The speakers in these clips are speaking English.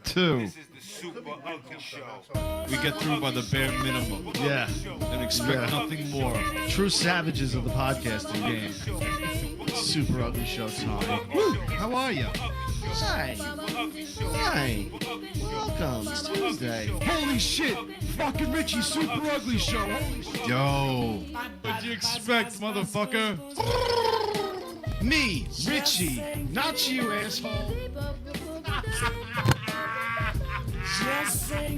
2. This is the Super Ugly Show. We get through by the bare minimum. Yeah. And expect nothing more. True savages of the podcasting game. Super Ugly Show time. Woo! How are you? Hi. Hi. Welcome. It's Tuesday. Holy shit! Fucking Richie, Super Ugly Show. Holy shit. Yo. What'd you expect, motherfucker? Me, Richie. Not you, asshole.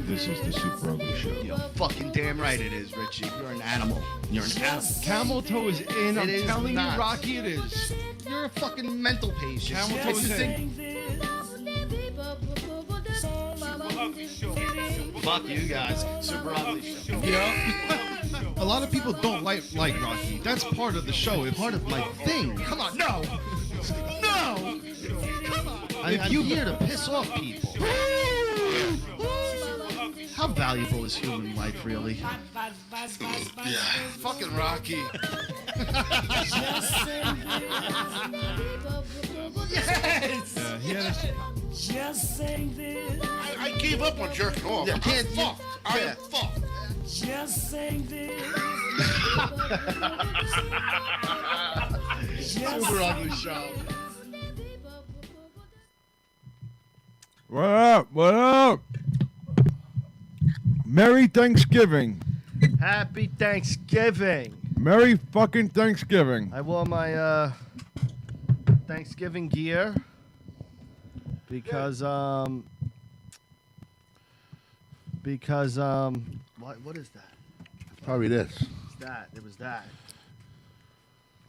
This is the Super Ugly Show. You're fucking damn right it is, Richie. You're an animal. You're an animal. Camel toe is in. I'm telling not. you, Rocky, it is. You're a fucking mental patient. Camel toe is in. Fuck you guys. Super Ugly Show. You know? A lot of people don't like Rocky. That's part of the show. It's Part of my thing. Come on, no. No. Come on. I'm here to piss off people. How valuable is human life, really? Yeah. Fucking Rocky. Yes. Just say this. I gave up on jerking off. Yeah, can't I'm you- fucked. I yeah. am fucked. Just say this. Super Ugly Show. What up? What up? Merry Thanksgiving. Happy Thanksgiving. Merry fucking Thanksgiving. I wore my Thanksgiving gear because what is that? Probably this. It's that. It was that.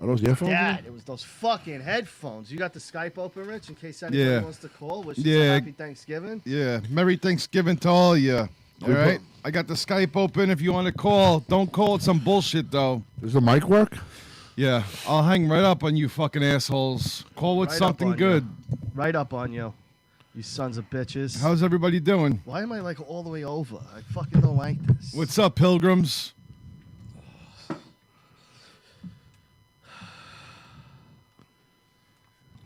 Are those earphones? It was those fucking headphones. You got the Skype open, Rich, in case anybody Yeah. wants to call. Wish Yeah. you a happy Thanksgiving. Yeah. Merry Thanksgiving to all you. All right. I got the Skype open if you want to call. Don't call it some bullshit though. Does the mic work? Yeah. I'll hang right up on you fucking assholes. Call with Right up something on good. Right up on you. You sons of bitches. How's everybody doing? Why am I like all the way over? I fucking don't like this. What's up, pilgrims?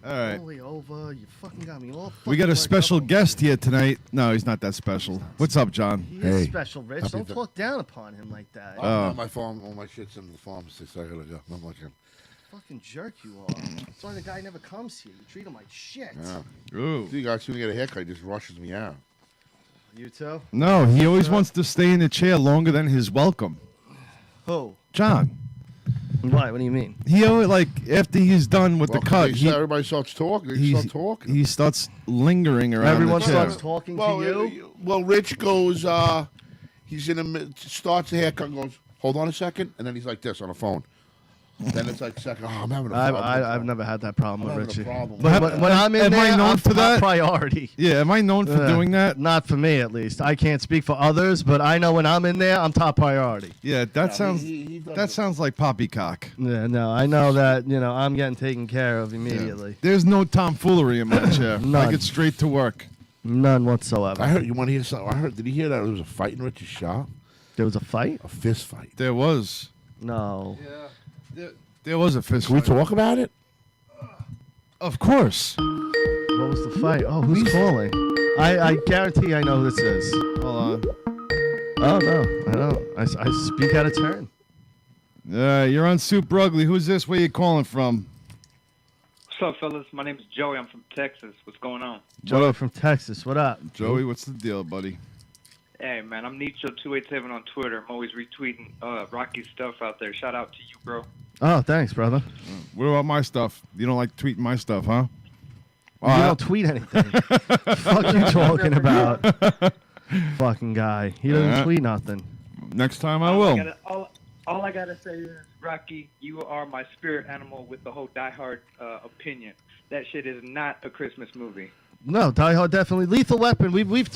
All right. All the way over. You fucking got me all. We got a fucking special worked up. guest here tonight. No, he's not that special. What's up, John? He Hey. is special, Rich. Happy Don't th- talk down upon him like that. Oh. My phone, all my shit's in the pharmacy, so I gotta go. I'm looking. Fucking jerk you are. That's why the guy never comes here. You treat him like shit. Yeah. Ooh. See, guys, when you get a haircut, he just rushes me out. You too? No, he always wants to stay in the chair longer than his welcome. Who? John. Why? What do you mean? He always, like, after he's done with Well, the cut, everybody starts talking. They he, start talking. he starts lingering around Everyone the chair. starts talking to you? Well, Rich goes, he's in the starts the haircut and goes, hold on a second, and then he's like this on the phone. Then it's like second, I'm having a problem. I've never had that problem I'm with having Richie. a problem. But when I'm in Am I there, known I'm for top that? priority. Yeah, am I known for doing that? Not for me, at least. I can't speak for others, but I know when I'm in there, I'm top priority. Yeah, that sounds he does that it. sounds like poppycock. Yeah, no, I know that, I'm getting taken care of immediately. There's no tomfoolery in my chair. I None. get straight to work. None whatsoever. I heard you want to hear something. I heard. Did you hear that there was a fight in Rich's shop? There was a fight? A fist fight. Oh. There was. No. Yeah. There was a fist Can we fight. talk about it? Of course. What was the fight? Oh, who's calling? I guarantee I know who this is. Hold on. Oh, no. I don't. I speak out of turn. You're on Super Ugly. Who's this? Where you calling from? What's up, fellas? My name's Joey. I'm from Texas. What's going on? Joe from Texas. What up? Joey, what's the deal, buddy? Hey, man, I'm Nietzsche287 on Twitter. I'm always retweeting Rocky's stuff out there. Shout out to you, bro. Oh, thanks, brother. What about my stuff? You don't like tweeting my stuff, huh? You don't tweet anything. Fuck you talking about? Fucking guy. He doesn't Yeah. tweet nothing. Next time I will. All I gotta say is, Rocky, you are my spirit animal with the whole Die Hard opinion. That shit is not a Christmas movie. No, Die Hard definitely. Lethal Weapon. We've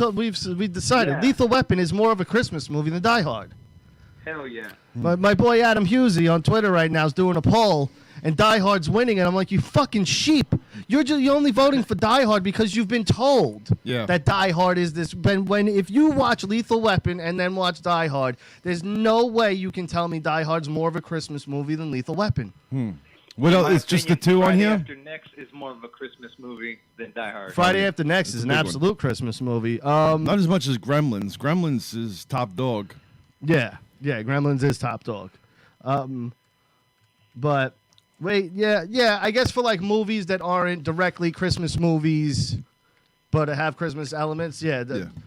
decided Yeah. Lethal Weapon is more of a Christmas movie than Die Hard. Hell yeah. My boy Adam Husey on Twitter right now is doing a poll, and Die Hard's winning, and I'm like, you fucking sheep! You're only voting for Die Hard because you've been told that Die Hard is this. When if you watch Lethal Weapon and then watch Die Hard, there's no way you can tell me Die Hard's more of a Christmas movie than Lethal Weapon. What In else? my It's just the opinion, two on Friday here. After Next is more of a Christmas movie than Die Hard. Friday After Next It's is a an big one. absolute Christmas movie. Not as much as Gremlins. Gremlins is top dog. Yeah, Gremlins is top dog. But wait, yeah. I guess for like movies that aren't directly Christmas movies, but have Christmas elements, yeah.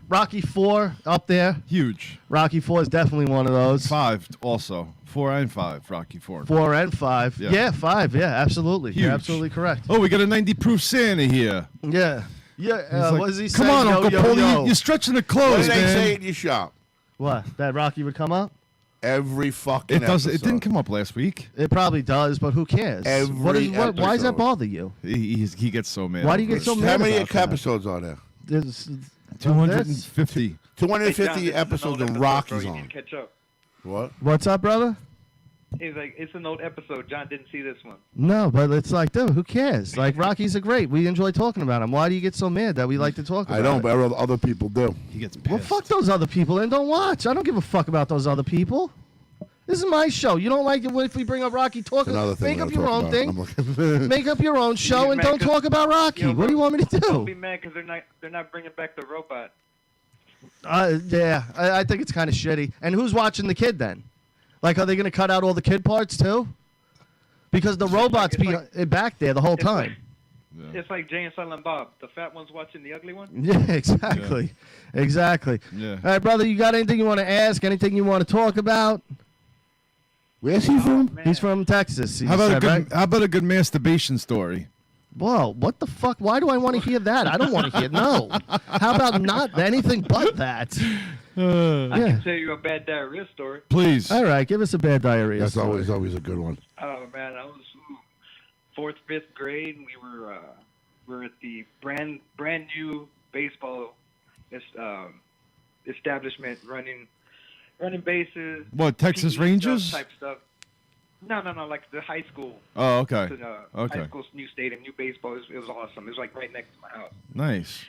Rocky 4 up there. Huge. Rocky 4 is definitely one of those. 5 also. 4 and 5. Rocky 4. 4 and 5. Yeah. Yeah, 5. Yeah, absolutely. Huge. You're absolutely correct. Oh, we got a 90 proof Santa here. Yeah. Yeah. He's like, what does he say? Come on, Yo, Uncle yo, Paulie. yo. You're stretching the What clothes, do they say man. in your shop? What? That Rocky would come up? Every fucking It does. It episode. didn't come up last week. It probably does, but who cares? Every Why does that episode. bother you? He gets so mad. Why do you over get so it. mad? How many about that. episodes are there? There's 250. Hey, John, 250 this is an episodes old of episode, Rocky's bro. You on. need to catch up. What? What's up, brother? He's like, it's an old episode. John didn't see this one. No, but it's like, dude, who cares? Like, Rockies are great. We enjoy talking about them. Why do you get so mad that we like to talk about I don't, it? but other people do. He gets pissed. Well, fuck those other people and don't watch. I don't give a fuck about those other people. This is my show. You don't like it if we bring up Rocky? Talk. Another thing. Make up we're your gonna own talk thing. about. I'm looking- Make up your own show and mad don't 'cause- talk about Rocky. Yo, What do you want me to Don't be do? mad because they're not bringing back the robot. Yeah, I think it's kind of shitty. And who's watching the kid then? Like, are they going to cut out all the kid parts too? Because the robots be back there the whole it's time. It's like Jay and Silent Bob. The fat one's watching the ugly one. Yeah, exactly. Exactly. Yeah. All right, brother, you got anything you want to ask? Anything you want to talk about? Where's he from? Man. He's from Texas. How about a good? Right? How about a good masturbation story? Whoa, what the fuck? Why do I want to hear that? I don't want to hear no. How about not anything but that? I Yeah. can tell you a bad diarrhea story. Please. All right, give us a bad diarrhea. That's story. always a good one. Oh man, I was 4th, 5th grade, and we were at the brand new baseball establishment running bases. What, Texas PE Rangers? type stuff. No, like the high school. Oh, okay. High school's new stadium, new baseball. It was awesome. It was like right next to my house. Nice.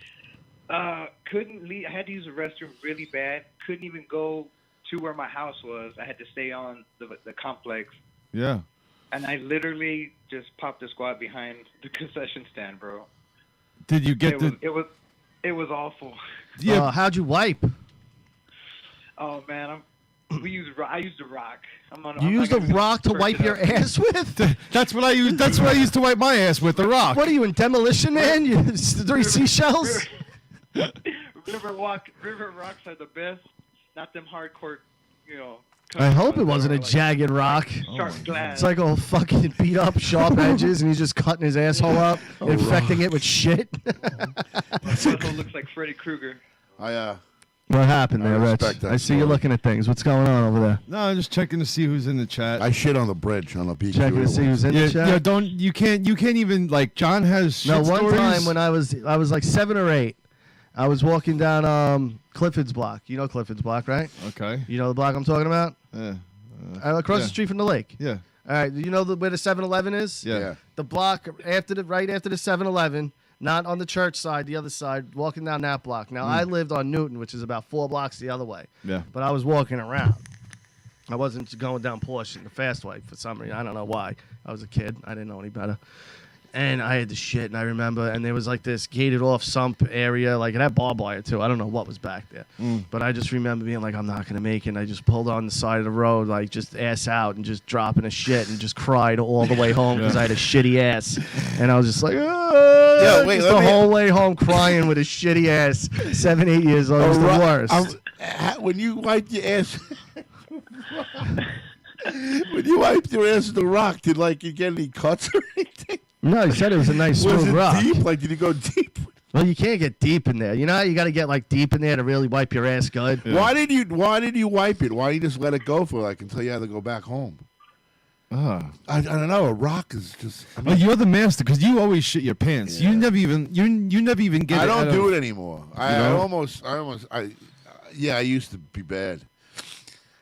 Couldn't leave. I had to use the restroom really bad. Couldn't even go to where my house was. I had to stay on the complex. Yeah. And I literally just popped a squat behind the concession stand, bro. Did you get It was awful. Yeah. How'd you wipe? Oh man, I used a rock. You used a rock to wipe your ass with? That's what I use. That's what I used to wipe my ass with. The rock. What are you in Demolition Man? You 3 seashells? River rocks are the best. Not them hardcore, you know. I hope it ones that wasn't are a like jagged rock. Sharp glass. It's like all fucking beat up, sharp edges, and he's just cutting his asshole up, infecting it with shit. Asshole looks like Freddy Krueger. What happened there, I Rich? respect that I see you story. looking at things. What's going on over there? No, I'm just checking to see who's in the chat. I shit on the bridge on the PQ. Checking to see who's in the chat. Yeah, don't you can't even like John has shit No, one stories. time when I was like 7 or 8, I was walking down Clifford's block. You know Clifford's block, right? Okay. You know the block I'm talking about? Across Yeah. the street from the lake. Yeah. All right, you know where the 7-Eleven is? Yeah. The block right after the 7-Eleven, not on the church side, the other side, walking down that block. Now, I lived on Newton, which is about 4 blocks the other way. Yeah. But I was walking around. I wasn't going down Porsche, the fast way for some reason. I don't know why. I was a kid. I didn't know any better. And I had the shit, and I remember, and there was like this gated off sump area, like it had barbed wire too. I don't know what was back there, but I just remember being like, I'm not gonna make it. And I just pulled on the side of the road, like just ass out, and just dropping a shit, and just cried all the way home because I had a shitty ass, and I was just like, Yeah, wait, just let the me- whole way home crying with a shitty ass. 7, 8 years old, it was the worst. When you wipe your ass, when you wiped your ass with the rock, did you get any cuts or anything? No, he said it was a nice Was smooth it rock. deep? Did you go deep? Well, you can't get deep in there. You know how you got to get like deep in there to really wipe your ass good. Yeah. Why did you wipe it? Why didn't you just let it go for until you had to go back home? I don't know. A rock is just. Oh, you're the master because you always shit your pants. Yeah. You never even get. I it don't out do of- it anymore. I used to be bad.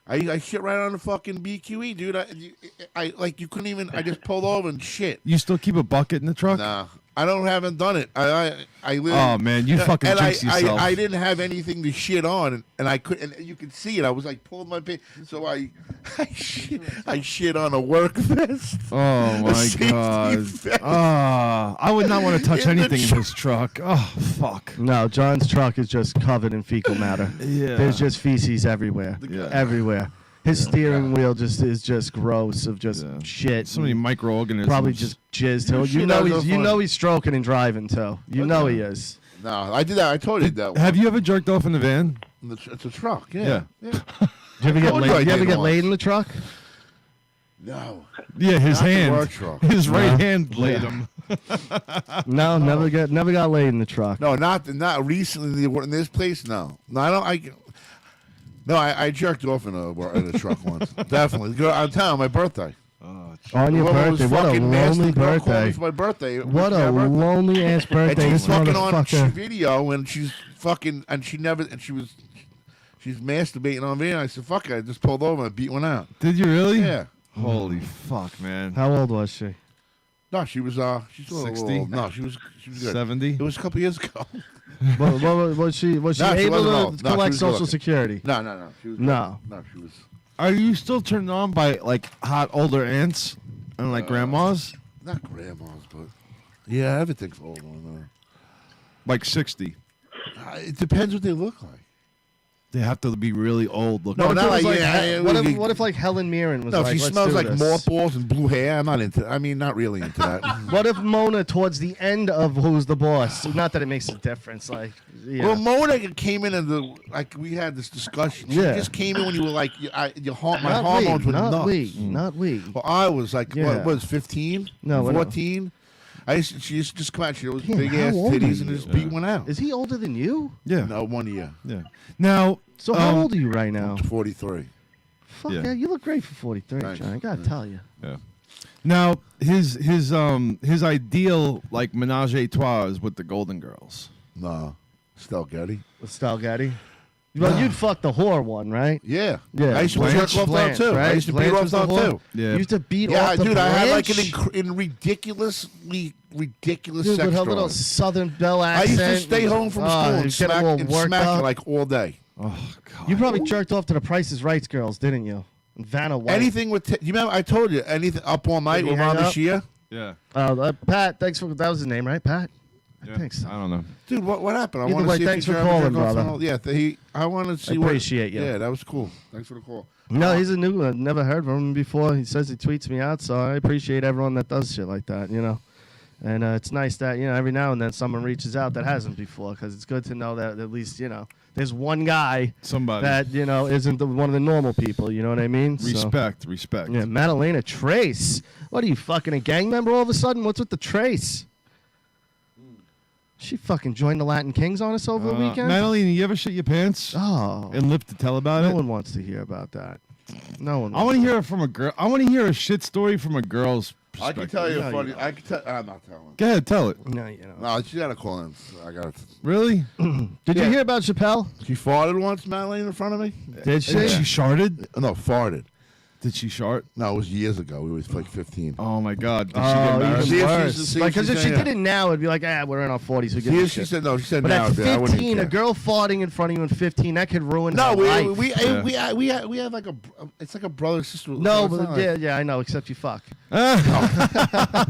I shit right on the fucking BQE, dude. I you couldn't even. I just pulled over and shit. You still keep a bucket in the truck? Nah, haven't done it. I live. Oh man, you fucking and jinxed yourself. I didn't have anything to shit on, and I could, and you could see it. I was like pulling my pants, so I shit on a work vest. Oh my safety god. vest. I would not want to touch In the anything in this truck. Oh fuck. No, John's truck is just covered in fecal matter. Yeah. There's just feces everywhere. Yeah. Everywhere. His steering wheel is just gross of just shit. So many microorganisms. Probably just jizz too. Shit, that was You so know funny. he's stroking and driving too. You know he is. No, I did that. I told you that. Have you ever jerked off in the van? It's a truck. Yeah. Do you ever get told you laid? I You ever did get once. laid in the truck? No. Yeah, his Not the hand. work truck. His right No. hand laid him. No, never got laid in the truck. No, not recently. In this place, no. No, I don't. I jerked off in a truck once. Definitely. Girl, I'm telling you, my birthday. On your Woman was birthday, what a fucking nasty. lonely Girl called me birthday. for my birthday. What It was a my birthday. lonely ass And birthday. she's This fucking on motherfucker. video, and she's fucking, and she's masturbating on me. And I said, "Fuck it!" I just pulled over and beat one out. Did you really? Yeah. Holy fuck, man. How old was she? No, she was she's a little 60? old. No, she was good. 70? It was a couple years ago. Was she No, she able wasn't to old. No, she collect was Social good. Security? No. She was No. No, she was. Are you still turned on by like hot older aunts and like grandmas? Not grandmas, but yeah, everything's old on there. Like 60. It depends what they look like. They have to be really old looking. No, What if not it was like- like yeah, what if like Helen Mirren was No, like, if she let's smells do like this. mothballs and blue hair, I'm not into. I mean, not really into that. What if Mona towards the end of Who's the Boss? Not that it makes a difference, like yeah. Well, Mona came in and we had this discussion. She Yeah. just came in when you were like, my not hormones we, were not nuts. we, not we. Well, I was like, Yeah. what was 15? No, what- 14? She used to just come out. She had those Damn, big how ass old are titties and you? just beat one out. Is he older than you? Yeah. No, 1 year. Yeah. Now, So how old are you right now? 43. Fuck Yeah. yeah, you look great for 43, Thanks. John. I gotta tell you. Yeah. Now his ideal like menage a trois is with the Golden Girls. No, Stell Getty. With Stalgatti. Well, you'd fuck the whore one, right? Yeah. Yeah. I used to Blanche, jerk off Blanche, down too. right? I used to beat Blanche off was the down whore? too. Yeah. You used to beat Yeah, off the dude, I had like Blanche? an ridiculous Dude, sex with her drive. little Southern belle I accent. used to stay home from school you and get smack, all and worked smack up. like all day. Oh god. You probably jerked off to the Price is Right girls, didn't you? Vanna White. Anything with you remember? I told you anything up all night Did he with hang Ron up? Shia. Yeah. Pat, thanks for that was his name, right? Pat. I think so. I don't know. Dude, what happened? I Either want to way, see if thanks he for ever calling, jerked off brother. and all- Yeah, I want to see. appreciate you. Yeah, that was cool. Thanks for the call. No, he's a new one. I've never heard from him before. He says he tweets me out, so I appreciate everyone that does shit like that, you know. And it's nice that, you know, every now and then someone reaches out that hasn't before, because it's good to know that at least, you know, there's one guy Somebody. that, you know, isn't one of the normal people, you know what I mean? So, Respect. yeah, Madalena Trace. What are you, fucking a gang member all of a sudden? What's with the Trace? She fucking joined the Latin Kings on us over the weekend? Madeline, you ever shit your pants Oh, and live to tell about no it? one wants to hear about that. No one I want to hear it from a girl. I want to hear a shit story from a girl's I perspective. can tell you No, a funny. you I can tell. I'm not telling. Go ahead, tell it. No, you know. No, she got to call in. I got. Really? Did you Yeah. hear about Chappelle? She farted once, Madeline, in front of me. Did she? Did she sharted? No, farted. Did she shart? No, it was years ago. We was like 15. Oh my god. Did she Oh, get even married? See if she's- worse. see if Like, because she's if she saying did it now, it'd be like, we're in our 40s. Who gives See a if she shit? said no. She said But now. at dude, I wouldn't 15, a care. girl farting in front of you in 15, that could ruin No, her life. we Yeah. we have like a. It's like a brother sister. No, it's not but like- yeah, I know, except you fuck. Ah.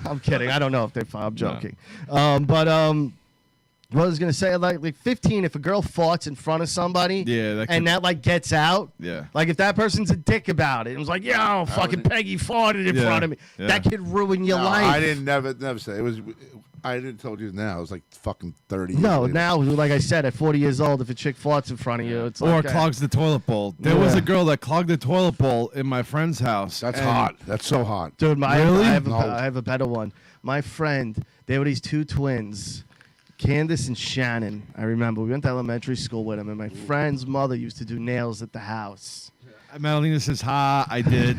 I'm kidding. I don't know if they fuck. I'm joking. What I was going to say, like 15, if a girl farts in front of somebody Yeah, that and could- that, like, gets out, Yeah. like, if that person's a dick about it and was like, yo, fucking Peggy farted in Yeah, front of me, yeah. that could ruin your No, life. I didn't never say it was. I didn't told you now. It was like fucking 30. No, years later. now, like I said, at 40 years old, if a chick farts in front of you, it's Or like... clogs the toilet bowl. There was Yeah. a girl that clogged the toilet bowl in my friend's house. That's and- hot. That's so hot. Dude, Really? I No. have a better one. My friend, they were these two twins, Candace and Shannon. I remember we went to elementary school with them, and my friend's mother used to do nails at the house. Madalena says, "Ha, I did."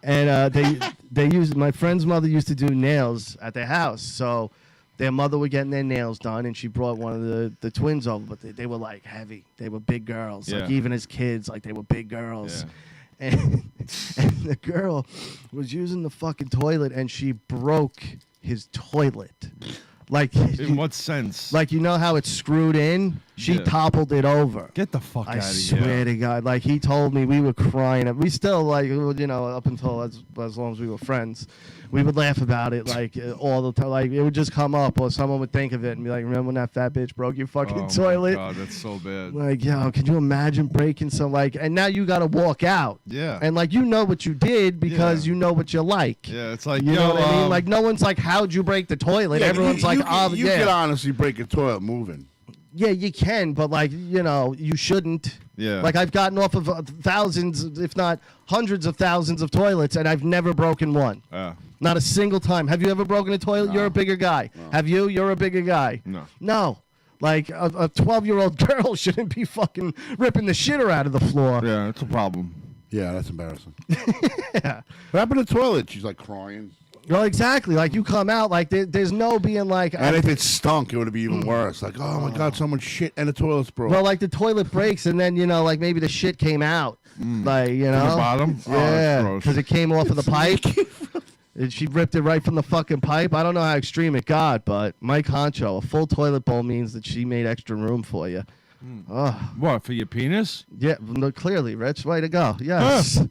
And they used my friend's mother used to do nails at their house, so their mother were getting their nails done, and she brought one of the twins over, but they were like heavy. They were big girls, like Yeah. even as kids, like they were big girls. Yeah. And and the girl was using the fucking toilet, and she broke his toilet. Like, In what sense? like, you know how it's screwed in? She Yeah. toppled it over. Get the fuck I out of swear here. to God. Like, he told me, we were crying. We still, like, you know, up until as long as we were friends, we would laugh about it, like, all the time. Like, it would just come up, or someone would think of it and be like, remember when that fat bitch broke your fucking Oh toilet? my God, that's so bad. Like, yo, can you imagine breaking some, like, and now you got to walk out. Yeah. And, like, you know what you did because Yeah. you know what you like. Yeah, it's like, You know what I mean? um, Like, no one's like, how'd you break the toilet? Yeah, Everyone's you, like, you, oh, you yeah. could honestly break a toilet moving. Yeah, you can, but, like, you know, you shouldn't. Yeah. Like, I've gotten off of thousands, if not hundreds of thousands of toilets, and I've never broken one. Not a single time. Have you ever broken a toilet? No. You're a bigger guy. No. Have you? You're a bigger guy. No. No. Like, a 12-year-old girl shouldn't be fucking ripping the shitter out of the floor. Yeah, it's a problem. Yeah, that's embarrassing. Yeah. What happened to the toilet? She's like crying. Well, exactly. Like, you come out, like, there's no being like... And if it stunk, it would be even worse. Like, oh my God, someone shit and the toilet's broke. Well, like, the toilet breaks, and then, you know, like, maybe the shit came out. Like, you know? From the bottom? Oh, Yeah, that's gross. because it came off of the pipe. And she ripped it right from the fucking pipe. I don't know how extreme it got, but Mike Honcho, a full toilet bowl means that she made extra room for you. Oh, What, for your penis? yeah, no, clearly, Rich. Way to go. Yes.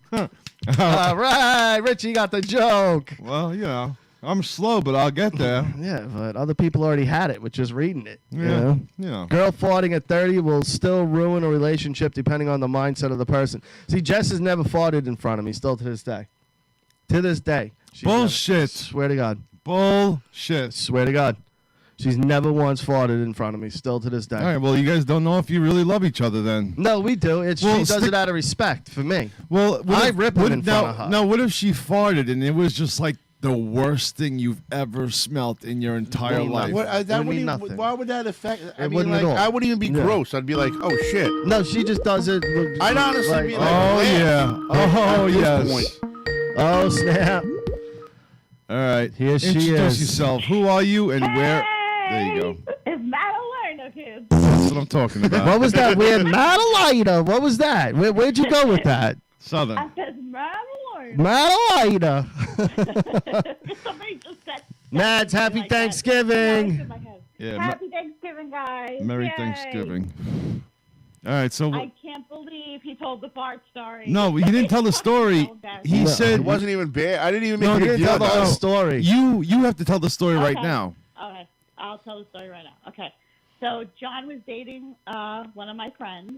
All right, Richie got the joke. Well, you know, I'm slow, but I'll get there. Yeah, but other people already had it with just reading it. you Yeah. know? Yeah. Girl farting at 30 will still ruin a relationship depending on the mindset of the person. See, Jess has never farted in front of me, still to this day. To this day. She's Bullshit. never- swear to God. Bullshit. Swear to God. She's never once farted in front of me, still to this day. All right, well, you guys don't know if you really love each other then. No, we do. It's Well, she does stick- it out of respect for me. Well, I rip it in front of her. No, what if she farted and it was just like the worst thing you've ever smelt in your entire Mean life? What, It that would wouldn't mean even, nothing. why would that affect? I It mean, wouldn't like, at all. I wouldn't even be Yeah. gross. I'd be like, oh shit. No, she just does it. I'd honestly be like, Oh, yeah. Oh, at this yes. point. Oh, snap. All right. Here she Introduce is. yourself. Who are you and where? There you go. It's Madeline, kids. That's what I'm talking about. What was that weird Madeline? What was that? Where'd you go with that? Southern. I said Madeline. Madeline. Somebody just said. Mads, happy like that. Thanksgiving. It's in my head. Yeah, Happy Thanksgiving, guys. Merry Yay. Thanksgiving. All right, so I can't believe he told the fart story. no, you didn't tell the story. So embarrassing. He No. said It wasn't even bad. I didn't even make No, a you big didn't deal tell the about whole it. Story. you have to tell the story right Okay. now. Okay, I'll tell the story right now. Okay, so John was dating one of my friends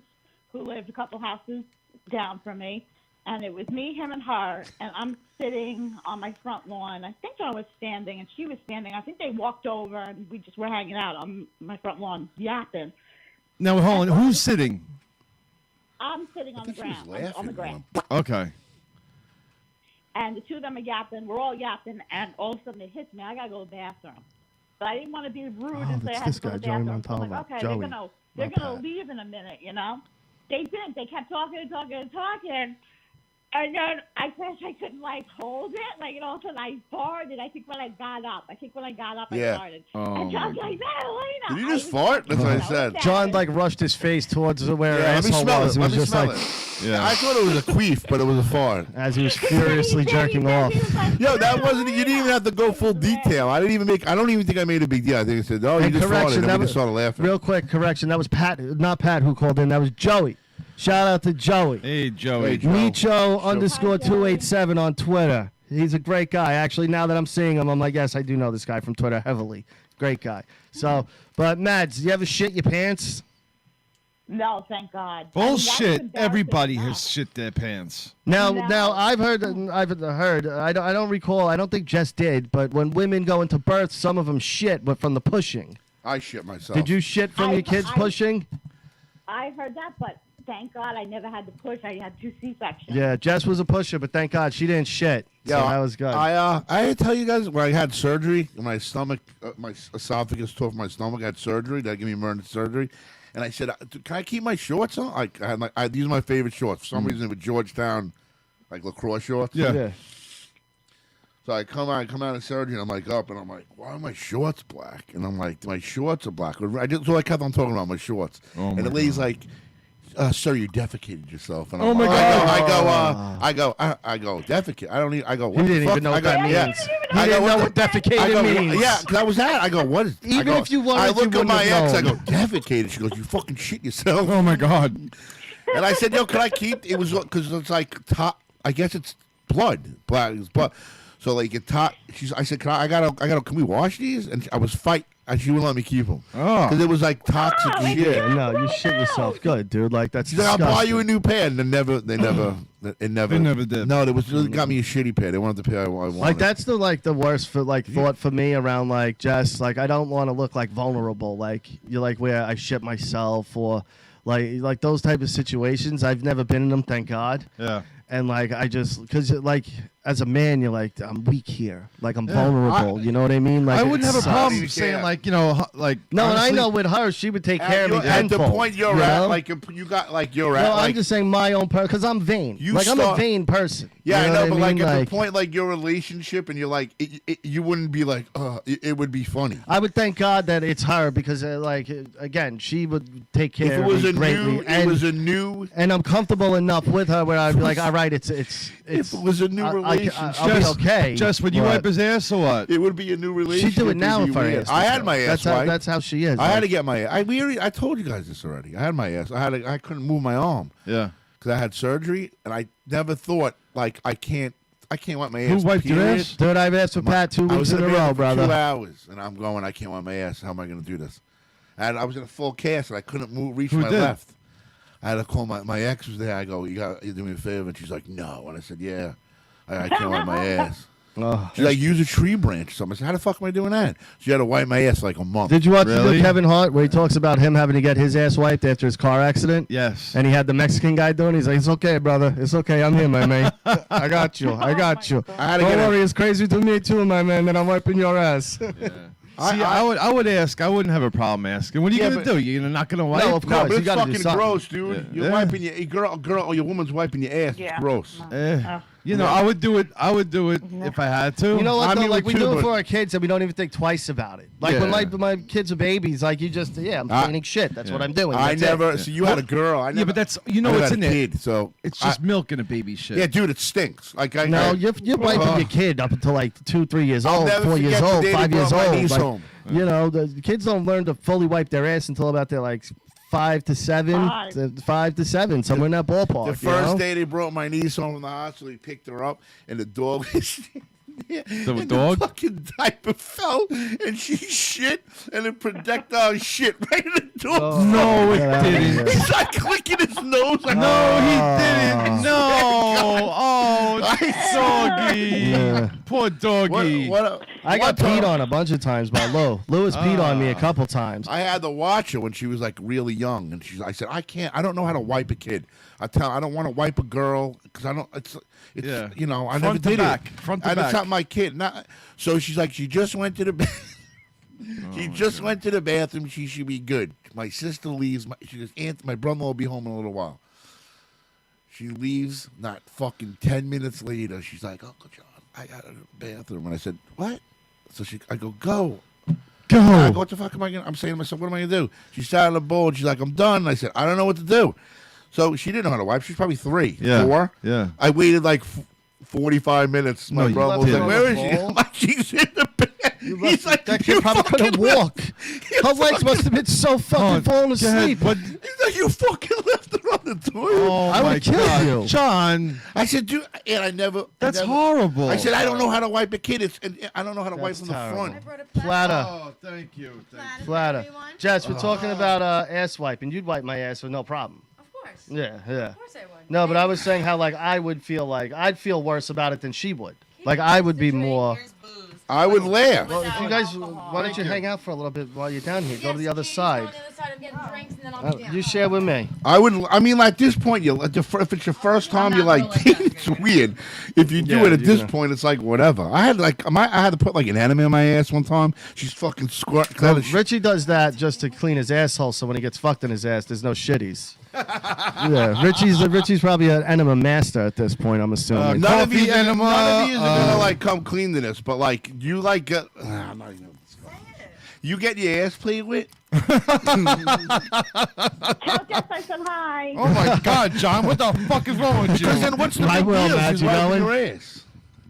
who lived a couple houses down from me, and it was me, him, and her, and I'm sitting on my front lawn. I think John was standing, and she was standing. I think they walked over, and we just were hanging out on my front lawn, yapping. Now, hold on. Who's sitting? I'm sitting on the think she was ground, on the laughing. ground. Okay. And the two of them are yapping. We're all yapping, and all of a sudden it hits me. I gotta go to the bathroom, but I didn't want to be rude and say I that's had this to go guy, to the Joey bathroom. So I'm Montalvo. like, okay, Joey, they're not gonna Pat. leave in a minute, you know. They didn't. They kept talking and talking and talking. And then I guess I couldn't like hold it. Like, and all of a sudden I farted. I think when I got up, Yeah. I farted. Oh, And John's my like, Madalena. Did you just fart? That's what I said. John like rushed his face towards where her Yeah, let me asshole smell was. it. It Let was me just smell like it. Yeah. I thought it was a queef, but it was a fart. as he was furiously jerking off. Yo, that wasn't. You didn't even have to go full detail. I don't even think I made a big deal. I think I said, "Oh, you And just farted," correction, and that we was just started laughing. real quick. Correction. That was Pat, not Pat, who called in. That was Joey. Shout out to Joey. Hey, Joey. Hey, Joe. Micho _ 287 on Twitter. He's a great guy. Actually, now that I'm seeing him, I'm like, yes, I do know this guy from Twitter heavily. Great guy. So, but Mads, you ever shit your pants? No, thank God. Bullshit. embarrassing Everybody enough. has shit their pants. Now, No. now I've heard. I don't recall. I don't think Jess did. But when women go into birth, some of them shit, but from the pushing. I shit myself. Did you shit from your kids pushing? I heard that, but thank God I never had to push. I had 2 C-sections. Yeah, Jess was a pusher, but thank God she didn't shit. So that was good. I had to tell you guys when I had surgery, my stomach, my esophagus tore from my stomach. I had surgery. They gave me emergency surgery, and I said, "Can I keep my shorts on?" These are my favorite shorts. For some reason, they were Georgetown, like lacrosse shorts. Yeah. So I come out of surgery, and I'm like up, and I'm like, why are my shorts black? And I'm like, my shorts are black. So I kept on talking about my shorts, Oh, and my the lady's like, sir, you defecated yourself. And Oh I'm my like, God. I go, defecate. I don't even. I go. He What the didn't fuck? even know what I go, that yeah. means. I He go, didn't know the- what defecated I go, means. Yeah, because I was at. I go, what is? Even I go, if you wanted, I you look at wouldn't my have ex. I go, known. defecated. She goes, you fucking shit yourself. Oh my God. And I said, yo, can I keep? It was because it's like top. I guess it's blood. It's blood. So like it top. I said, can we wash these? And I was fight. And she wouldn't let me keep them. Oh. Because it was like toxic shit. Yeah, no, you shit yourself. Good, dude. Like that's. She's like, I'll buy disgusting. you a new pair. And it never did. No, it got me a shitty pair. They wanted the pair I wanted. Like that's the worst for thought for me around like just like I don't want to look like vulnerable. Like you're like where I shit myself or like those type of situations. I've never been in them, thank God. Yeah. And like I just because like as a man you're like I'm weak here, like I'm Yeah. vulnerable. You know what I mean? Like I it wouldn't have a sucks. problem You saying can't. like like. No, and I honestly- know with her she would take care of me. At the tenfold, point you're you at, know? like you got like you're No, at. I'm Like, just saying my own person because I'm vain. You Like I'm a start- vain person. yeah, You I know, what but like mean? at the point like your relationship and you're like you wouldn't be like it would be funny. I would thank God that it's her because, again, she would take care If it of was me a greatly. new, it was a new. And I'm comfortable enough with her where I'd be like, all right, it's. If it was a new relationship, I'll be okay. Just would you but wipe his ass or what? it would be a new relationship. She'd do it now It'd if be I weird. asked her I had to. my ass wiped. That's how she is. I had like- to get my. I told you guys this already. I had my ass. I couldn't move my arm Yeah. because I had surgery, and I never thought like I can't wipe my ass. Who wiped your period. ass? Dude, I've asked for Pat 2 I weeks was in a the row, bathroom for brother. 2 hours, and I'm going. I can't wipe my ass. How am I going to do this? And I was in a full cast, and I couldn't reach Who my did? left. I had to call my ex was there. I go, you do me a favor, and she's like, no, and I said, yeah, I can't wipe my ass. Oh. She's like, use a tree branch or something. I said, how the fuck am I doing that? She had to wipe my ass for like a month. Did you watch the Really? Kevin Hart where he talks about him having to get his ass wiped after his car accident? Yes. And he had the Mexican guy doing it. He's like, it's okay, brother. It's okay. I'm here, my man. I got you. I got you. I had to Don't get worry. It's crazy to me, too, my man, that I'm wiping your ass. See, I would ask. I wouldn't have a problem asking. What are you Yeah, gonna but- do? You're not gonna wipe? No, of No, course. but You it's gotta do fucking something. gross, dude. Yeah. You're Yeah. wiping your or your woman's wiping your ass. Yeah. It's gross. You know, I would do it. I would do it if I had to. You know what? I though? mean, Like we too, do it but- for our kids, and we don't even think twice about it. Like when Yeah. my kids are babies, like you just I'm cleaning shit. That's what I'm doing. I That's it. never. So you had a girl. I never, Yeah, but that's you know I never what's had in a it. kid, so It's just milk and a baby shit. yeah, dude. It stinks. Like I No, I, you're wiping your kid up until like 2, 3 years I'll old, never 4 years forget the old, day they 5 years brought my old. niece Like, home. you know, the kids don't learn to fully wipe their ass until about they're like 5 to 7, 5 to 7, somewhere in that ballpark. The you first know? day they brought my niece home from the hospital, he picked her up, and the dog is. The and dog? The fucking diaper fell, and she shit, and the projectile shit right in the dog. Oh, No, it get out of didn't. here. He's like clicking his nose. Like, No, he didn't. No. Oh, doggy. Yeah. Poor doggy. I got peed on a bunch of times by Lou. Lou has peed on me a couple times. I had to watch her when she was like really young, and I said, I don't know how to wipe a kid. I don't want to wipe a girl because I don't. It's Yeah. you know, I Front never to did back. it. Front to I had to back. tell my kid. So she's like, she just went to the. She just went to the bathroom. She should be good. My sister leaves. She goes, my brother-in-law will be home in a little while. She leaves. Not fucking 10 minutes later, she's like, Uncle John, I got to the bathroom. And I said, what? So I go, go. Go. I go, what the fuck am I going to, I'm saying to myself, what am I going to do? She sat on the bowl, and she's like, I'm done. And I said, I don't know what to do. So she didn't know how to wipe. She's probably 3, Yeah. 4. Yeah. I waited like 45 minutes. My No, you brother left was her like, on where the is she? bowl? I'm like, she's in the bed. He's like, That "You kid probably fucking couldn't left- walk. Her legs must have been so fucking falling Go ahead. asleep. What? He's like, you fucking left her on the toilet. Oh I my would kill God, you. John. I said, dude, and I never. That's I never, horrible. I said, I don't know how to wipe a kid. I don't know how to wipe That's from the terrible. front. brought a platter. Platter. Oh, thank you. Thank you. Platter. Everyone? Jess, we're talking about ass wiping. You'd wipe my ass with no problem. Of course. Yeah, yeah. Of course I would. No, but I was saying how like I would feel like I'd feel worse about it than she would. Like I would be more. Here's booze. I would laugh. Well, if you Without guys, alcohol. why don't you hang out for a little bit while you're down here? Go to the other Yes, side. Go on the other side. I'm getting drinks, and then I'll be down. You share with me. I would. I mean, like this point, if it's your first time, you're like, it's weird. If you do Yeah, it at you this know. point, it's like whatever. I had to put like an enema in my ass one time. She's fucking squirt. Well, Richie does that just to clean his asshole, so when he gets fucked in his ass, there's no shitties. Yeah, Richie's probably an enema master at this point. I'm assuming. None of Coffee you, enema, none of you are gonna like come clean to this, but like you like get. I'm not even. You get your ass played with? Tell Jess I said hi. Oh my God, John, what the fuck is wrong with you? Because then what's the I big will, deal? Matt, She's you wiping going? your ass.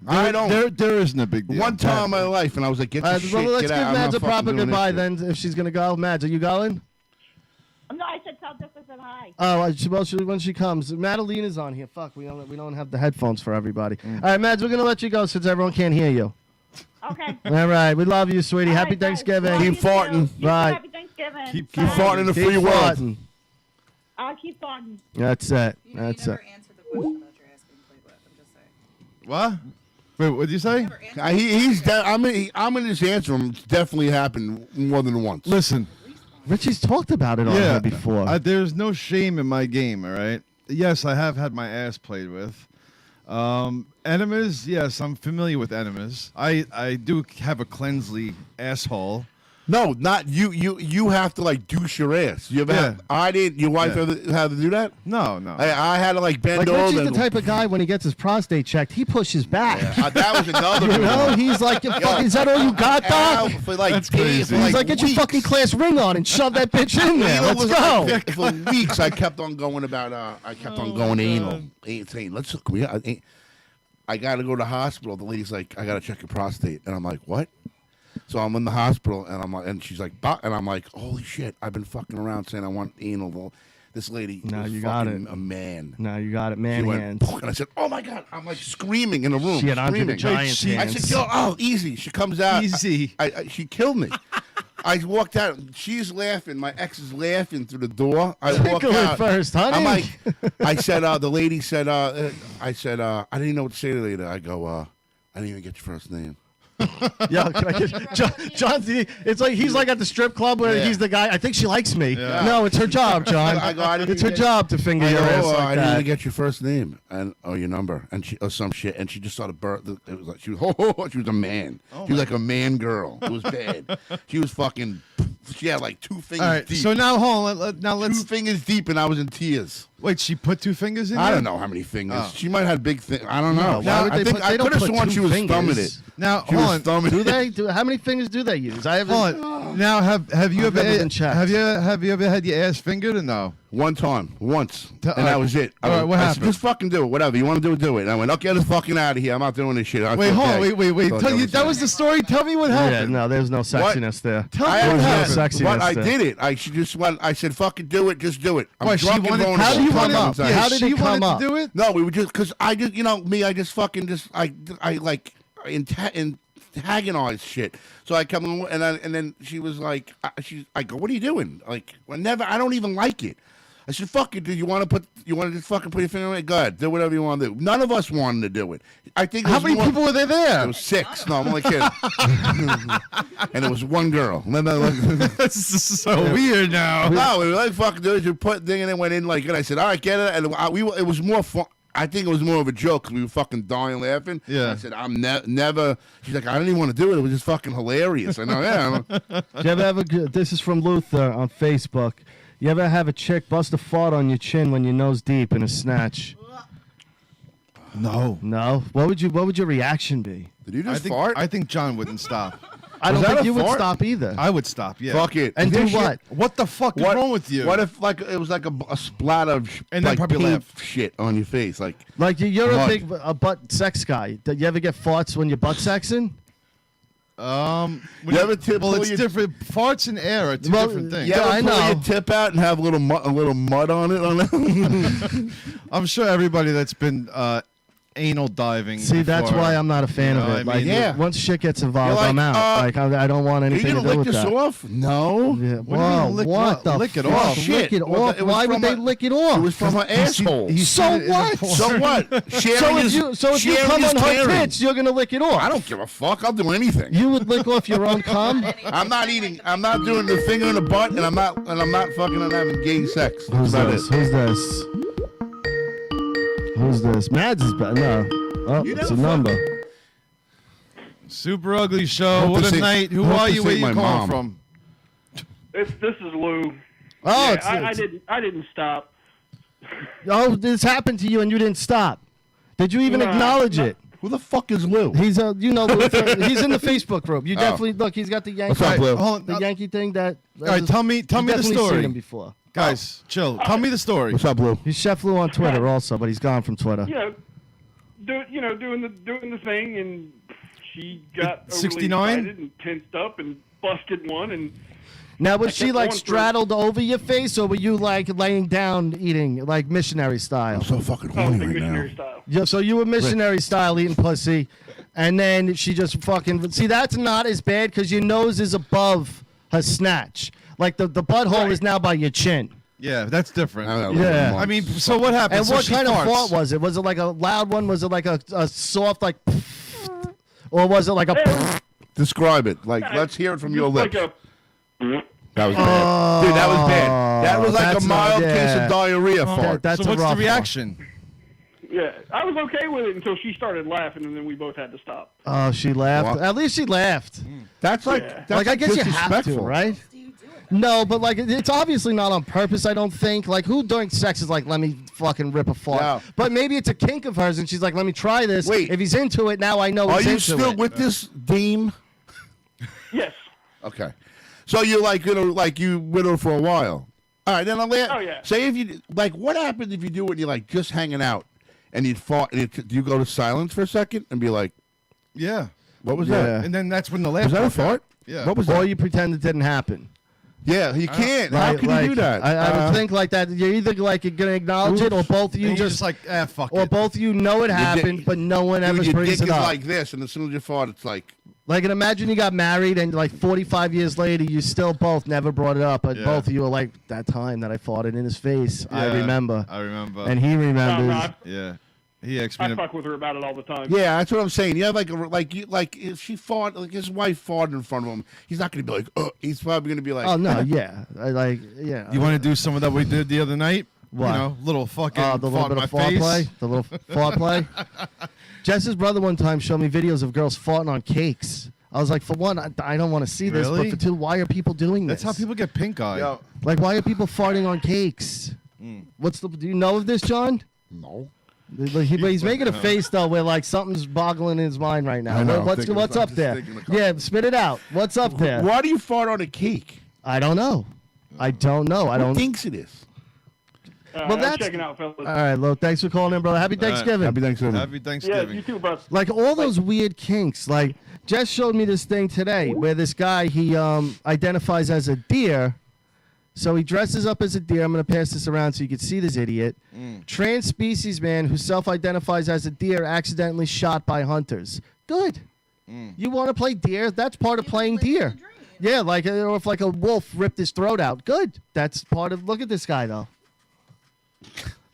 I don't. There isn't a big deal. One time in my life, and I was like, get your shit, Well, let's get give out. I'm Mads not a proper fucking doing goodbye this shit. then, if she's going to go. Mads, are you going? No, I said tell Jess I said hi. Oh, when she comes. Madalena's on here. Fuck, we don't have the headphones for everybody. All right, Mads, we're going to let you go since everyone can't hear you. Okay. All right, we love you, sweetie. All Happy right, guys. Thanksgiving. Love Keep you too. farting. You too. Right. Happy Thanksgiving. Keep Bye. farting in the free Keep world. farting. I'll keep farting. That's it. You know, That's you it. never answered the question about your ass being played with. I'm just saying. What? Wait, what did you say? Never answered He's. I'm gonna just answer him. It's definitely happened more than once. Listen, Richie's talked about it on yeah, here before. there's no shame in my game, all right? Yes, I have had my ass played with. Enemas, yes, I'm familiar with enemas. I do have a cleansely asshole. No, not you. You have to like douche your ass. You ever? Yeah. Have, I didn't. Your wife Yeah. ever had to do that? No. I had to like bend Like over. Richie's the and- type of guy when he gets his prostate checked, he pushes back. that was another. You know, he's like, is that all you got, Doc? For like That's days, crazy. for He's like, get your weeks. fucking class ring on and shove that bitch in there. Anal Let's was go. like- for weeks, I kept on going about. I kept on going anal. Saying, let's look. I got to go to the hospital. The lady's like, I got to check your prostate, and I'm like, what? So I'm in the hospital, and I'm like, and she's like, and I'm like, holy shit! I've been fucking around saying I want anal. Well, this lady No, was you got fucking it. a man. No, you got it, She man went, hands. "Poof," and I said, oh my god! I'm like screaming in the room. She had Andre the screaming. Giant's she- I hands. said, yo, oh, easy. She comes out. Easy. She killed me. I walked out. She's laughing. My ex is laughing through the door. I walked Tickle it out. first, honey. I'm like, I said, the lady said, I said, I didn't know what to say to the lady. I go, I didn't even get your first name. Yo, can I get John? It's like he's like at the strip club where Yeah. he's the guy. I think she likes me. Yeah. No, it's her job, John. I go, I didn't It's her even get- job to finger I your go, ass I like didn't even that. get your first name and your number and she some shit and she just started it was like she was she was a man. She was like a man girl. It was bad. She was fucking. She had like 2 fingers All right, deep. so now hold on. Now 2 let's fingers deep and I was in tears. wait. She put 2 fingers in. I there? don't know how many fingers. Oh. She might have had big things. I don't know. Why would I they think put- I they don't could have put sworn 2 she was fingers. thumbing it. Now She hold was on. thumbing Do it. they? How many fingers do they use? I haven't. Hold on. Now have you I've ever never been checked. have you ever had your ass fingered or no? Once, and all that right. was it. All right, what I said, happened? just fucking do it. Whatever you want to do it. And I went, okay, get us fucking out of here. I'm not doing this shit. I Wait, said, hold on. okay. Wait. So Tell you was that it. was the story. Tell me what Yeah, happened. no, there's no sexiness there. Tell I me what had no happened. sexiness But I there. did it. She just went. I said, "Fucking do it. Just do it." I'm Why, she drunk and wanted- vulnerable. how do you Come want on, to- inside. how did she it come wanted up? to do it? No, we were just because I just me. I just fucking just I like antagonized shit. So I come in and then she was like, I go, what are you doing? Like, I don't even like it. I said, fuck it, dude. You want to just fucking put your finger in it? Go ahead, do whatever you want to do. None of us wanted to do it. I think it How was many more- people were there? There was 6. No, I'm only kidding. And it was one girl. This is so weird now. No, we were like fucking dude. You put thing and it went in like, and I said, all right, get it. And it was more fun. I think it was more of a joke because we were fucking dying laughing. Yeah. I said, I'm never. She's like, I didn't even want to do it. It was just fucking hilarious. I know, yeah. Do you ever have this is from Luther on Facebook. You ever have a chick bust a fart on your chin when your nose deep in a snatch? No. No. What would your reaction be? Did you just I think, fart? I think John wouldn't stop. I Was don't that think a you would fart? stop either. I would stop. Yeah. Fuck it. And do This shit- what? What the fuck is wrong with you? What if like it was like a splat of And then like probably paint laugh. shit on your face? Like Like you're Mud. a butt sex guy. Did you ever get farts when you're butt sexing? when You ever tip- well, pull it's your- different. Farts and air are two Well, different things. you ever I pull know. your tip out and have a little mud on it? On it? I'm sure everybody that's been anal diving. See, that's before, why I'm not a fan you of know, it. I Like, mean, yeah. once shit gets involved, You're like, I'm out. Like, I don't want Are you anything gonna to do lick with this that. off? No. Yeah. What do you Whoa, mean lick what what? the Lick it fuck? off? Lick Shit. it Well, off. it was Why would from they a- lick it off? It was from her asshole. He's So seen it in the what? porn. So what? Sharing so is if you sharing come is on her caring. tits, you're gonna lick it off. I don't give a fuck. I'll do anything. You would lick off your own cum? I'm not eating. I'm not doing the finger in the butt, and I'm not fucking and having gay sex. That's Who's about this? it. Who's this? Who's this? Mads is better. No. Oh, You it's never a number. Super ugly show. Hope What this a ain't- night. Who hope are this you? Where ain't you my calling mom. from? This is Lou. Oh, Yeah, I didn't stop. oh, this happened to you and you didn't stop. Did you even No, acknowledge no. it? Who the fuck is Lou? He's you know, he's in the Facebook group. You Oh. definitely look. He's got the Yankee. What's up, Lou? The Yankee thing that. All right, tell me the definitely story. Seen him before. Guys, chill. Tell me the story. What's up, Lou? He's Chef Lou on Twitter also, but he's gone from Twitter. Doing the thing, and she got overly 69? excited and tensed up and busted one, and Now, was I she kept like going for- straddled over your face, or were you like laying down eating like missionary style? I'm so fucking I horny think right now. missionary style. Yeah, so you were missionary style eating pussy, and then she just fucking see that's not as bad because your nose is above her snatch. Like the butthole is now by your chin. Yeah, that's different. Yeah. I mean, so what happened? And So what she kind of farts. fart was it? Was it like a loud one? Was it like a soft like, or was it like a? Describe it. Like, let's hear it from your Like lips. a That was bad. Dude, that was bad. That was like that's a not- mild case yeah. of diarrhea fart. That's So a what's rough the one. reaction? yeah. I was okay with it until she started laughing, and then we both had to stop. Oh, she laughed. What? At least she laughed. That's like, Yeah. that's Like I guess you have to, disrespectful. right? No, but like it's obviously not on purpose. I don't think. Like who during sex is like, let me fucking rip a fart. No. But maybe it's a kink of hers, and she's like, let me try this. Wait. If he's into it, now I know Are he's you into still it. with this dame? Yes. Okay. So you're like, like you with her for a while. All right, then I'll Oh, yeah. say if you like, what happens if you do it and you're like just hanging out and you'd fart and do you go to silence for a second and be like, Yeah. what was Yeah. that? And then that's when the laugh. Was that a comes out. fart? Yeah. What was Or that? you pretend it didn't happen. Yeah, you can't. How Right, can like, you do that? I would think like that. You're either like you're gonna acknowledge it, or both of you And you're just just like, fuck or it. both of you know it dick- happened, but no one ever Dude, your brings dick it is up. like this, and as soon as you fart, it's like, Like, and imagine you got married and like 45 years later, you still both never brought it up, but Yeah. both of you were like, that time that I farted in his face, I Yeah, remember. I remember. And he remembers. No, yeah. He asked me I to. fuck with her about it all the time. yeah, that's what I'm saying. You have like if she fought, like his wife farted in front of him, he's not gonna be like, he's probably gonna be like, Oh, no, yeah. Yeah. You want to do some of that we did the other night? What? You know, little fucking the little fart bit in of my fart face. play? The little fart play? Jess's brother one time showed me videos of girls farting on cakes. I was like, for one, I don't want to see this, Really? but for two, why are people doing this? That's how people get pink eye. Yo, Like, why are people farting on cakes? Do you know of this, John? no. He's making a face though, where like something's boggling in his mind right now. I know, I'm What's thinking- what's I'm up just there? thinking a couple. Yeah, spit it out. What's up there? Why do you fart on a cake? I don't know. I don't know. I Who don't. thinks it is? Well, I'm that's- checking out, fellas. All right, Lo. Thanks for calling in, brother. Happy Thanksgiving. Happy Thanksgiving. Happy Yeah, Thanksgiving. you too, bud. Like all those weird kinks. Like Jess showed me this thing today where this guy he identifies as a deer. So he dresses up as a deer. I'm going to pass this around so you can see this idiot. Trans species man who self-identifies as a deer accidentally shot by hunters. Good. You want to play deer? That's part of playing deer. Yeah, like or if like a wolf ripped his throat out. Good. That's part of. Look at this guy though.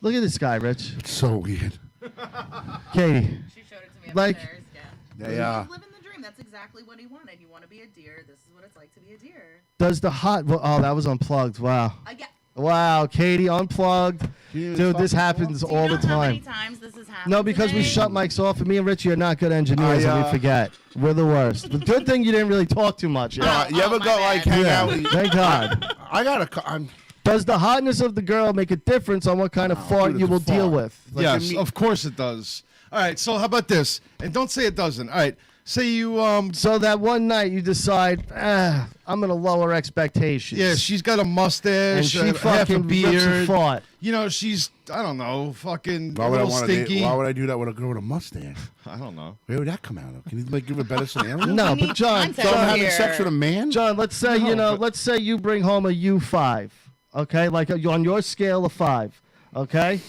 Look at this guy, Rich. It's so weird. Katie. She showed it to me Like- upstairs. Yeah. They, He's living the dream. That's exactly what he wanted. You want to be a deer. This is what it's like to be a deer. Does the hot? Oh, that was unplugged. Wow. Yeah. Wow, Katie unplugged. Dude, Dude, this happens Do you all know the how many time. times this has happened No, because we today? shut mics off, and me and Richie are not good engineers, and we forget. We're the worst. The good thing you didn't really talk too much. Yeah. You ever my go bad. like hang Yeah, out? With, thank God. I gotta. I'm. Does the hotness of the girl make a difference on what kind of fart dude, you it's will a deal fart. with? Like Yes, in me- of course it does. All right, so how about this? And don't say it doesn't. All right, say you So that one night you decide, I'm gonna lower expectations. yeah, she's got a mustache, and she half a fucking rips a beard. fart. You know, she's I don't know, fucking Why a would I little want stinky. to? Why would I do that with a girl with a mustache? I don't know. Where would that come out of? Can you like give a better scenario? No, We but need John, context So I'm having here. sex with a man? John, let's say let's say you bring home a U5, okay, like on your scale of 5, okay,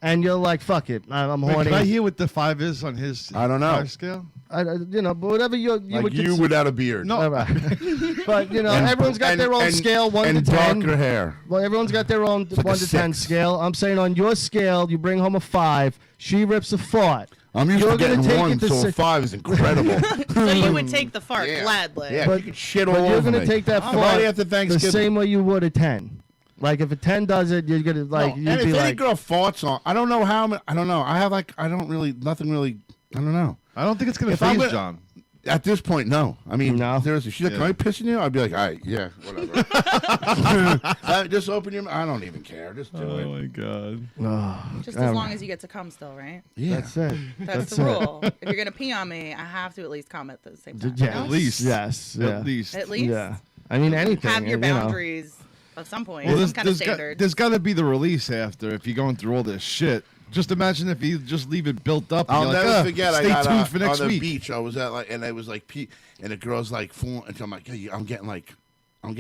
and you're like, fuck it, I'm Wait, horny. can I hear what the 5 is on his? I don't know. 5 scale. But whatever you Like would you consider- without a beard. No. All right. But And- everyone's got their own and- scale, 1 and to 10. darker hair. Well, everyone's got their own like 1 a to 10 6. scale. I'm saying on your scale, you bring home a 5. She rips a fart. I'm used You're to gonna getting take 1, it to so a six. 5 is incredible. So you would take the fart Yeah. gladly. Yeah, But- you can shit all But you're over gonna me. take that I'm fart right after the Thanksgiving. same way you would a 10. Like if a 10 does it, you're gonna like No, you'd and if be any like, girl farts on, I don't know how. I don't know. I have like, I don't really, nothing really. I don't know. I don't think it's gonna If I'm phase gonna- John. At this point, no. I mean, No? seriously, she's like, "Can I piss in you?" I'd be like, "All right, yeah, whatever." Just open your mouth. I don't even care. Just do it. Oh my god. Just as long as you get to come still, right? Yeah. That's it. That's the rule. If you're gonna pee on me, I have to at least come at the same time. Yes. At least. Yes. Yeah. At least. At least. Yeah. I mean, anything. Have your you know. boundaries of some point. Well, some kind of standard. there's got to be the release after if you're going through all this shit. Just imagine if you just leave it built up. And I'll you're like, never forget. Stay I got tuned for next on the week. beach. I was at like, and I was like, and the girl's like, fooling, and so I'm like, hey, I'm getting like, and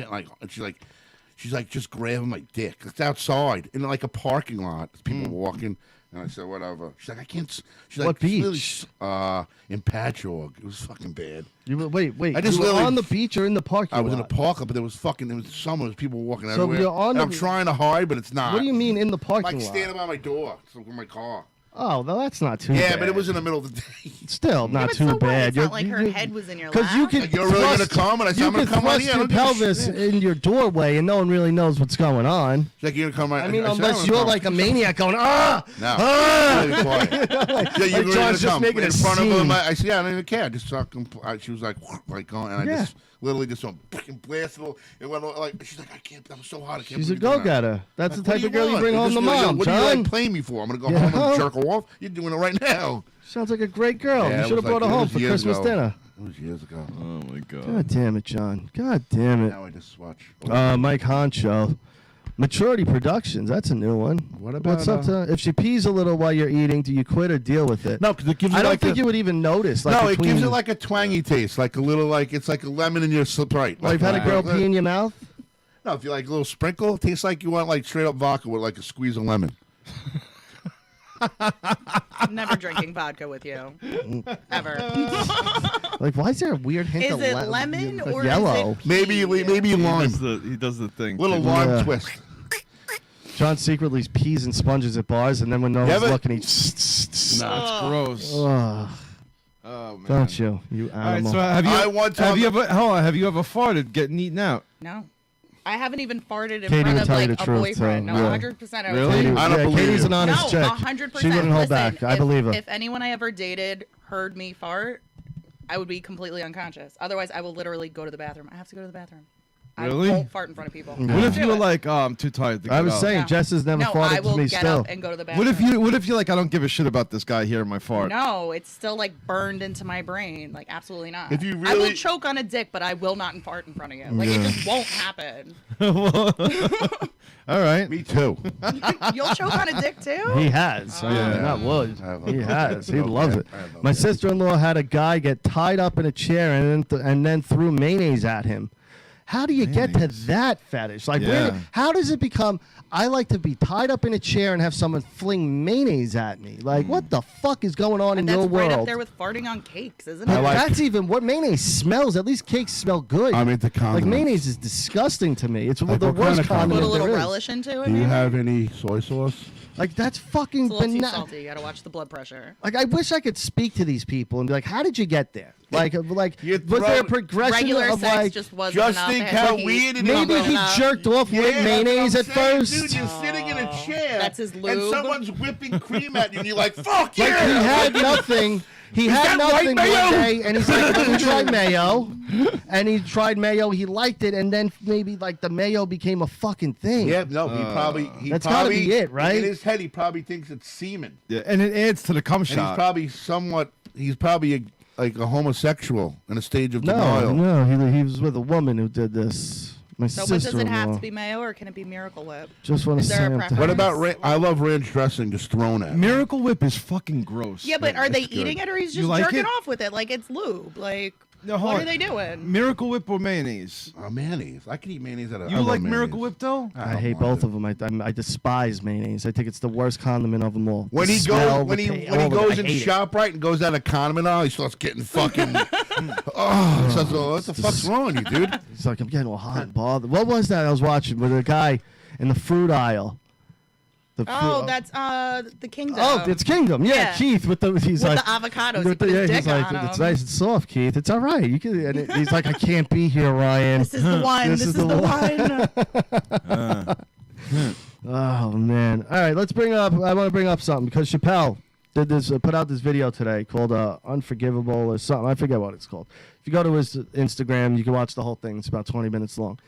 she's like, just grabbing my dick. It's outside in like a parking lot. There's people walking, and I said, whatever. She's like, I can't. She's like, What beach? Really, in Patchogue. It was fucking bad. You were, wait. I just you were literally- on the beach or in the parking I was in a lot? park, but there was summer. There was people walking So everywhere. you're on And the- I'm trying to hide, but it's not. What do you mean in the parking Like lot? standing by my door, so with my car. Oh, no, that's not too bad. Yeah, but it was in the middle of the day. Still Yeah, not but too so what? bad. It's not like her head was in your lap. Because you can Like, you're really gonna thrust- come? And I said, you I'm gonna can come on thrust here. I your don't give a pelvis shit. in your doorway, and no one really knows what's going on. She's like, you're gonna come right. I mean, said, unless I'm you're gonna like a come. maniac going, ah! No. Ah! Really quiet. Yeah, Like you're John's gonna just come making in a front of scene. him. I said, yeah, I don't even care. I just fucking. She was like going, and I Yeah. just literally just fucking blasted. It went like she's like, I can't. I'm so hot. I can't. She's a believe you're doing that. go-getter. That's Like, the what type do of girl you want? bring home Just to like, mom, What do you John. like playing me for? I'm gonna go Yeah. home and jerk her off. You're doing it right now. Sounds like a great girl. Yeah, You it should have was brought her like- it home was for years Christmas ago. dinner. It was years ago. Oh my god. God damn it, John. God damn it. Now I just watch. Mike Honcho. Maturity Productions. That's a new one. What about, What's up to? If she pees a little while you're eating, do you quit or deal with it? No, because it gives you I don't like think a, you would even notice. Like no, it between, gives it like a twangy taste, like a little, like it's like a lemon in your Sprite. Well, you've had a girl pee in your mouth? No, if you like a little sprinkle, it tastes like you want like straight up vodka with like a squeeze of lemon. I'm never drinking vodka with you. Ever. Like, why is there a weird hint Is of it lemon or is yellow? it Maybe maybe He lime, does the thing. little too. lime Yeah. twist. John secretly pees and sponges at bars, and then when no Yeah, one's but- looking, he. Nah, it's gross. Ugh, Oh man. don't you All right, animal? so have you I want to- have you ever hold on, have you ever farted getting eaten out? No. I haven't even farted in Katie front would of tell you like the a truth, boyfriend. so, No, yeah. 100% I would Really? tell you. I don't believe Katie's you. an honest No, chick. 100%. She wouldn't hold Listen, back. I believe her. If anyone I ever dated heard me fart, I would be completely unconscious. Otherwise, I will literally go to the bathroom. I have to go to the bathroom. Really? I won't fart in front of people. What if Do you were it. like, oh, I'm too tired to get I was up? saying, No. Jess has never No, farted I to will me get still. up and go to the bathroom. What if you're like, I don't give a shit about this guy hearing my fart? No, it's still like burned into my brain. Like absolutely not. If you I will really- choke on a dick, but I will not fart in front of you. Like it just won't happen. All right. Me too. You'll choke on a dick too. He has. I mean, Yeah. not would. I have He no- has. He no loves cat. it. I have no My cat. sister-in-law had a guy get tied up in a chair and then threw mayonnaise at him. How do you get to that fetish? Like, Yeah. how does it become? I like to be tied up in a chair and have someone fling mayonnaise at me. Like, what the fuck is going on in That's your right world? up there with farting on cakes, isn't But it? that's even what mayonnaise smells. At least cakes smell good. I'm into Like condiments. mayonnaise is disgusting to me. It's Like, the what worst kind of Put a condiment little there is. relish into it. Do you maybe? have any soy sauce? Like that's fucking It's a little too banana. salty. You gotta watch the blood pressure. Like I wish I could speak to these people and be like, "How did you get there? Like You was there a throw- progression Regular of sex like just wasn't Just enough. think It had how to be weird it is. maybe he enough. jerked off with mayonnaise at first? Dude, you're sitting in a chair. That's his And lube. someone's whipping cream at you, and you're like, "Fuck Like yeah!" he had nothing. He had that white nothing mayo? one day, and he's like, "Let me try mayo." And he tried mayo. He liked it, and then maybe like the mayo became a fucking thing. Yeah, no, he probably. That's gotta probably, be it, right? In his head, he probably thinks it's semen, Yeah, and it adds to the cum and he's shot. probably somewhat. He's probably like a homosexual in a stage of No, denial. no, he was with a woman who did this. My So, but does it have sister-in-law. to be mayo or can it be Miracle Whip? Just want to Is there say a I'm preference? What about I love ranch dressing just thrown at me. Miracle Whip is fucking gross. Yeah, but are they That's good. eating it or he's You just like jerking it? off with it like it's lube? Like, No, hold what on. are they doing? Miracle Whip or mayonnaise? Mayonnaise. I can eat mayonnaise out of. You I love like mayonnaise. Miracle Whip though? I don't hate mind both it. of them. I despise mayonnaise. I think it's the worst condiment of them all. When The he smell, goes, when the he ta- when he all of it, goes I in hate it. ShopRite and goes out of condiment aisle, he starts getting fucking. Oh, he starts going, what the fuck's wrong with you, dude? It's like I'm getting all hot and bothered. What was that I was watching with a guy in the fruit aisle? The Oh, fruit- that's the Kingdom. Oh, it's Kingdom. Yeah, Yeah. Keith with the he's with like the avocados. with He the- put his yeah, dick he's like, on it's 'em. nice and soft, Keith. It's all right. You can. And he's like, I can't be here, Ryan. This is the one. This is the one. Oh man. All right, let's bring up. I want to bring up something because Chappelle did this put out this video today called Unforgivable or something. I forget what it's called. If you go to his Instagram, you can watch the whole thing. It's about 20 minutes long.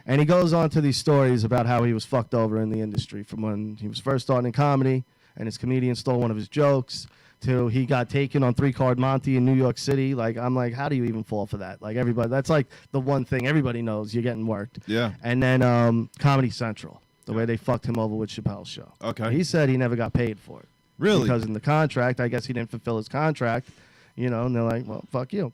And he goes on to these stories about how he was fucked over in the industry from when he was first starting in comedy and his comedian stole one of his jokes to he got taken on 3-Card Monte in New York City. Like, I'm like, how do you even fall for that? Like, everybody, that's like the one thing everybody knows you're getting worked. Yeah. And then Comedy Central, the way they fucked him over with Chappelle's show. Okay. He said he never got paid for it. Really? Because in the contract, I guess he didn't fulfill his contract, and they're like, well, fuck you.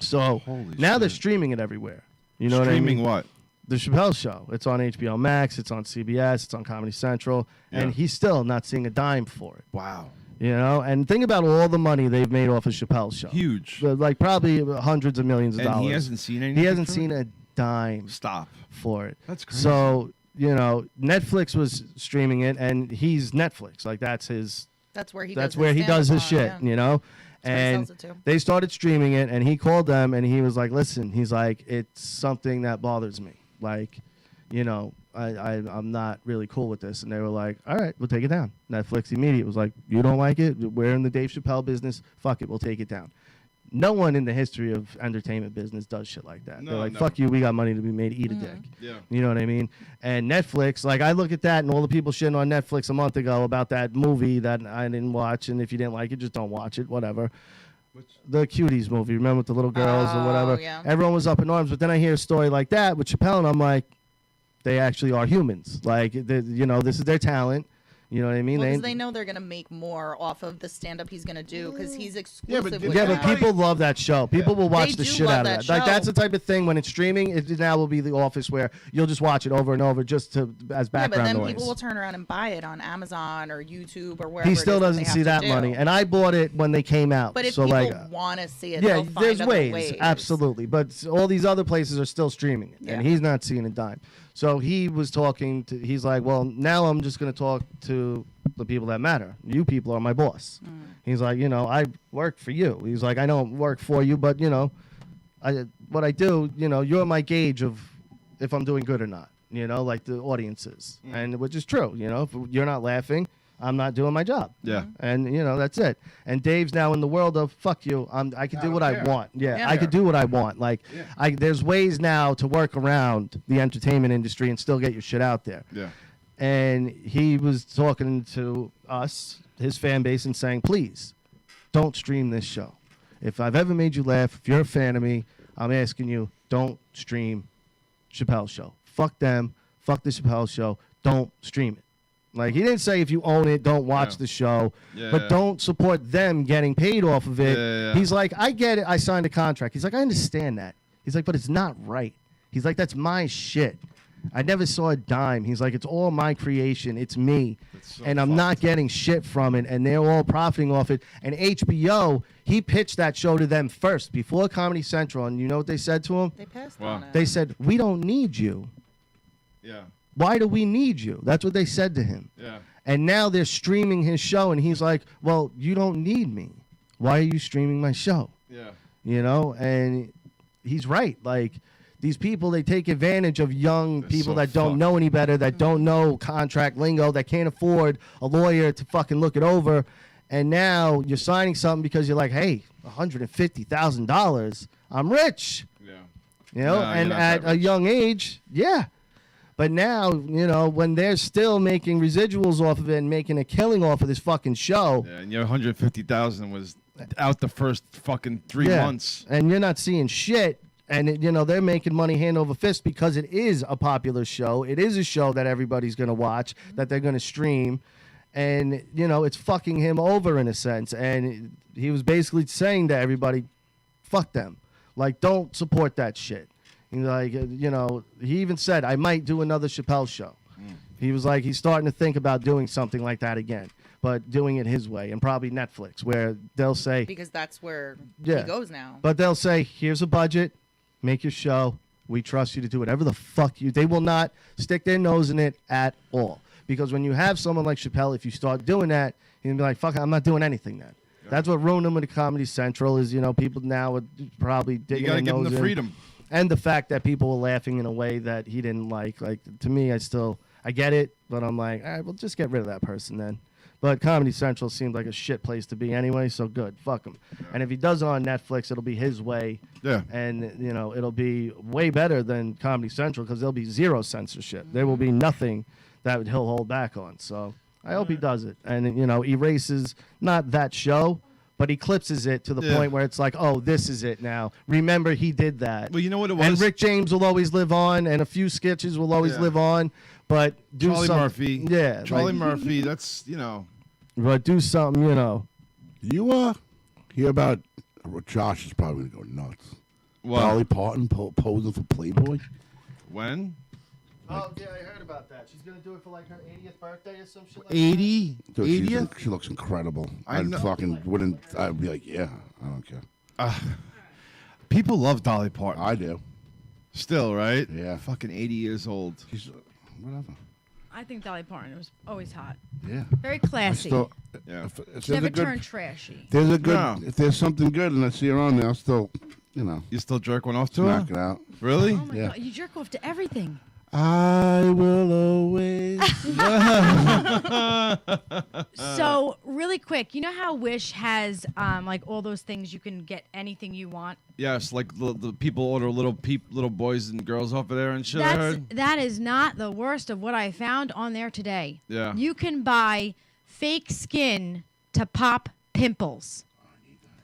So now they're streaming it everywhere. You know Streaming what I mean? what? The Chappelle Show. It's on HBO Max. It's on CBS. It's on Comedy Central. Yeah. And he's still not seeing a dime for it. Wow. And think about all the money they've made off of Chappelle's Show. Huge. Like probably hundreds of millions of And dollars. he hasn't seen anything. He hasn't from seen it? a dime. Stop. For it. That's crazy. So, Netflix was streaming it, and he's Netflix. Like, that's his... That's where he That's does where his he does his stand-up shit, on, yeah. And That's where he sells it to. they started streaming it, and he called them, and he was like, listen, he's like, it's something that bothers me. Like, I'm not really cool with this. And they were like, all right, we'll take it down. Netflix immediately was like, you don't like it? We're in the Dave Chappelle business. Fuck it, we'll take it down. No one in the history of entertainment business does shit like that. No, They're like, never. fuck you, we got money to be made, eat a dick. Yeah. You know what I mean? And Netflix, like, I look at that and all the people shitting on Netflix a month ago about that movie that I didn't watch, and if you didn't like it, just don't watch it, whatever. The Cuties movie, remember with the little girls or whatever? Yeah. Everyone was up in arms, but then I hear a story like that with Chappelle, and I'm like, they actually are humans. Like, this is their talent. You know what I mean? Well, 'cause they know they're gonna make more off of the stand-up he's gonna do because he's exclusive. with Yeah, but that. people love that show. People will watch They the do shit love out of that that. Like, show. that's the type of thing when it's streaming. It now will be The Office, where you'll just watch it over and over just as Yeah, but background then noise. people will turn around and buy it on Amazon or YouTube or wherever. He it still is that doesn't they see have that to do. money, and I bought it when they came out. But if so people like, want to see it, yeah, they'll find there's other ways, absolutely. But all these other places are still streaming it, and Yeah. he's not seeing a dime. So he was talking to. He's like, well, now I'm just going to talk to the people that matter. You people are my boss. He's like, I work for you. He's like, I don't work for you, but what I do, you're my gauge of if I'm doing good or not. Like the audiences, and which is true. If you're not laughing, I'm not doing my job. Yeah. And that's it. And Dave's now in the world of fuck you. I can do what I want. Yeah, Yeah. I could do what I want. Like there's ways now to work around the entertainment industry and still get your shit out there. Yeah. And he was talking to us, his fan base, and saying, please don't stream this show. If I've ever made you laugh, if you're a fan of me, I'm asking you, don't stream Chappelle's Show. Fuck them. Fuck the Chappelle Show. Don't stream it. Like, he didn't say if you own it, don't watch the show, but don't support them getting paid off of it. Yeah. He's like, I get it. I signed a contract. He's like, I understand that. He's like, but it's not right. He's like, that's my shit. I never saw a dime. He's like, it's all my creation. It's me. So and I'm not getting shit from it. And they're all profiting off it. And HBO, he pitched that show to them first before Comedy Central. And you know what they said to him? They passed Wow. on it. They said, we don't need you. Yeah. Why do we need you? That's what they said to him. Yeah. And now they're streaming his show. And he's like, well, you don't need me. Why are you streaming my show? Yeah. And he's right. Like, these people, they take advantage of young They're people so that don't fucked. know any better, that don't know contract lingo, that can't afford a lawyer to fucking look it over. And now you're signing something because you're like, hey, $150,000. I'm rich. Yeah. No, you're and not at that a rich. young age, yeah. But now, when they're still making residuals off of it and making a killing off of this fucking show, Yeah, and your 150,000 was out the first fucking 3 months. and you're not seeing shit. And they're making money hand over fist because it is a popular show. It is a show that everybody's going to watch, that they're going to stream, and it's fucking him over in a sense. And he was basically saying to everybody, "Fuck them, like don't support that shit." He's like, he even said, "I might do another Chappelle show." He was like, he's starting to think about doing something like that again, but doing it his way, and probably Netflix, where they'll say, because that's where Yeah. he goes now. but they'll say, here's a budget, make your show. We trust you to do whatever the fuck you. They will not stick their nose in it at all. Because when you have someone like Chappelle, if you start doing that, you'll be like, fuck, I'm not doing anything then. That's what ruined him with Comedy Central is, people now are probably You digging got to their give them nose the in. freedom. And the fact that people were laughing in a way that he didn't like. Like, to me, I get it, but I'm like, all right, well, just get rid of that person then. But Comedy Central seemed like a shit place to be anyway, so good. Fuck him. And if he does on Netflix, it'll be his way. Yeah. And, you know, it'll be way better than Comedy Central because there'll be zero censorship. There will be nothing that he'll hold back on. So I hope he does it. And, you know, erases not that show, but he clipses it to the point where it's like, oh, this is it now. Remember, he did that. Well, you know what it was? And Rick James will always live on, and a few sketches will always live on. But do Charlie some- Murphy. Yeah. Charlie like- Murphy, that's, you know. But do something, you know. You hear about Josh is probably gonna go nuts. What? Dolly Parton posing for Playboy. When? Oh, yeah, I heard about that. She's going to do it for like her 80th birthday or some shit like 80? Dude, 80th? she looks incredible. I know. fucking wouldn't. I'd be like, yeah, I don't care. People love Dolly Parton. I do. Still, right? Yeah. Fucking 80 years old. She's whatever. I think Dolly Parton was always hot. Yeah. Very classy. Still, Yeah. if there's Never a good, turned trashy. There's a good. No. If there's something good and I see her on there, I'll still, you know, You still jerk one off to her? knock it out. Really? Oh my Yeah. god, you jerk off to everything. I will always. So really quick, you know how Wish has like all those things you can get anything you want. Yes, like the people order little boys and girls off of there and shit. I heard. That is not the worst of what I found on there today. Yeah. You can buy fake skin to pop pimples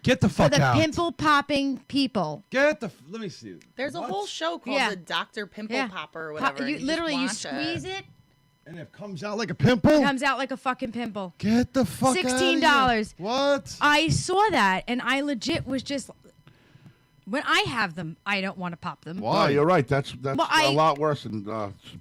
Get the for fuck the out. pimple popping people. Get the. Let me see. There's a whole show called Yeah. the Dr. Pimple Yeah. Popper or Pop- whatever. you and literally you just watch squeeze it, And it comes out like a pimple. it comes out like a fucking pimple. Get the fuck. $16. What? I saw that and I legit was just when I have them, I don't want to pop them. Oh, you're right. That's Well, a lot worse than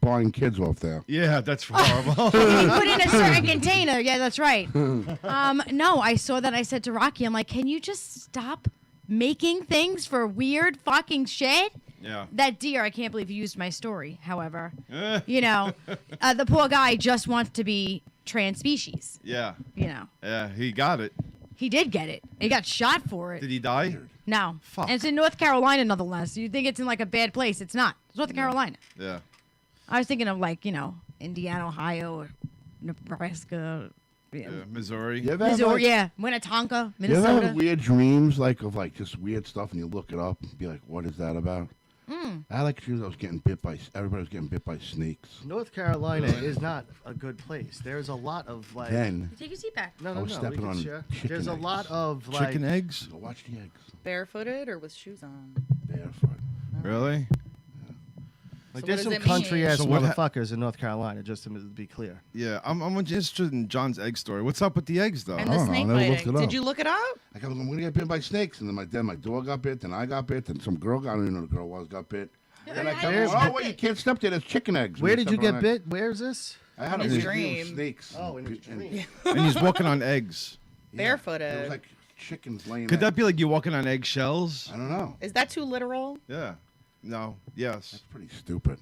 buying kids off there. Yeah, that's horrible. You put in a certain container. Yeah, that's right. No, I saw that. I said to Rocky, I'm like, can you just stop making things for weird fucking shit? Yeah. That deer, I can't believe you used my story. However, Eh. you know, the poor guy just wants to be trans species. Yeah. You know, Yeah, he got it. he did get it. He got shot for it. Did he die? No. Fuck. And it's in North Carolina, nonetheless. You think it's in like a bad place? It's not. It's North Carolina. Yeah. I was thinking of like, you know, Indiana, Ohio, or Nebraska. Yeah. Missouri. You ever have, Missouri, like- yeah, Minnetonka, You ever Minnesota. have weird dreams, like of like just weird stuff, and you look it up and be like, "What is that about?" I had like dreams I was getting bit by. Everybody was getting bit by snakes. North Carolina is not a good place. There's a lot of like. Then Take your seat back. No, I no, was no. stepping we can on share. chicken There's a eggs. lot of like. Chicken eggs? go watch the eggs Barefooted or with shoes on? barefoot. Really? Like So there's what some does it mean? country ass So what motherfuckers in North Carolina, just to be clear. Yeah. I'm interested in John's egg story. What's up with the eggs, though? And I the don't know, I snake never looked biting. it Did up. you look it up? I go, I'm gonna get bit by snakes, and then my dog got bit, then I got bit, then some girl I don't even know the girl was got bit. Then I kept Where- going, oh, wait, you can't step there. There's chicken eggs. Where did you Step on get eggs. bit? Where's this? I had a In weird his dream of dream. snakes. Oh, in his And- dream. And he's walking on eggs. yeah, Barefooted. It was like chickens laying. Could there. that be like you walking on eggshells? I don't know. Is that too literal? Yeah. No. Yes. That's pretty stupid.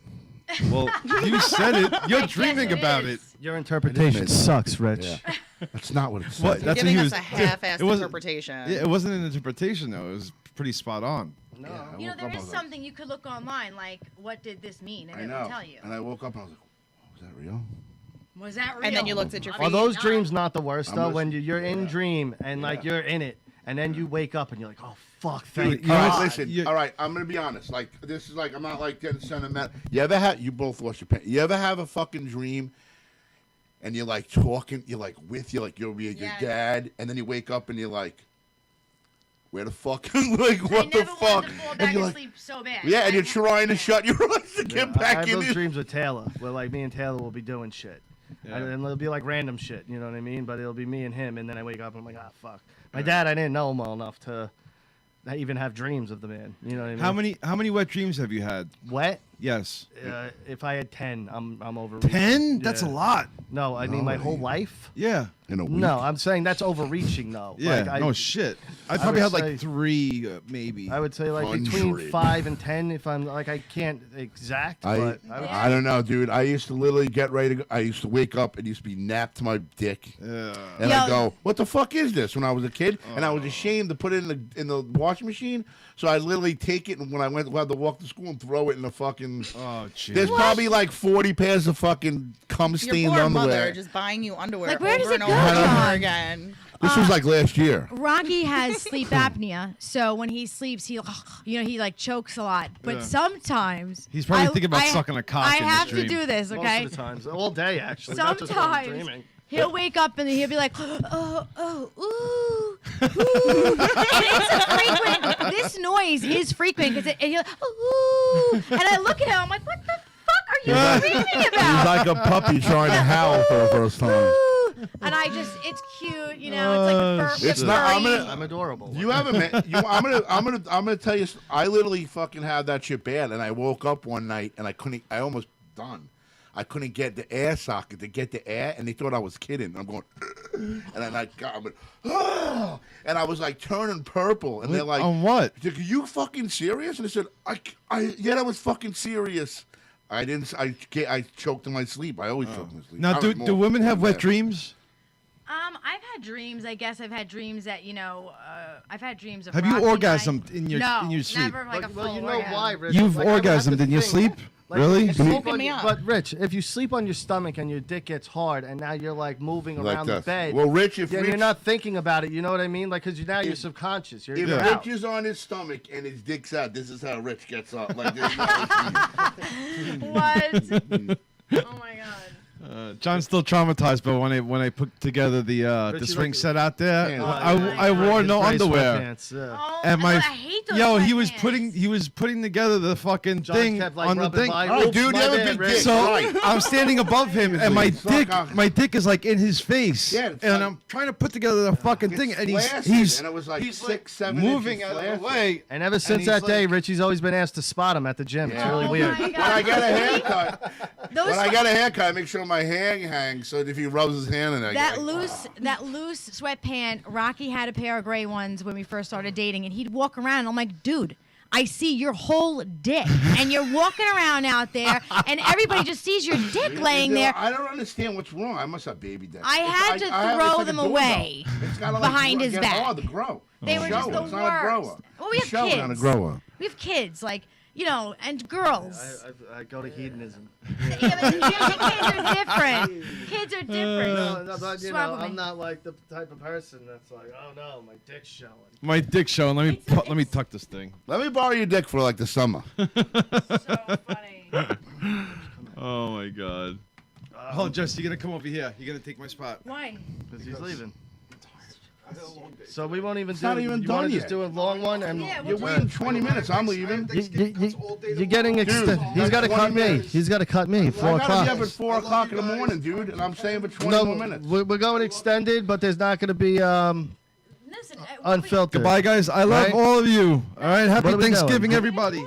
Well, you said it. You're dreaming about it. Your interpretation It sucks, Rich. Yeah. That's not what it said. What? You're That's what giving he us was- a half-assed it wasn't- interpretation. Yeah, it wasn't an interpretation though. It was pretty spot on. Yeah, I You know, woke there up, I is was like, something you could look online, like, what did this mean? And I it know. will tell you. And I woke up and I was like, was that real? Was that real? And then you looked at your Are feet. those dreams not the worst I'm though? When listening. you're in Yeah. dream and like Yeah. you're in it, and then you wake up and you're like, oh fuck, thank you know All what's- right, God. listen. you- All right, I'm gonna be honest. Like this is like I'm not like getting sentimental. You ever have? You both lost your pen. You ever have a fucking dream, and you're like talking, you're like with you, like you're with your Yes. dad, and then you wake up and you're like, where the fuck? Like I what the never fuck? wanted to fall And back you're and like, sleep so bad. yeah, and you're I- trying to shut your eyes to get I back have in. those it. dreams with Taylor, where like me and Taylor will be doing shit, Yeah. and it'll be like random shit, you know what I mean? But it'll be me and him, and then I wake up and I'm like, ah, fuck. My dad, I didn't know him well enough to even have dreams of the man. You know what I mean? How many wet dreams have you had? Wet? Yes. If I had 10, I'm over. 10? That's a lot. No, I mean my whole life. Yeah. In a week. No, I'm saying that's overreaching though. Yeah. Like, No shit. I I probably would had say- like 3, maybe. I would say like between 100. 5 and 10 if I'm like I can't exact, but I would I don't know, dude. I used to literally get ready to go. I used to wake up and used to be napped to my dick. Yeah. And Yo. I go, what the fuck is this? When I was a kid, and I was ashamed to put it in the washing machine, so I literally take it and when I had to walk to school and throw it in the fucking fucking. Oh, jeez. There's probably like 40 pairs of fucking cum Your stained poor underwear. mother just buying you underwear Like, where does over it and go, over and John? over again. This was like last year. Rocky has sleep apnea, so when he sleeps, he like chokes a lot. But Yeah. sometimes He's probably thinking about sucking a cock I in his have to dream. do this, okay? Most of the times, all day actually. not just when I'm Sometimes dreaming. he'll wake up and he'll be like, oh, ooh. And it's a frequent. This noise is frequent because he'll ooh. And I look at him, I'm like, what the fuck are you screaming He's about? like a puppy trying to howl for the first time. Ooh. And it's cute, you know. It's like a fur. It's not. I'm adorable. You haven't met. I'm gonna tell you. I literally fucking had that shit bad, and I woke up one night and I couldn't. I almost done. I couldn't get the air socket to get the air, and they thought I was kidding. I'm going, and then I went, and I was like turning purple, and they're like, on what? "Are you fucking serious?" And I said, "Yeah, I was fucking serious." I didn't. I choked in my sleep. I always choke in my sleep. Now, I do was more- women have more wet mad. dreams? I've had dreams. I guess I've had dreams that I've had dreams of. Have you Rocky and orgasmed in your no, sleep? never like a Well, full you know orgasm. why, Rich? You've Like, that's orgasmed the in your thing. sleep? Like, Really? if you sleep Woken on me your- up. But Rich, if you sleep on your stomach and your dick gets hard, and now you're like moving Like around that. the bed, Well, Rich, if then Rich- you're not thinking about it. You know what I mean? Like, because now you're If- subconscious. You're If out. Rich is on his stomach and his dick's out, this is how Rich gets up. Like this. What? Oh my god. John's still traumatized, but when I put together the Richie, swing like- set out there, Yeah. I wore no Gray underwear. sweatpants, yeah. Oh, And I hate those he sweatpants. was putting together the fucking John thing kept, like, on the rubbing thing. by. Oh, Oops, dude, my you have a bad, big Rich. dick. So Right. I'm standing above him, and my Suck dick is like in his face, Yeah, it's and like- I'm trying to put together the fucking It's thing, and flaccid, he's and it was like he's 6, 7 moving inches out of the flaccid. way. And ever since he's that day, like- Richie's always been asked to spot him at the gym. It's Yeah. really Oh weird. my When I God. get a haircut, Those when I get a haircut, I make sure my hair hangs so that if he rubs his hand in there, that I go, loose sweatpant. Rocky had a pair of gray ones when we first started dating, and he'd walk around. And I'm like, dude, I see your whole dick, and you're walking around out there, and everybody just sees your dick laying there. I don't understand what's wrong. I must have baby dick. I had to throw like a them doorbell. away It's gotta, behind grow, his get back. hard to grow. They were just Show, the it's not a grower. worst. Well, we have Show, not a kids. grower. We have kids, like, you know, and girls. I go to hedonism. Yeah, but kids are different. Kids are different. No, but, Swap with me. I'm not like the type of person that's like, oh no, my dick's showing. My dick showing. Let me tuck this thing. Let me borrow your dick for like the summer. So funny. Oh my god. Oh, Jess, you're gonna come over here. You're gonna take my spot. Why? Because he's leaving. So we won't even It's do. not even you done wanna yet. just do a long one and Yeah, You're waiting 20 minutes. I'm leaving. you're getting extended. He's got to 20 cut me. minutes. He's got to cut me. 4 I gotta o'clock. be up at 4 o'clock in the morning, dude, and I'm staying for 20 No, more minutes. we're going extended, but there's not going to be Listen, unfiltered. Goodbye, guys. I love Right? all of you. All right. Happy What are we Thanksgiving, doing? everybody.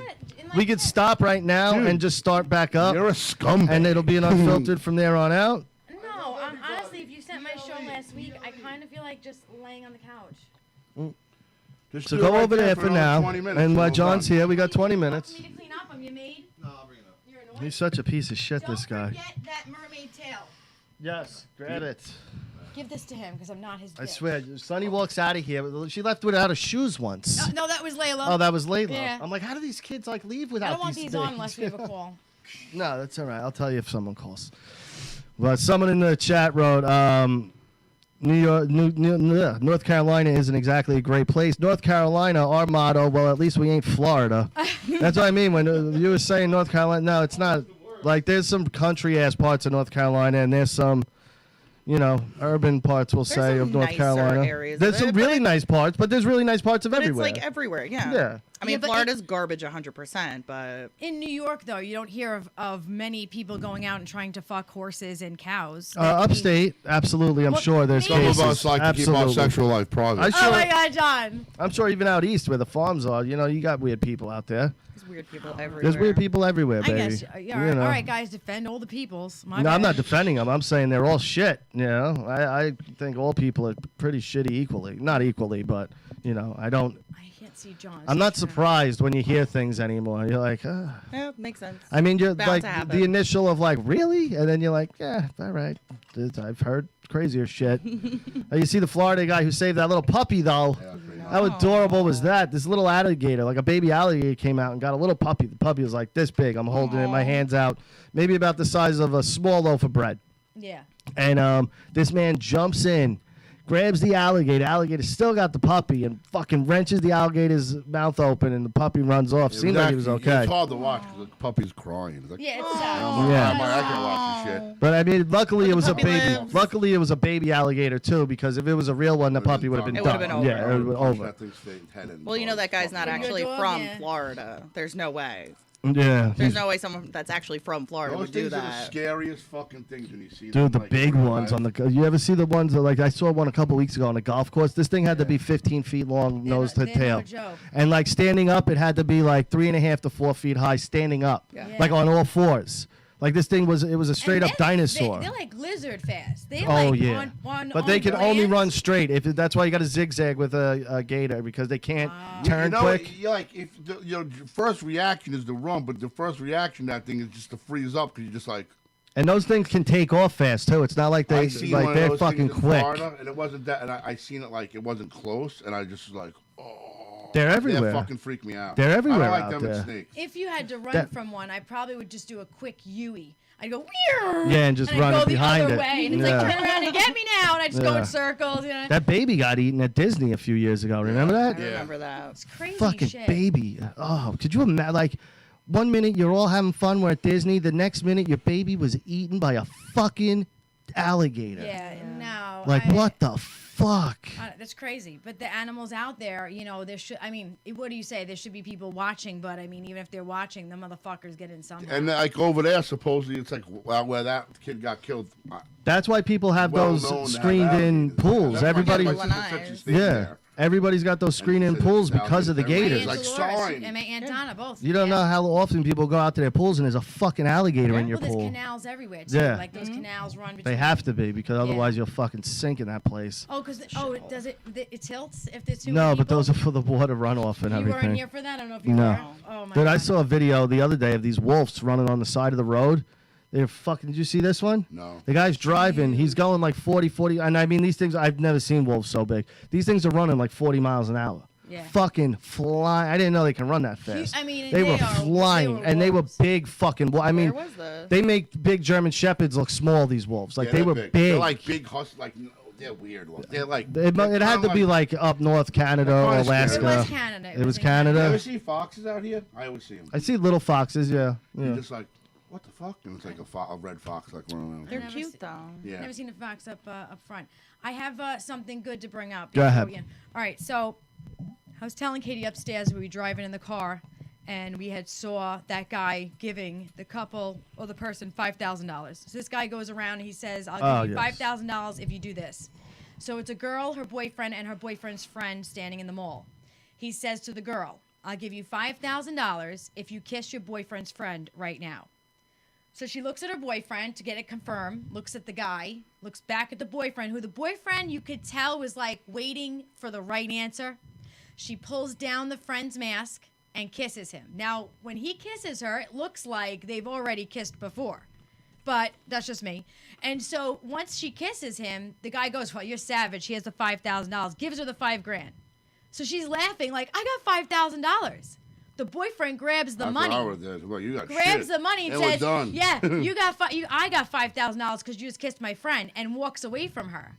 We could stop right now Dude, and just start back up, You're a scumbag. and it'll be an unfiltered from there on out. No, honestly, if you sent my show last week, I kind of feel like just laying on the couch. Just So do it go right over there for another now. 20 minutes And while we're John's done. here, we got 20 Want minutes. me to clean up? I'm your maid. No, I'll bring it up. You're annoying. He's such a piece of shit, this guy. Don't forget that mermaid tail. Yes, grab it. Give this to him because I'm not his. I dick. swear, Sonny walks out of here. She left without her shoes once. No, that was Layla. Oh, that was Layla. Yeah. I'm like, how do these kids like leave I without don't want these these things? on unless we have a call. No, that's all right. I'll tell you if someone calls. But someone in the chat wrote, North Carolina isn't exactly a great place. North Carolina, our motto, well, at least we ain't Florida. That's what I mean when you were saying North Carolina. No, it's not. Like, there's some country-ass parts of North Carolina, and there's some, urban parts, we'll say, some of North nicer Carolina. areas There's of some it, but really nice parts, but there's really nice parts of But everywhere. it's like everywhere, yeah. Yeah. I mean, Yeah, but Florida's garbage 100%, but In New York, though, you don't hear of many people going out and trying to fuck horses and cows. Upstate, absolutely, I'm Well, sure there's maybe- Some of cases. us like to keep our Absolutely. sexual life private. I Oh sure, my God, John! I'm sure even out east where the farms are, you got weird people out there. there's weird people everywhere. There's weird people everywhere, I baby. guess. Yeah, all right, You know. all right, guys, defend all the peoples. My No, I'm bad. not defending them. I'm saying they're all shit. I think all people are pretty shitty equally. Not equally, but I don't. I can't see John. I'm not surprised when you hear things anymore. You're like, Yeah, makes sense. I mean, you're Bound like to happen. the initial of like, really, and then you're like, yeah, all right. I've heard crazier shit. You see the Florida guy who saved that little puppy though. How adorable was that? This little alligator, like a baby alligator, came out and got a little puppy. The puppy was like this big. I'm holding it, my hands out, maybe about the size of a small loaf of bread. Yeah. And this man jumps in, grabs the alligator. Alligator still got the puppy and fucking wrenches the alligator's mouth open, and the puppy runs off. Seemed like he was okay. It's hard to watch because the puppy's crying. It's like, Yeah, it's Yeah. I can watch this shit. But I mean, luckily it was a puppy baby. lives. Luckily it was a baby alligator too, because if it was a real one, the puppy would have been It done. would've been over. Yeah, it would have been over. That thing's head in Well, you know that guy's not When you're actually a dog, from yeah. Florida. There's no way. Yeah. There's no way someone that's actually from Florida Those would do things are the that. scariest fucking things when you see Dude, the them. big ones on the. You ever see the ones that, like, I saw one a couple weeks ago on a golf course? This thing had to be 15 feet long, nose to they're tail. no joke. And, like, standing up, it had to be, like, 3.5 to 4 feet high, standing up. Yeah. Like, on all fours. Like, this thing was, it was a straight up dinosaur. They're like lizard fast. They Oh, like yeah. on But they can only land. run straight. If That's why you got to zigzag with a gator, because they can't turn quick. You like if your first reaction is to run, but the first reaction to that thing is just to freeze up because you're just like. And those things can take off fast, too. It's not like I they, seen like, one of they're those fucking things in quick. Florida, and it wasn't that, and I seen it like it wasn't close, and I just was like, They're everywhere. They fucking freak me out. They're I everywhere don't like out them there. and snakes. If you had to run That- from one, I probably would just do a quick Yui. I'd go, Yeah, and just I'd run go it behind the other it. way, and it's Yeah. like, turn around and get me now, and I just go Yeah. in circles. You know? That baby got eaten at Disney a few years ago. Remember that? I remember that. It's crazy Fucking shit. baby. Oh, could you imagine? Like, 1 minute you're all having fun, we're at Disney. The next minute your baby was eaten by a fucking alligator. Yeah, no. Like, what the fuck? That's crazy. But the animals out there, you know, there should. I mean, what do you say? There should be people watching, but I mean, even if they're watching, the motherfuckers get in somehow. And like over there, supposedly it's like where that kid got killed. That's why people have Well those known to have screened-in pools. That's why Everybody, my sister said she stayed yeah, there. everybo's got those screen-in pools because of the gators. Like sign. and my Aunt Donna both. You don't know how often people go out to their pools and there's a fucking alligator in your Well, there's pool. canals everywhere too. Yeah. Like those canals run between. They have to be, because otherwise you'll fucking sink in that place. Oh, because does it tilts if there's too No, many but people? those are for the water runoff and You everything. weren't here for that? I don't know if you No. were. Oh my Dude, God. I saw a video the other day of these wolves running on the side of the road. They're fucking. Did you see this one? No. The guy's driving. He's going like 40, and I mean, these things, I've never seen wolves so big. These things are running like 40 miles an hour. Yeah. Fucking flying. I didn't know they can run that fast. I mean, they they were are- flying, they were and they were big fucking. I mean, Where was this? they make big German shepherds look small. These wolves, like Yeah, they they're were big. big. They're like big hustle. Like they're weird ones. They're like. It had to be like up north Canada or Kinda scary. Alaska. It was Canada. It was You ever Canada. see foxes out here? I always see them. I see little foxes. Yeah. You're Yeah. just like, what the fuck? And it's like a red fox like running around. They're Never cute se- though. Yeah. Never seen a fox up front. I have something good to bring up. Go before ahead. we end. All right, so I was telling Katie upstairs we were driving in the car, and we had saw that guy giving the couple or the person $5,000. So this guy goes around and he says, "I'll give you yes. $5,000 if you do this." So it's a girl, her boyfriend, and her boyfriend's friend standing in the mall. He says to the girl, "I'll give you $5,000 if you kiss your boyfriend's friend right now." So she looks at her boyfriend to get it confirmed, looks at the guy, looks back at the boyfriend, who the boyfriend you could tell was like waiting for the right answer. She pulls down the friend's mask and kisses him. Now, when he kisses her, it looks like they've already kissed before. But that's just me. And so once she kisses him, the guy goes, "Well, you're savage." He has the $5,000, gives her the $5,000. So she's laughing like, "I got $5,000. The boyfriend grabs the That's money. what I would've did. Well, you got Grabs shit. the money and It was says, done. "Yeah, I got $5,000 because you just kissed my friend," and walks away from her.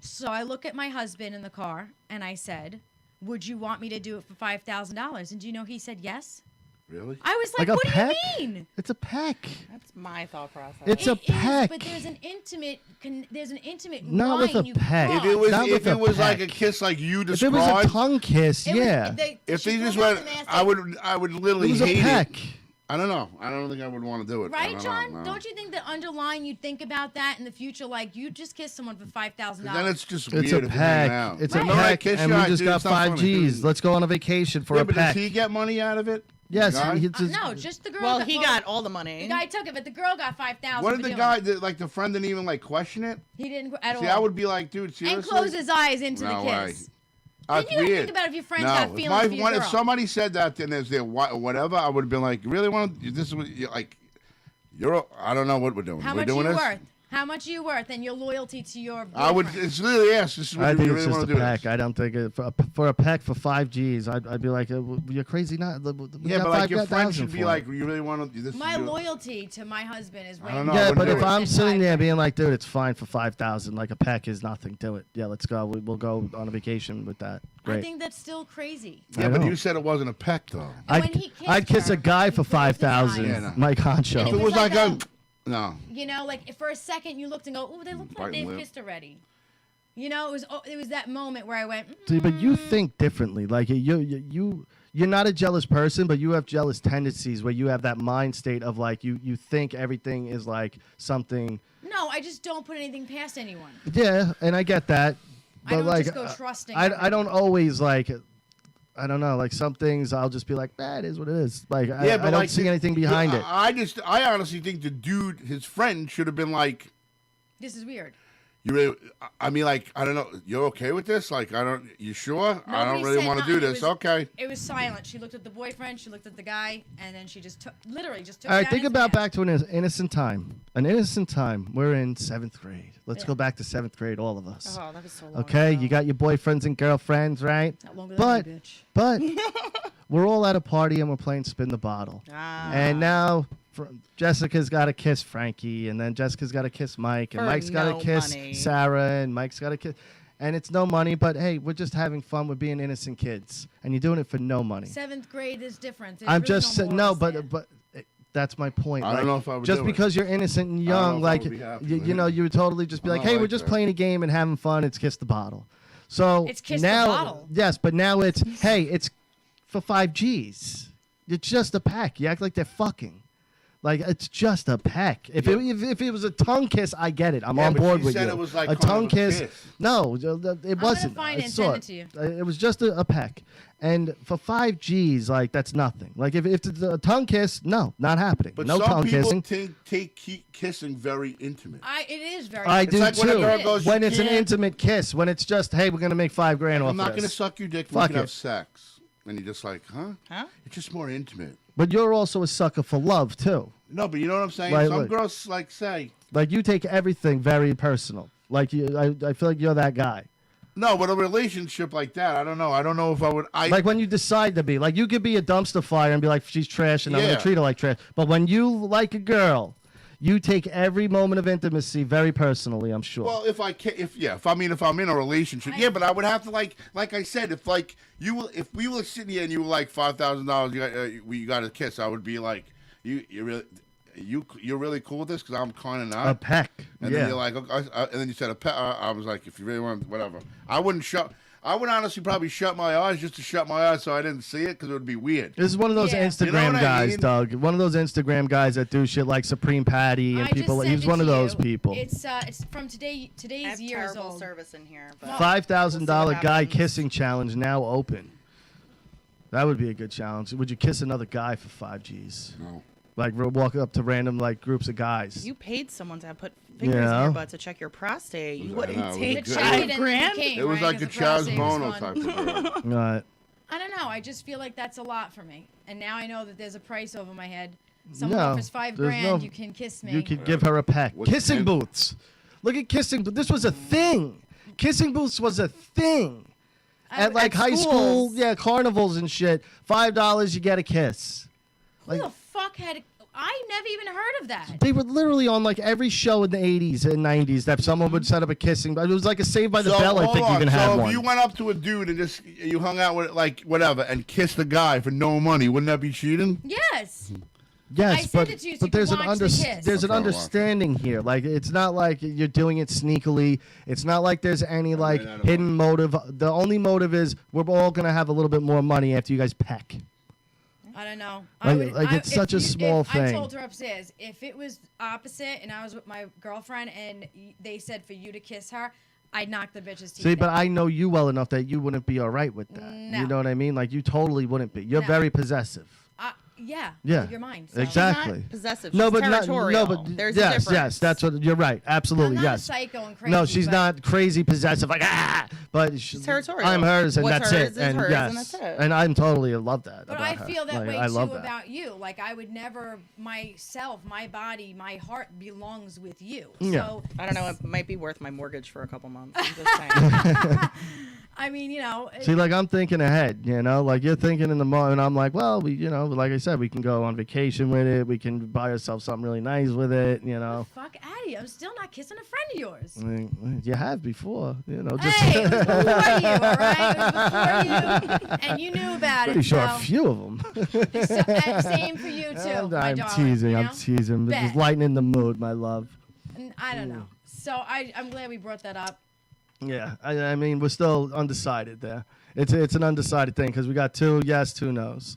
So I look at my husband in the car and I said, "Would you want me to do it for $5,000?" And do you know he said yes? Really? I was like, Like a "What peck? do you mean?" It's a peck. That's my thought process. It's a It is, peck. but there's an intimate Not with line a you peck. cross. If it was, Not with if it a was like a peck. kiss like you If it described, was a tongue kiss, It was- yeah. if she they just pulled out went, the mask I and- would It literally was a hate peck. it. I don't know. I don't think I would want to do it. I Right, don't John? know, no. Don't you think that underlying you'd think about that in the future? Like, you just kissed someone for $5,000. Then it's just It's weird a if you're hanging peck. out. It's Right. a Remember I peck, kissed and you? we I just did, got it's not 5 funny. Gs. Let's go on a vacation for Yeah, a but peck. does he get money out of it? Yes, The guy? he just, No, just the girl. Well, he got all the The money. guy took it, but the girl got $5,000. What for did the doing guy, it. like the friend didn't even like question it? He didn't at See, all. I would be like, dude, seriously? and close his eyes into No the way. kiss. That's Then you gotta weird. think about if your friends no, got if feelings for your if girl. somebody said that, then as their whatever, I would have been like, really want this is what you like. I don't know what we're doing. How we're much doing you this? worth? How much are you worth and your loyalty to your I would. boyfriend? It's literally ask. This is what I you think it's really just want a to do. peck. This. I don't think for a peck for 5 G's, I'd be like, you're crazy. Not Yeah, but like your friend 5,000 should be for like, it. you really want to. This My is your- loyalty to my husband is way I don't know, I Yeah, wouldn't but do if it. I'm sitting $5,000. there being like, dude, it's fine for 5,000. Like a peck is nothing. Do it. Yeah, let's go. We'll go on a vacation with that. Great. I think that's still crazy. Yeah, I but know. you said it wasn't a peck though. And when he kissed I'd kiss her, a guy for he closed his 5,000. eyes. Yeah, no. Mike Honcho. And If it was like a, no. You know, like for a second you looked and go, oh, they look like Biting they've lip. kissed already. You know, it was that moment where I went, See, but you think differently. Like you're not a jealous person, but you have jealous tendencies where you have that mind state of like you think everything is like something. no, I just don't put anything past anyone. Yeah, and I get that. I But don't like, just go trusting. I everyone. don't always like. I don't know. Like some things, I'll just be like, it is what it is. Like I don't like, see anything behind it. I honestly think the dude, his friend, should have been like, This is weird. you really, I mean, like, I don't know, you're okay with this? Like, you sure? I don't Nobody really said want to nothing. do It this. was- Okay. It was silent. She looked at the boyfriend. She looked at the guy, and then she just took, literally just took. All it right, out think his about hand. back to an innocent time. An innocent time. We're in 7th grade. Let's go back to 7th grade, all of us. Oh, that was so long Okay, ago. you got your boyfriends and girlfriends, right? Not longer But than you, bitch. but we're all at a party and we're playing spin the bottle. Ah. And now Jessica's got to kiss Frankie, and then Jessica's got to kiss Mike, and For Mike's got no to kiss money. Sarah, and Mike's got to kiss. And it's no money, but hey, we're just having fun. We're being innocent kids, and you're doing it for no money. 7th grade is different. There's I'm really just saying, no, morals there. but that's my point. I don't Like, know if I would just do it. because you're innocent and I don't know young, if I like would be happy you with know, it. you would totally just be I'm like, not hey, we're like just that. playing a game and having fun. It's kiss the bottle. So It's kiss the now, bottle. yes, but now it's hey, it's for 5 G's. It's just a peck. You act like they're fucking. Like it's just a peck. If it was a tongue kiss, I get it. I'm Yeah, on but board you with said you. it was like a kind of tongue a kiss. kiss. No, it wasn't. find I it saw and send it to It was just a peck. And for 5 G's, like that's nothing. Like if it's a tongue kiss, no, not happening. But no some tongue people kissing. take kissing very intimate. It is very. I It's do like too. when a girl goes, when you it's an can't- intimate kiss, when it's just, hey, we're gonna make $5,000 off I'm not this. going to suck your dick. We Fuck can it. have sex. And you're just like, huh? Huh? It's just more intimate. But you're also a sucker for love too. No, but you know what I'm saying? Right, Some look. girls like say, Like you take everything very personal. Like I feel like you're that guy. no, but a relationship like that, I don't know. I don't know if I would. Like when you decide to be, like you could be a dumpster fire and be like, she's trash and I'm Yeah. gonna treat her like trash. But when you like a girl, you take every moment of intimacy very personally. I'm sure. Well, if I'm in a relationship, yeah, but I would have to like I said, if we were sitting here and you were like $5,000, you got a kiss, I would be like, you're really cool with this because I'm kind of not. a peck. And yeah. then you're like, okay, and then you said a pet. I was like, if you really want, whatever. I would honestly probably shut my eyes just to shut my eyes so I didn't see it because it would be weird. This is one of those Yeah. Instagram You know what I guys, mean? Doug. One of those Instagram guys that do shit like Supreme Patty and I people. just He's sent one it of to those you. people. It's from today's I have years terrible old. service in here. But $5,000 we'll see what guy happens. kissing challenge now open. That would be a good challenge. Would you kiss another guy for 5 G's? No. Like walk up to random like groups of guys. You paid someone to put fingers in Yeah. your butt to check your prostate. You I know, wouldn't it was take a good- Check it and $5,000. you came, It was right? like a 'Cause the prostate Chaz was Bono fun. type of girl. Right. I don't know. I just feel like that's a lot for me. And now I know that there's a price over my head. Someone No, offers $5 there's grand, no- you can kiss me. You could give her a peck. What's Kissing the- booths. Look at kissing. This was a thing. Kissing booths was a thing. At like at high school, schools. yeah, carnivals and shit. $5, you get a kiss. Who the fuck had? I never even heard of that. They were literally on like every show in the 80s and 90s that someone would set up a kissing. But it was like a Saved by the Bell. I hold think you on. can have So one. if you went up to a dude and just you hung out with like whatever and kissed a guy for no money, wouldn't that be cheating? Yes. Yes, I sent but, it to you so but you there's could an watch the kiss. there's an Okay, I'll watch it. understanding here. Like it's not like you're doing it sneakily. It's not like there's any like I don't hidden motive. The only motive is we're all gonna have a little bit more money after you guys peck. I don't know. Like, it's such a small I thing. told her upstairs, if it was opposite and I was with my girlfriend and they said for you to kiss her, I'd knock the bitch's teeth See, but out. I know you well enough that you wouldn't be all right with that. No. You know what I mean? Like you totally wouldn't be. You're No. very possessive. Yeah. Yeah, You're mine. So. exactly. Not possessive. No, She's but territorial. no, but There's a yes, difference. yes, that's what you're right. Absolutely, I'm not yes. a psycho and crazy. No, she's but- not crazy possessive, like but She's territorial. I'm hers, and What's that's hers it. is and hers, yes, and that's it. and I'm totally love that. But about I her. feel that Like, way I love too that. about you. Like I would never, myself, my body, my heart belongs with you. Yeah. So I don't know. It might be worth my mortgage for a couple months. I'm just saying. I mean, you know. See, like I'm thinking ahead, you know, like you're thinking in the moment. I'm like, well, we, you know, like I said, we can go on vacation with it. We can buy ourselves something really nice with it, you know. Fuck Addie, I'm still not kissing a friend of yours. I mean, you have before, you know. Just Hey, it was before you, all right? It was before you, and you knew about pretty it. sure a so. few of them. And same for you too, my I'm darling, teasing. you I'm know? teasing. But Bet. just lightening the mood, my love. I don't know. So I'm glad we brought that up. Yeah, I mean, we're still undecided there. It's an undecided thing because we got 2 yes, 2 no's.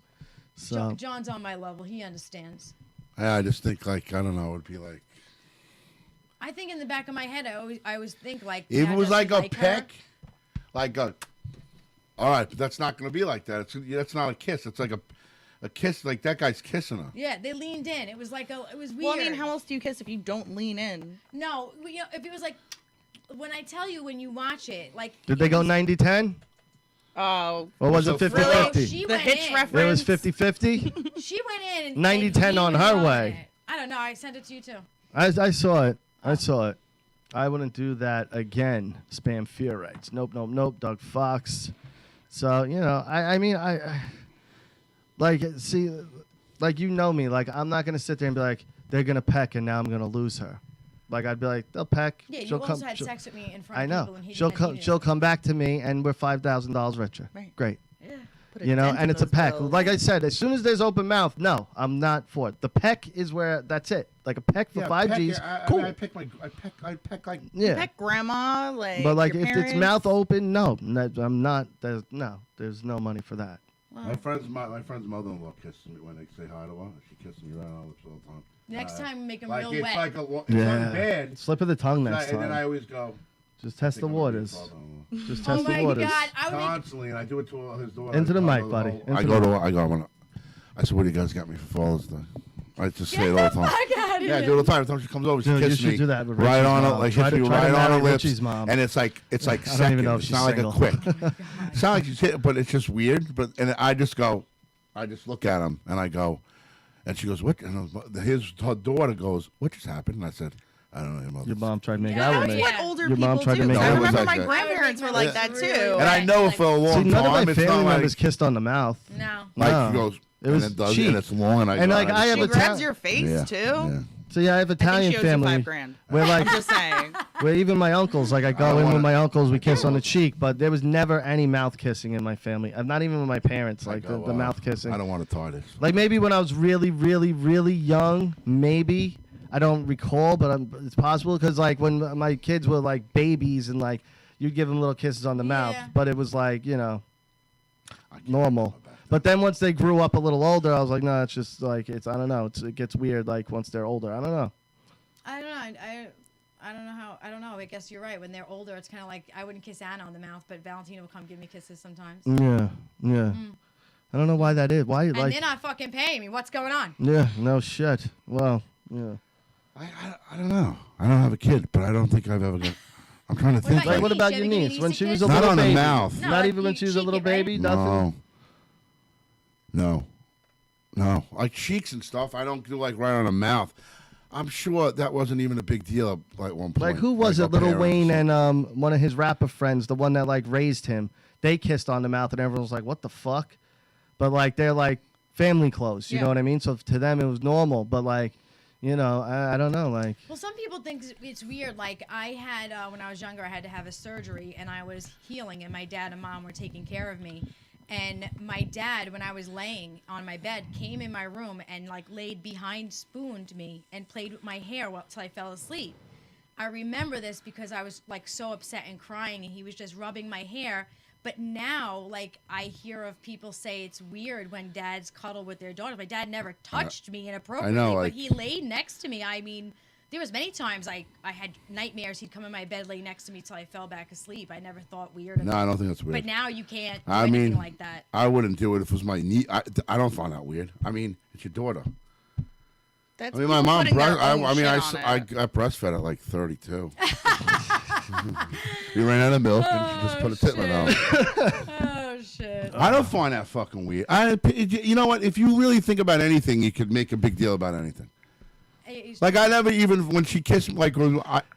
So John's on my level. He understands. Yeah, I just think like I don't know. It'd be like I think in the back of my head, I always think like. if Dad it was doesn't like a her. peck, like a. All right, but that's not going to be like that. That's not a kiss. It's like a kiss. Like that guy's kissing her. Yeah, they leaned in. It was like it was weird. Well, I mean, how else do you kiss if you don't lean in? No, you know, if it was like, when I tell you when you watch it, like. did they go 90-10? Oh. Or was So it 50-50? Really? She The went hitch in. reference. It was 50-50? She went in. 90-10 and he on was her on way. it. I don't know. I sent it to you too. I saw it. I saw it. I wouldn't do that again. Spam fear writes. Nope, nope, nope. Doug Fox. So, you know, I mean, I like, see, like, you know me. Like, I'm not going to sit there and be like, they're going to peck and now I'm going to lose her. Like, I'd be like, they'll peck. Yeah, you she'll also come, had she'll- sex with me in front I of know. people, and he She'll didn't. come. She'll come back to me, and we're $5,000 richer. Right. Great. Yeah. Put a You know, dent in and it's a those peck. bills. Like I said, as soon as there's open mouth, no, I'm not for it. The peck is where that's it. Like a peck for 5Gs, cool. I peck like. Yeah. Peck grandma, like. But like your if it's parents. mouth open, no, I'm not. There's no money for that. My friend's mother-in-law kisses me when they say hi to her. She kisses me right on the lips all the time. Next time, make them Like real it's wet. like it's Yeah. not bad. Slip of the tongue next And then I time. always go. Just test I the think I'm gonna be waters. father-in-law. Just Oh test the my waters. God! I would make Constantly, and I do it to his daughter. Into the I mic, go, buddy. I Into go the to. I go. I said, "What do you guys got me for Father's Day?" I just say it all the time. fuck out of Yeah, I here. do it all the time. Every time she comes over, she Dude, you kisses should me do that with right Richie's on it, mom. like Try hits to- me try to right on her marry lips, Richie's mom. and it's like I don't seconds. even know if It's she's not like single. a quick. It's not like she's hit, but it's just weird. But and I just go, I just look at him and I go, and she goes, "What?" And her daughter goes, "What just happened?" And I said, "I don't know, your mother." Your mom tried to make Yeah, out That's with me. what older Your mom people tried to do. make No, I it was remember like my that. grandparents were like that too. And I know for a long See, none of time, my it's not family like members kissed on the mouth. No. like No. she goes. It was and it does, cheap. and it's long, and I And go, like I have She a grabs your face yeah, too. yeah. See, I have I think Italian she owes you family. $5,000. Where like I'm just saying. where even my uncles, like I I go don't in wanna- with my uncles, we kiss on the cheek, but there was never any mouth kissing in my family. I'm not even with my parents, I like go, the mouth kissing. I don't want to tie this. Like maybe when I was really, really, really young, maybe I don't recall, but it's possible because like when my kids were like babies and like you'd give them little kisses on the mouth, Yeah. but it was like normal. But then once they grew up a little older, I was like, no, it's just like I don't know, it gets weird like once they're older. I don't know. I don't know. I don't know how. I don't know. I guess you're right. When they're older, it's kind of like I wouldn't kiss Anna on the mouth, but Valentina will come give me kisses sometimes. Yeah. I don't know why that is. Why And like? they're not fucking paying me. What's going on? Yeah. No shit. Well. Yeah. I don't know. I don't have a kid, but I don't think I've ever got. I'm trying to think. about Like, your what niece? about You your ever give your niece when niece a she was kiss? a Not little on the baby? mouth. No, Not like even when you she was a cheek little it, right? baby. Nothing. No. Like cheeks and stuff. I don't do like right on the mouth. I'm sure that wasn't even a big deal at like one point. Like who was like it? Little our Wayne parents. and one of his rapper friends, the one that like raised him. They kissed on the mouth, and everyone was like, "What the fuck?" But like they're like family close. You Yeah. know what I mean? So to them it was normal. But like, you know, I don't know. Like Well, some people think it's weird. Like I had when I was younger, I had to have a surgery, and I was healing, and my dad and mom were taking care of me. And my dad, when I was laying on my bed, came in my room and like laid behind, spooned me, and played with my hair till I fell asleep. I remember this because I was like so upset and crying, and he was just rubbing my hair. But now, like I hear of people say it's weird when dads cuddle with their daughters. My dad never touched me inappropriately, like- but he laid next to me. I mean, there was many times I had nightmares. He'd come in my bed, lay next to me till I fell back asleep. I never thought weird of No, it. I don't think that's weird. But now you can't do I anything mean, like that. I wouldn't do it if it was my niece. I don't find that weird. I mean, it's your daughter. That's I mean, my people mom. putting their own I mean, shit on I it. got breastfed at like 32. We ran out of milk and she just put a tit in my mouth. Oh shit. I don't find that fucking weird. You know what? If you really think about anything, you could make a big deal about anything. Like I never even when she kissed me, like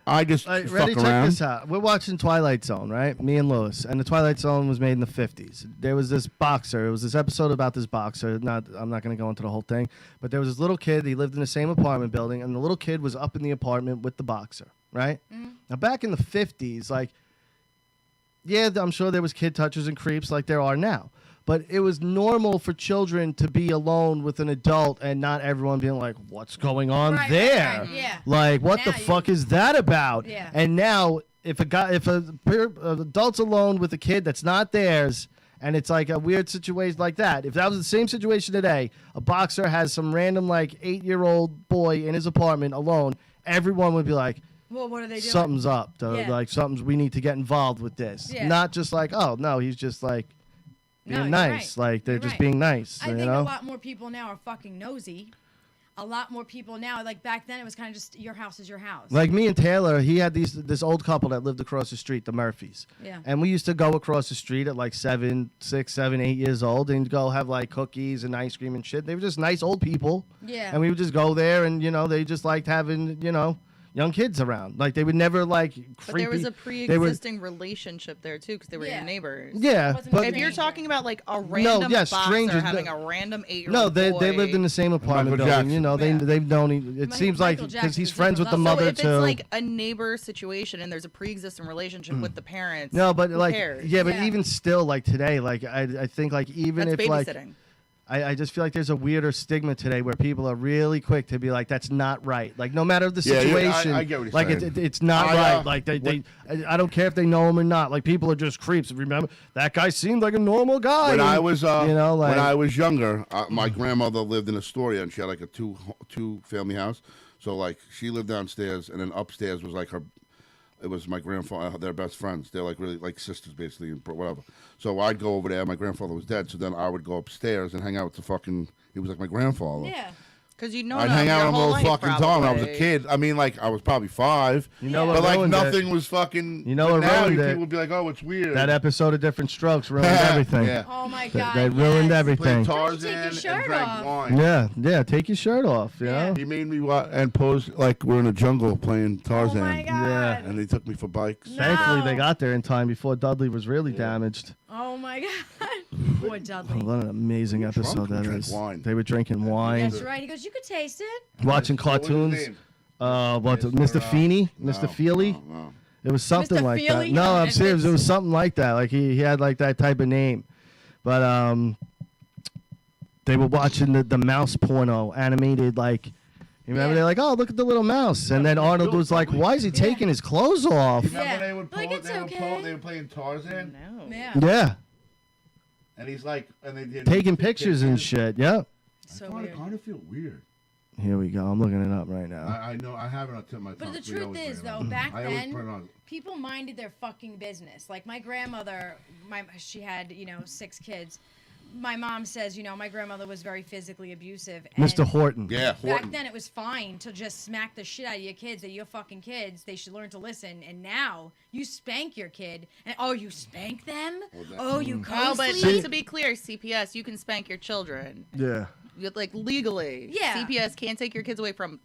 I just Ready? fuck Check around. this out. We're watching Twilight Zone, right? Me and Lewis, and the Twilight Zone was made in the 50s. There was this boxer. It was this episode about this boxer. I'm not going to go into the whole thing, but there was this little kid. He lived in the same apartment building, and the little kid was up in the apartment with the boxer, right? Now back in the 50s, like, yeah, I'm sure there was kid touchers and creeps like there are now. But it was normal for children to be alone with an adult and not everyone being like, what's going on there? Right, yeah. Like, what the Now fuck is that about? Yeah. And now, if an adult's alone with a kid that's not theirs, and it's like a weird situation like that, if that was the same situation today, a boxer has some random, like, 8-year-old boy in his apartment alone, everyone would be like, Well, what are they doing? something's up. Yeah. Like, we need to get involved with this. Yeah. Not just like, oh, no, he's just like, No, being you're nice. right. Like, they're You're just right. being nice, I you think know? a lot more people now are fucking nosy. A lot more people now, like back then, it was kind of just your house is your house. Like me and Taylor, he had this old couple that lived across the street, the Murphys. Yeah. And we used to go across the street at like 6, 7, 8 years old and go have like cookies and ice cream and shit. They were just nice old people. Yeah. And we would just go there and, they just liked having, young kids around. Like they would never like creepy. But there was a they were- pre-existing relationship there too, because they were your neighbors. Yeah, but if you're talking about like a random yeah, boxer strangers, having no. a random 8-year-old No, they boy. lived in the same apartment Michael building. Jackson. They've known. It seems like Michael because he's Jackson's friends with the different mother so if too. it's like a neighbor situation and there's a pre-existing relationship with the parents, No, but who like, cares? yeah, but even still, like today, like I think like even That's if like, babysitting. I just feel like there's a weirder stigma today where people are really quick to be like, that's not right. Like no matter the Yeah, situation, I get what you're like saying. it's not right. Like I don't care if they know him or not. Like people are just creeps. Remember that guy seemed like a normal guy. When and, I was, like, when I was younger, my grandmother lived in Astoria, and she had like a two family house. So like she lived downstairs, and then upstairs was like her. It was my grandfather, their best friends. They're like really like sisters, basically, and whatever. So I'd go over there. My grandfather was dead, so then I would go upstairs and hang out with the fucking. He was like my grandfather. Yeah, because you know I'd them hang out your with him whole all life, fucking time when I was a probably. kid. I mean, like I was probably 5. You know but what like ruined nothing it? was fucking. You know but what now ruined it? people would be like, "Oh, it's weird." That episode of Different Strokes ruined everything. Yeah. Oh my They- god. They ruined yes. everything. Played Tarzan and shirt drank off. wine. Yeah, take your shirt off. You know? He made me and pose like we're in a jungle playing Tarzan. Oh my god. Yeah. And they took me for bikes. Thankfully, they got there in time before Dudley was really damaged. Oh my god. Poor Dudley. What an amazing episode that drank is. wine. They were drinking wine, That's right. He goes, you could taste it. watching What was his cartoons. name? Mr. Feeney, Mr. Feely. No. It was something Mr. like Feely? that. No, I'm That's- serious. It was something like that. Like he had like that type of name. But they were watching the mouse porno animated like. You remember Yeah. they're like, oh, look at the little mouse, and then Arnold was like, why is he taking his clothes off? Remember Yeah. they would Like, pose, it's they, would okay. pose, they were playing Tarzan, No. Yeah. Yeah, and he's like, and they did taking pictures and shit. Yeah. So I weird. kind of feel weird. Here we go. I'm looking it up right now. I know I have it on tip of my tongue. But the so we truth always is, bring it though, on. back I always then, put it on. people minded their fucking business. Like my grandmother, she had 6 kids. My mom says, my grandmother was very physically abusive. And Mr. Horton. Yeah, back Horton. then, it was fine to just smack the shit out of your kids. That you're fucking kids. They should learn to listen. And now you spank your kid, and you spank them. Oh, you Oh, but co-sleep. to be clear, CPS, you can spank your children. Yeah. Like legally. Yeah. CPS can't take your kids away from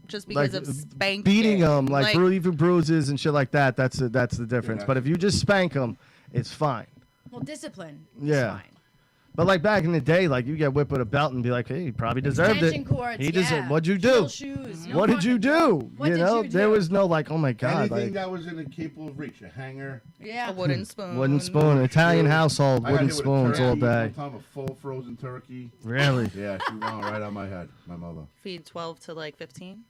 just because Like of spanking. beating them, like even bruises and shit like that. That's the difference. Yeah. But if you just spank them, it's fine. Well, discipline. Yeah. Is fine. But like back in the day, like you get whipped with a belt and be like, hey, he probably deserved it. Extension cords, He deserved. yeah. What'd you Heel do? shoes. What did you do? What you did know, you there do? was no like, oh my god, Anything like that was in the capable of reach, a hanger. Yeah. A wooden spoon. wooden spoon, Italian household, I got wooden hit with a spoons all turkey, day. One time a full frozen turkey. Really? Yeah, she went right on my head. My mother. Feed 12 to like 15.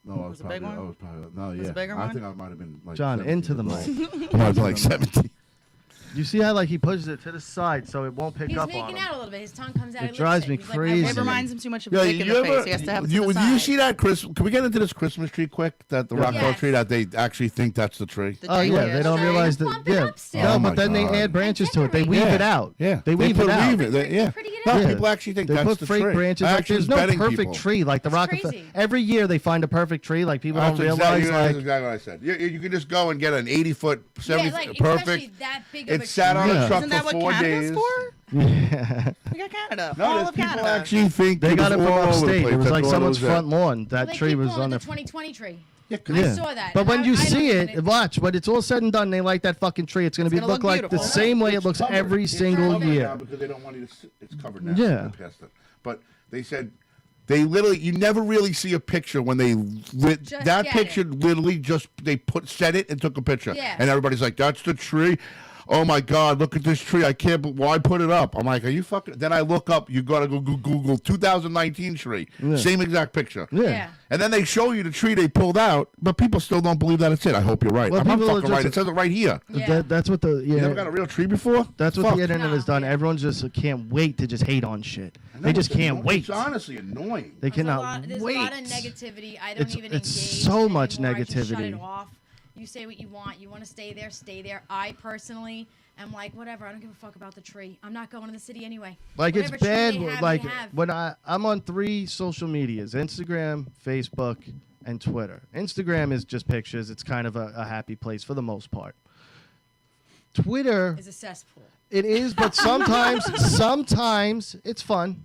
No, I was Was it a big probably. I one? was probably. No, Was it yeah. a bigger I one? think I might have been like. John, 17 into the years mic. old. I might have been like 17. You see how like he pushes it to the side so it won't pick He's up making on him. out a little bit. His tongue comes out. It drives me crazy. It reminds him too much of Yeah, dick in you the ever, face. He has to have it to you, the do you side. see that Christmas? Can we get into this Christmas tree quick? That the Rockefeller Yes. tree that they actually think that's the tree. The Oh yeah, dangly they don't tree. realize that. Pump it Yeah, up still. no, Oh, my but then they God. add branches to it. They weave Yeah. it out. Yeah, they weave put it out. Yeah, no, Yeah. people actually think They that's put the fake tree. branches. I Like, actually there's was no betting perfect people. tree like the That's Rockefeller. crazy. Every year they find a perfect tree. Like people That's don't exactly, realize. that's Like exactly what I said. You can just go and get an 80-foot, 70 like, especially perfect. that big of It a sat on Yeah. a truck Isn't that for what 4 Canada's days. for? yeah. We got Canada. No, All there's of people Canada. actually think They got it from all over the upstate. place. It was That's like all someone's was front lawn. Well, That they tree keep was calling on it the. the 2020 tree. Yeah, Yeah. saw that. But when I- you I don't see even- it, watch. When it's all said and done, they light that fucking tree. It's gonna It's be gonna look look like the beautiful. same way it looks covered. every It's single covered now year. because they don't want you to. It's covered now. Yeah. They passed it. But they said they literally. You never really see a picture when they lit Just that get picture. it. Literally, just they set it and took a picture. Yeah. And everybody's like, "That's the tree." Oh my God! Look at this tree. I can't. Why put it up? I'm like, are you fucking? Then I look up. You gotta go Google 2019 tree. Yeah. Same exact picture. Yeah. And then they show you the tree they pulled out, but people still don't believe that it's it. I hope you're right. Well, I'm not people are fucking right. just- It says it right here. Yeah. That's what the You never got a real tree before? That's what Fuck. the internet has done. No. Everyone's just can't wait to just hate on shit. I know, They just it's can't annoying. wait. It's honestly annoying. They There's a cannot lot, there's wait. a lot of negativity. I don't It's- even it's engage so much anymore. I just shut negativity. it off. You say what you want. You want to stay there, stay there. I personally am like, whatever. I don't give a fuck about the tree. I'm not going to the city anyway. Like it's Whatever tree bad. they have, Like they have. when I'm on 3 social medias: Instagram, Facebook, and Twitter. Instagram is just pictures. It's kind of a happy place for the most part. Twitter, Is a cesspool. it is, but sometimes it's fun.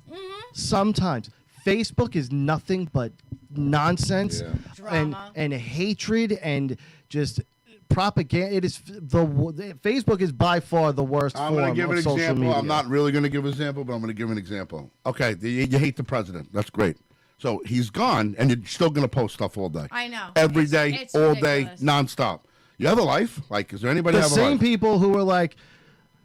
Sometimes Facebook is nothing but nonsense Drama. and hatred and just propaganda. It is Facebook is by far the worst I'm form going to give of an social example. media. I'm not really going to give an example, but I'm going to give an example. Okay, you hate the president. That's great. So he's gone, and you're still going to post stuff all day. I know. Every It's- day, it's all ridiculous. day, nonstop. You have a life? Like, is there anybody The have a same life? people who were like,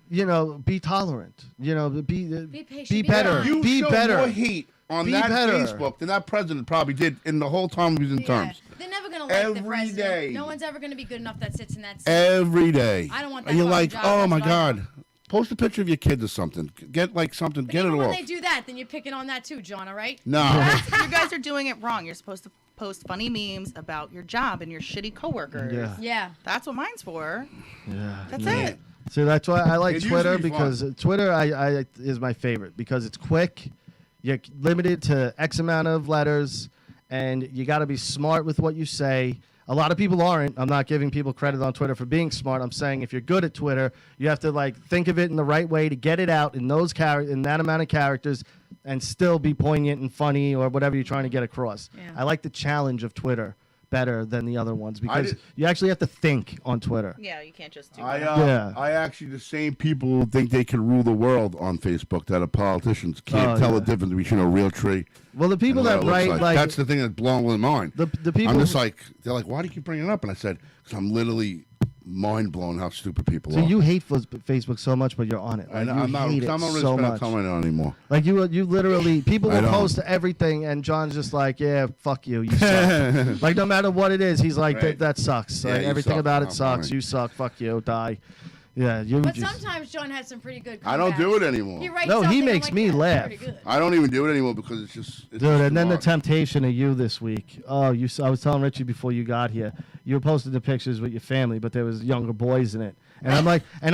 be tolerant. Be patient, be be better. kind. You Be show better. more hate on Be that better. Facebook than that president probably did in the whole time he was in Yeah. terms. They're never going to like Every the president. day. No one's ever going to be good enough that sits in that seat. Every day. I don't want And that you're fucking like, job. oh That's my what I God. Post a picture of your kids or something. Get like something. But Get it even when off. they do that, then you're picking on that too, John, all right? No. You guys are doing it wrong. You're supposed to post funny memes about your job and your shitty coworkers. Yeah. Yeah. That's what mine's for. Yeah. That's it. So that's why I like It used to Twitter be because fun. Twitter I is my favorite because it's quick. You're limited to X amount of letters, and you got to be smart with what you say. A lot of people aren't. I'm not giving people credit on Twitter for being smart. I'm saying if you're good at Twitter, you have to like think of it in the right way to get it out in those in that amount of characters, and still be poignant and funny or whatever you're trying to get across. Yeah. I like the challenge of Twitter better than the other ones because did- you actually have to think on Twitter. Yeah, you can't just do I that. Yeah. I actually the same people who think they can rule the world on Facebook that are politicians can't Oh, tell yeah. the difference between a real tree. Well, the people and what that it looks write like that's the thing that's blowing my mind. the people I'm just like they're like, why do you keep bringing it up? And I said, because I'm literally mind blown how stupid people so are. you hate Facebook so much, but you're on it. Like, I know, you I'm not. hate it I'm not really so spending much. time on it anymore. Like you literally people I will don't. post everything, and John's just like, yeah, fuck you, you suck. Like no matter what it is, he's like, Right. that sucks. Yeah, Like, you everything suck. about I'm it sucks. fine. You suck. Fuck you. Die. Yeah, you. But just, sometimes John has some pretty good I don't do comebacks. it anymore. He writes No, he something, I'm makes like, me "Yeah, that's laugh." pretty good." I don't even do it anymore because it's just. It's Dude, just and then the too hard. temptation of you this week. Oh, I was telling Richie before you got here. You were posting the pictures with your family, but there was younger boys in it. And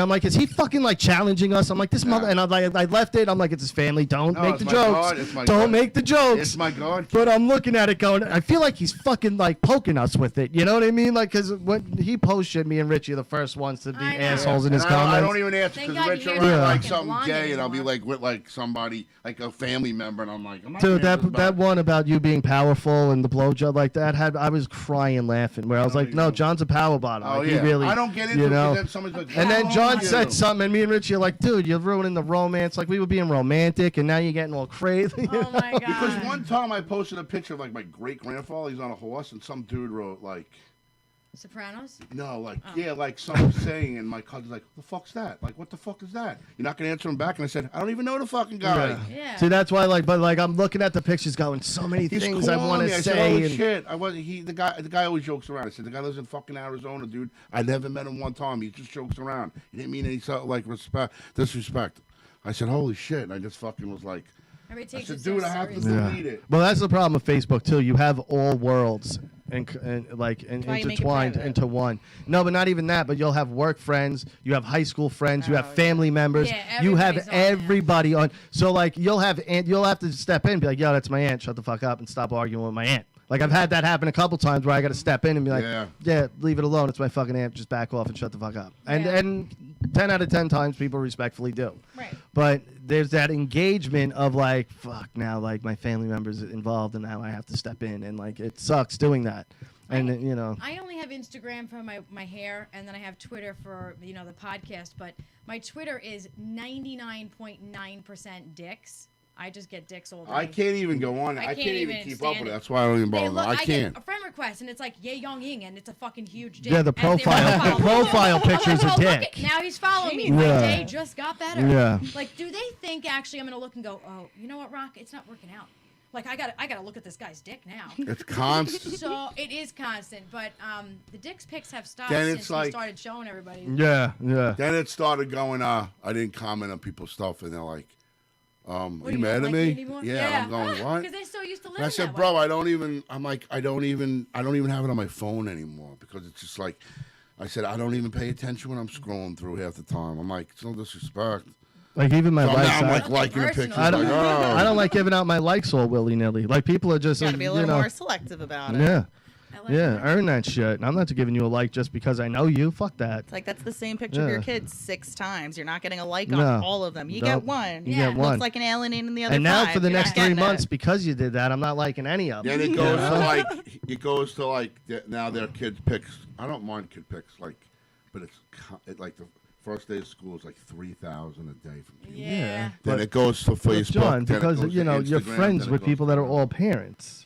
I'm like, is he fucking like challenging us? I'm like, this mother. And I left it. I'm like, it's his family. Don't No, make it's the my jokes. God, it's my Don't God. make the jokes. It's my God. But I'm looking at it going, I feel like he's fucking like poking us with it. You know what I mean? Like, because when he post shit, me and Richie are the first ones to be I know. assholes in And his I comments. don't even answer Thank because God Rich you will hear write that like fucking something blonde gay, and I'll be anymore. like with like somebody, like a family member, and I'm like, I'm not Dude, gonna answer that back. one about you being powerful and the blowjob like that I was crying laughing. Where I was don't like, even no, know. John's a power bottom. Oh Like, yeah, he really, I don't get into you it. know. Because then somebody's like, And then "Oh, John you." said something, and me and Richie are like, dude, you're ruining the romance. Like, we were being romantic, and now you're getting all crazy. Oh my god. Because one time I posted a picture of like my great grandfather. He's on a horse, and some dude wrote like, Sopranos? No, like Oh. yeah, like someone saying, and my cousin's like, "The fuck's that? Like, what the fuck is that?" You're not gonna answer him back, and I said, "I don't even know the fucking guy." Yeah. See, that's why, but I'm looking at the pictures, going, so many He's things I calling want me. to I say. said, "Oh and- shit!" I wasn't. The guy always jokes around. I said, "The guy lives in fucking Arizona, dude. I never met him one time. He just jokes around. He didn't mean any sort of like disrespect." I said, "Holy shit!" And I just fucking was like, Everybody I takes said, it so "Dude, I have to seriously. delete it." Well, that's the problem with Facebook too. You have all worlds and why you make it intertwined private. into one. No, but not even that. But you'll have work friends, you have high school friends, you have family members, Yeah, you have everybody's on there. everybody on. So like you'll have to step in, and be like, "Yo, that's my aunt. Shut the fuck up and stop arguing with my aunt." Like I've had that happen a couple times where I got to step in and be like, "Yeah, leave it alone. It's my fucking aunt. Just back off and shut the fuck up." And 10 out of 10 times people respectfully do. Right. But there's that engagement of like, fuck, now like my family members involved and now I have to step in, and like it sucks doing that. And you know, I only have Instagram for my hair, and then I have Twitter for the podcast. But my Twitter is 99.9% dicks. I just get dicks all day. I can't even go on. I can't even keep up stand with it. it. That's why I don't even They bother. look- I get can't. a friend request, and it's like Ye Young Ying, and it's a fucking huge dick. yeah, the as their profile picture's a Oh, look dick. at- now he's following me. Yeah. My day just got better. Yeah. Like, do they think actually I'm gonna look and go, oh, you know what, Rock? It's not working out. Like I gotta look at this guy's dick now. It's constant. So it is constant, but the dick's pics have stopped Then since it's he like- started showing everybody. Yeah. Then it started going. I didn't comment on people's stuff, and they're like, What, you you mad don't at like me? me anymore? Yeah, I'm going, what? Because they're so used to living And I said, that bro, way. I don't even have it on my phone anymore, because it's just like, I said, I don't even pay attention when I'm scrolling through half the time. I'm like, it's no disrespect. Like even my So likes. now I'm I- like liking the pictures. I don't, like, oh. I don't like giving out my likes all willy nilly. Like people are just Gotta be a little you know, more selective about it. Yeah. Yeah, earn that shit. And I'm not giving you a like just because I know you. Fuck that. It's like that's the same picture of your Yeah. kids 6 times. You're not getting a like No. on all of them. You Nope. get one. You get one. Looks like an alienating the other And now 5. for the You're next not 3 getting it. months, because you did that, I'm not liking any of them. Then it You goes know? to now their kids picks. I don't mind kid picks, like, but like the first day of school is like 3,000 a day from people. Yeah. Then But- it goes to But Facebook. John, then it because goes you to know you're Instagram, friends then it with goes people to- that are all parents.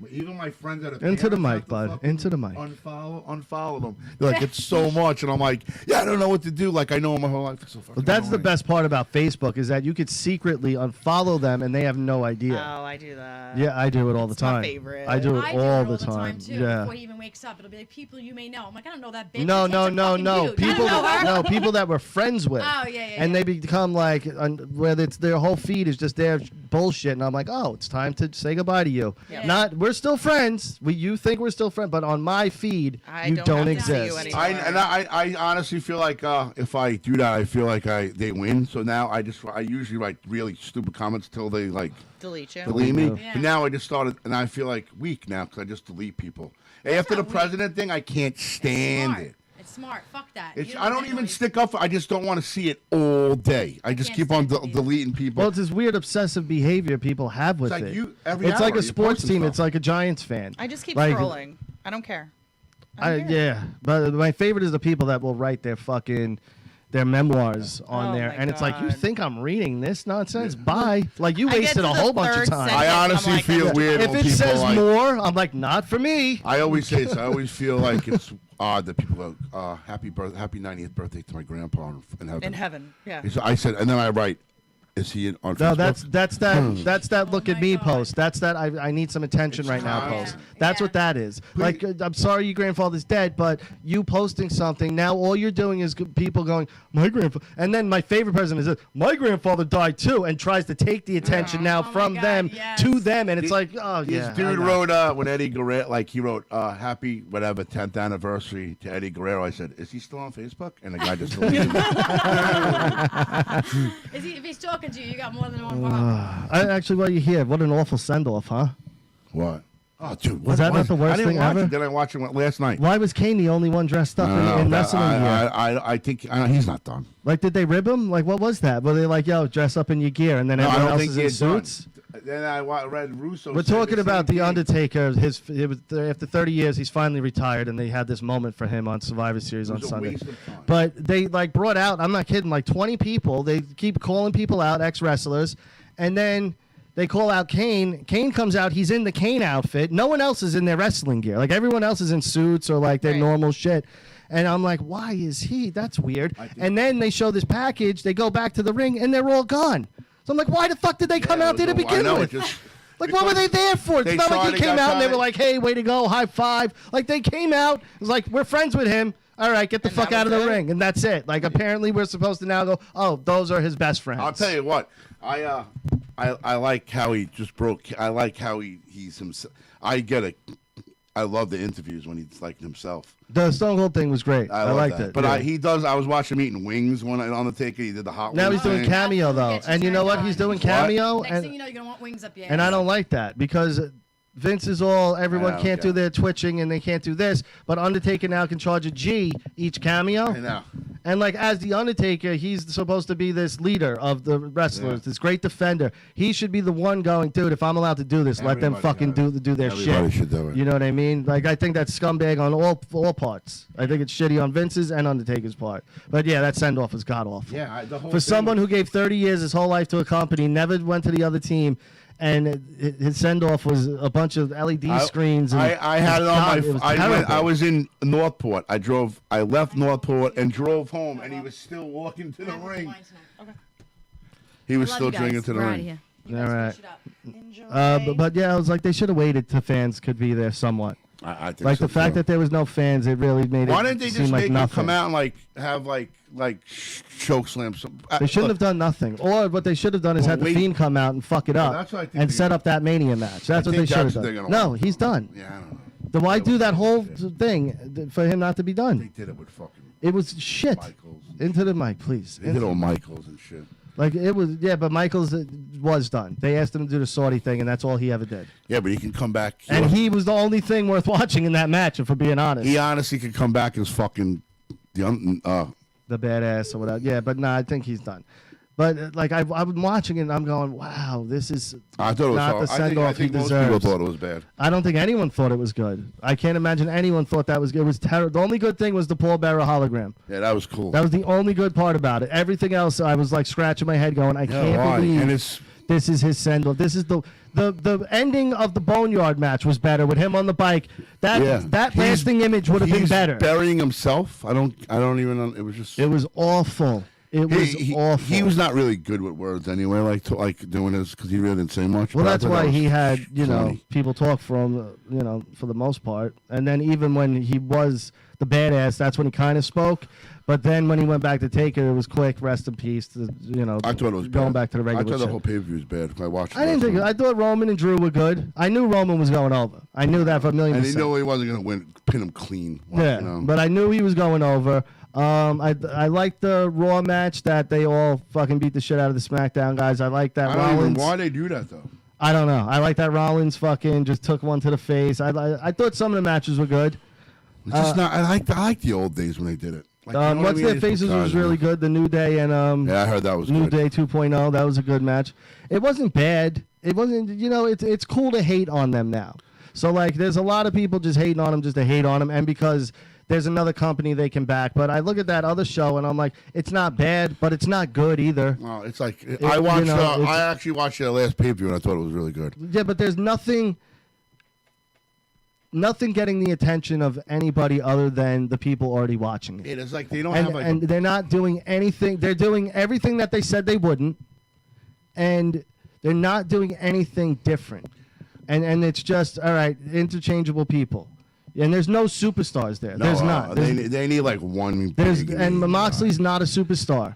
Even my friends that are Into the parents mic, have to bud. fucking Into the mic. Unfollow them. They're like, it's so much, and I'm like, yeah, I don't know what to do. Like I know my whole life. It's so fucking Well, that's the annoying. best part about Facebook is that you could secretly unfollow them and they have no idea. Oh, I do that. Yeah, I do it all the It's my time. favorite. I do it I do all it the time. too. Yeah. Before he even wakes up, it'll be like people you may know. I'm like, I don't know that bitch. No, It's no, such a no, fucking no. dude. People, I don't know her. no, people that we're friends with. Oh, yeah, yeah, And yeah. they become like, where it's their whole feed is just their bullshit, and I'm like, oh, it's time to say goodbye to you. Yeah. Not, we're still friends. You think we're still friends, but on my feed, you don't don't have to see you exist. anymore. I honestly feel like if I do that, I feel like they win. So now I usually write really stupid comments till they like Delete you. delete me. Yeah. But now I just started, and I feel like weak now because I just delete people. After the not weak. president thing, I can't stand Smart. it. It's smart. Fuck that. It's, You I don't get even noise. stick up. I just don't want to see it all day. I just can't keep on stand it either. deleting people. Well, it's this weird obsessive behavior people have with like it. every it's like hour a you're sports posting team. stuff. It's like a Giants fan. I just keep Like, scrolling. I don't care. I don't care. Yeah, but my favorite is the people that will write their memoirs on Oh there, my and it's like, you God. think I'm reading this nonsense? Bye. Like you I get wasted to a the whole bunch of third time. sentence, I honestly I'm like, feel that's weird If when it people says like, more, I'm like, not for me. I always say this. I always feel like it's odd that people go, happy 90th birthday to my grandpa in heaven. In heaven. Yeah. I said, and then I write, is he on No, Facebook? that's that look at my me God. post. That's that I need some attention It's right now time. post. That's Yeah. what that is. Like I'm sorry your grandfather's dead, but you posting something now, all you're doing is people going, my grandfather, and then my favorite president is my grandfather died too, and tries to take the attention now Oh my from God, them yes. to them, and it's like, oh This yeah. I dude know. wrote when Eddie Guerrero, like he wrote, happy whatever 10th anniversary to Eddie Guerrero. I said, is he still on Facebook? And the guy just deleted me. If he's talking to you, you got more than one problem. Actually, while you're here, what an awful send off, huh? What? Oh, dude, Was that not the worst I didn't thing watch ever? it. Then I watched it last night. Why was Kane the only one dressed up in wrestling gear? I think he's not done. Like, did they rib him? Like, what was that? Were they like, yo, dress up in your gear, and then No, I everyone don't else think is in he's done. suits? Then I read Russo. We're said talking the about same The thing. Undertaker. It was after 30 years, he's finally retired, and they had this moment for him on Survivor Series It on was a Sunday. waste of time. But they like brought out, I'm not kidding, like 20 people. They keep calling people out, ex-wrestlers, and then They call out Kane. Kane comes out. He's in the Kane outfit. No one else is in their wrestling gear. Like everyone else is in suits or like their normal shit. And I'm like, why is he? That's weird. And then they show this package. They go back to the ring and they're all gone. So I'm like, why the fuck did they come out there to begin with? Like, what were they there for? It's not like he came out and they were like, hey, way to go, high five. Like, they came out. It was like, we're friends with him. All right, get the fuck out of the ring. And that's it. Like, apparently we're supposed to now go, oh, those are his best friends. I'll tell you what. I like how he just broke. I like how he's himself. I get it. I love the interviews when he's like himself. The Stone Cold thing was great. I liked it. But he does. I was watching him eating wings when on the Taker. He did the hot. Now he's doing cameo though, and you know what? He's doing cameo. Next thing you know, you're gonna want wings up your And I don't like that because Vince is all, everyone can't do their twitching and they can't do this, but Undertaker now can charge a G each cameo. I know. And like as the Undertaker, he's supposed to be this leader of the wrestlers, this great defender. He should be the one going, dude, if I'm allowed to do this, let them fucking do their shit. Everybody should do it. You know what I mean? Like I think that's scumbag on all parts. I think it's shitty on Vince's and Undertaker's part. But yeah, that send off is god awful. Yeah, the whole For someone who gave 30 years his whole life to a company, never went to the other team. And his send off was a bunch of LED screens. And I had it on my. I was in Northport. I left Northport and drove home, and he was still walking to the ring. He was still drinking to the ring. All right. But yeah, I was like, they should have waited till fans could be there somewhat. I think like so the fact that there was no fans, it really made Why it didn't they seem just like make him nothing. come out and have choke slams? They shouldn't have done nothing. Or what they should have done is had the Fiend come out and fuck it up that's what I think and they set up that Mania match. That's what they should have done. No, he's done. Yeah, I don't know. Then why do that whole thing for him not to be done? They did it with fucking. It was shit. Michaels. Into the mic, please. They did it with Michaels and shit. Like it was, yeah, but Michaels was done. They asked him to do the Saudi thing, and that's all he ever did. Yeah, but he can come back. And he was the only thing worth watching in that match, if we're being honest. He honestly could come back as fucking the badass or whatever. Yeah, but no, I think he's done. But like I've been watching it, and I'm going, wow, this is I thought it was not the send off he most deserves. people thought it was bad. I don't think anyone thought it was good. I can't imagine anyone thought that was good. It was terrible. The only good thing was the Paul Bearer hologram. Yeah, that was cool. That was the only good part about it. Everything else, I was like scratching my head, going, I can't believe this is his send off. This is the ending of the Boneyard match was better with him on the bike. That lasting image would have been better. Burying himself. I don't even know. It was just. It was awful. It was awful. He was not really good with words anyway, like doing this because he really didn't say much. Well, that's why he had people talk for him, for the most part. And then even when he was the badass, that's when he kind of spoke. But then when he went back to take it was quick. Rest in peace. I thought it was going bad. back to the regular. I thought the shit. whole pay-per-view was bad. I watched. I didn't think. I thought Roman and Drew were good. I knew Roman was going over. I knew that for a million. And he knew he wasn't going to pin him clean. Yeah, but I knew he was going over. I liked the Raw match that they all fucking beat the shit out of the SmackDown guys. I like that. I don't even why they do that though. I don't know. I like that Rollins fucking just took one to the face. I thought some of the matches were good. It's just not. I like the old days when they did it. Like, What's Their Faces was really good. The New Day and yeah, I heard that was New good. Day 2.0. That was a good match. It wasn't bad. It wasn't. It's cool to hate on them now. So like, there's a lot of people just hating on them just to hate on them, and because there's another company they can back. But I look at that other show and I'm like, it's not bad, but it's not good either. No, it's like I watched. I actually watched their last pay-per-view and I thought it was really good. Yeah, but there's nothing getting the attention of anybody other than the people already watching it. It's like they don't and, have like and they're not doing anything. They're doing everything that they said they wouldn't, and they're not doing anything different. And it's just all right, interchangeable people. And there's no superstars there. There's not. They need like one. And Moxley's not a superstar.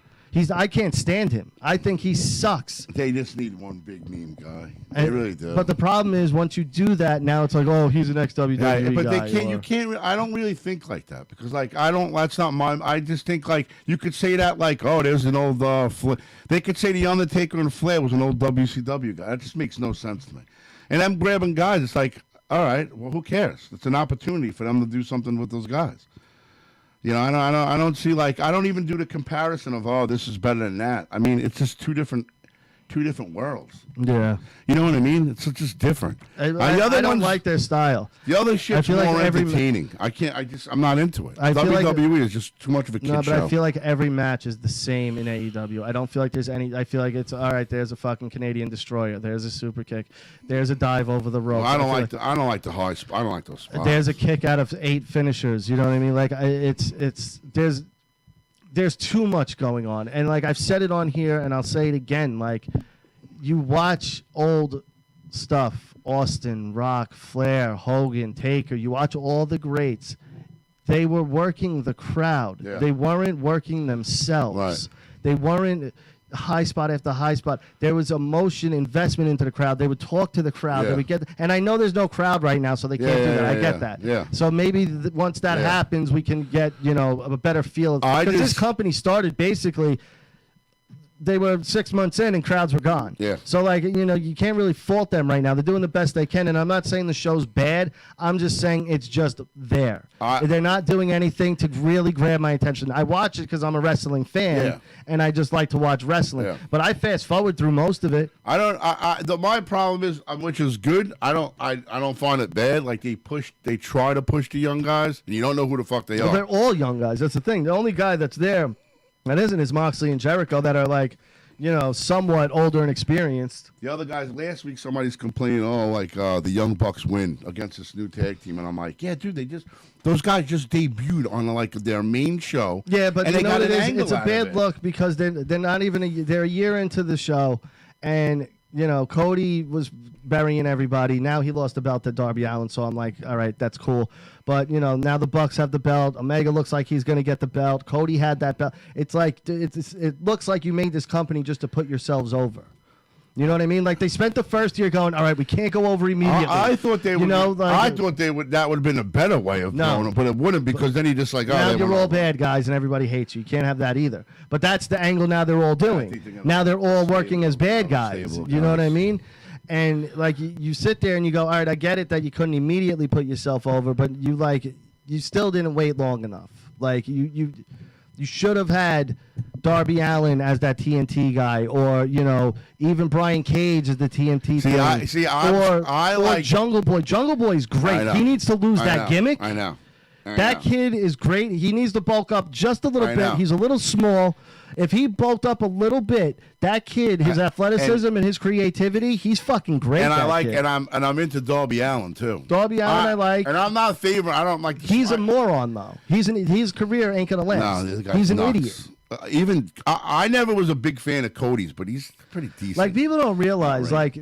I can't stand him. I think he sucks. They just need one big meme guy. They really do. But the problem is, once you do that, now it's like, oh, he's an ex-WWE guy. But they can't. You can't. I don't really think like that because, like, I don't. That's not my. I just think like you could say that like, oh, there's an old. They could say the Undertaker and Flair was an old WCW guy. That just makes no sense to me. And I'm grabbing guys. It's like, all right, well, who cares? It's an opportunity for them to do something with those guys. I don't see like I don't even do the comparison of this is better than that. I mean, it's just two different two different worlds. Yeah. You know what I mean? It's just different. I The other don't ones- like their style. The other shit's feel like more every- entertaining. I'm not into it. I feel like- WWE is just too much of a kid No, but show. I feel like every match is the same in AEW. I don't feel like there's any. I feel like it's all right. There's a fucking Canadian destroyer. There's a super kick. There's a dive over the rope. I don't feel like the, I don't like the high. I don't like those spots. There's a kick out of 8 finishers. You know what I mean? Like there's too much going on, and like I've said it on here, and I'll say it again. Like you watch old stuff, Austin, Rock, Flair, Hogan, Taker. You watch all the greats. They were working the crowd. Yeah. They weren't working themselves. Right. They weren't high spot after high spot. There was emotion, investment into the crowd. They would talk to the crowd. Yeah. They would get, and I know there's no crowd right now, so they can't do that. I get that. Yeah. So maybe once that Yeah. happens, we can get a better feel. I Because this just- company started basically. They were 6 months in and crowds were gone. Yeah. So like you can't really fault them right now. They're doing the best they can, and I'm not saying the show's bad. I'm just saying it's just there. They're not doing anything to really grab my attention. I watch it because I'm a wrestling fan, Yeah. and I just like to watch wrestling. Yeah. But I fast forward through most of it. I don't. My problem is, which is good. I don't find it bad. Like they try to push the young guys, and you don't know who the fuck they Well, are. they're all young guys. That's the thing. The only guy that's there that isn't is Moxley and Jericho that are like, somewhat older and experienced. The other guys, last week somebody's complaining, the Young Bucks win against this new tag team, and I'm like, yeah, dude, those guys just debuted on their main show. Yeah, but and you they know got what it an is? angle It's a out of bad it. look because they're not even they're a year into the show, and Cody was burying everybody. Now he lost the belt to Darby Allin, so I'm like, all right, that's cool. But now the Bucks have the belt. Omega looks like he's going to get the belt. Cody had that belt. It's like it looks like you made this company just to put yourselves over. You know what I mean? Like they spent the first year going, all right, we can't go over immediately. I thought they would. I thought they would. That would have been a better way of No. going, but it wouldn't because then he just like, now they you're went all over. bad guys and everybody hates you. You can't have that either. But that's the angle now they're all doing. Now they're all working as bad guys. You know what I mean? And like you sit there and you go, all right, I get it that you couldn't immediately put yourself over, but you still didn't wait long enough. Like you should have had Darby Allin as that TNT guy, or even Brian Cage as the TNT. I or like Jungle Boy. Jungle Boy's I great. know. He needs to lose I that know. gimmick. I know. That kid is great. He needs to bulk up just a little I bit. know. He's a little small. If he bulked up a little bit, that kid, his athleticism and his creativity, he's fucking great. And I that like, kid. and I'm into Darby Allin too. Darby Allin, I like. And I'm not favoring. I don't like. He's a moron though. His career ain't gonna last. No, this guy's he's an nuts. idiot. Even I never was a big fan of Cody's, but he's pretty decent. Like people don't realize, like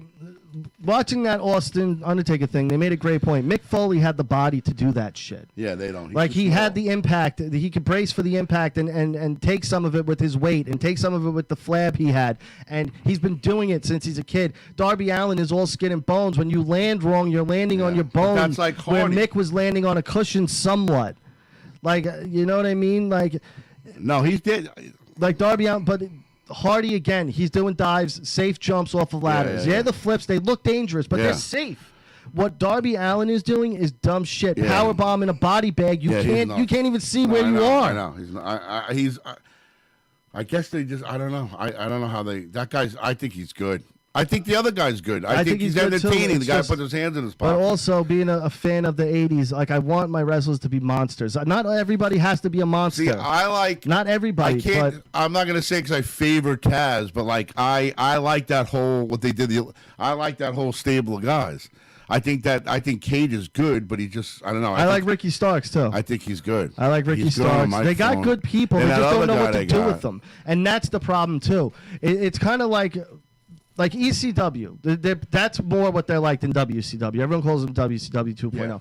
watching that Austin Undertaker thing, they made a great point. Mick Foley had the body to do that shit. Yeah, they don't. He's Like too he small. had the impact. He could brace for the impact and take some of it with his weight and take some of it with the flab he had. And he's been doing it since he's a kid. Darby Allin is all skin and bones. When you land wrong, you're landing on your bones. that's like where Hardy. Mick was landing on a cushion somewhat. Like you know what I mean? Like no, he's dead. Like Darby Allin, but Hardy again. He's doing dives, safe jumps off of ladders. yeah. The flips they look dangerous, but Yeah. they're safe. What Darby Allin is doing is dumb shit. Yeah. Power bomb in a body bag. You Yeah, he's can't. not. You can't even see No, where I you know, are. I know. He's not. I guess they just. I don't know. I don't know how they. That guy's. I think he's good. I think the other guy's good. I think he's good, too. entertaining. It's The guy just- put his hands in his But pocket. also being a fan of the '80s, like I want my wrestlers to be monsters. Not everybody has to be a monster. See, I like. Not everybody. I can't. But I'm not gonna say because I favor Taz, but like I like that whole what they did. I like that whole stable of guys. I think Cage is good, but he just I don't know. I like think- Ricky Starks too. I think he's good. I like Ricky He's good on the Starks. They got microphone. good people. And They that just don't other know guy what to they do got. with them, and that's the problem too. It's kind of like ECW. That's more what they're like than WCW. Everyone calls them WCW 2.0. Yeah.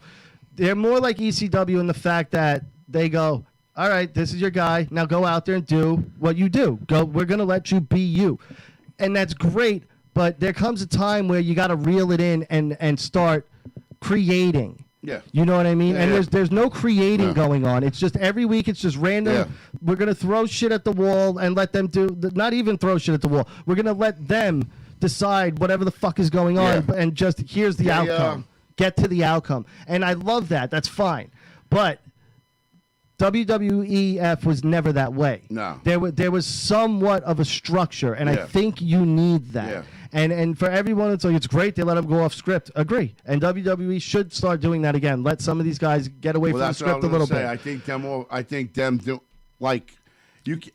They're more like ECW in the fact that they go, all right, this is your guy. Now go out there and do what you do. Go. We're gonna let you be you, and that's great. But there comes a time where you got to reel it in and start creating. Yeah. You know what I mean? Yeah, And yeah. there's no creating Yeah. going on. It's just every week it's just random. Yeah. We're going to throw shit at the wall and let them not even throw shit at the wall. We're going to let them decide whatever the fuck is going on Yeah. and just here's the outcome. Get to the outcome. And I love that. That's fine. But WWEF was never that way. No. There was somewhat of a structure, and I Yeah. think you need that. Yeah. And for everyone, it's like it's great they let them go off script. Agree. And WWE should start doing that again. Let some of these guys get away from the That's what I script a was little gonna bit. say. I think them do like.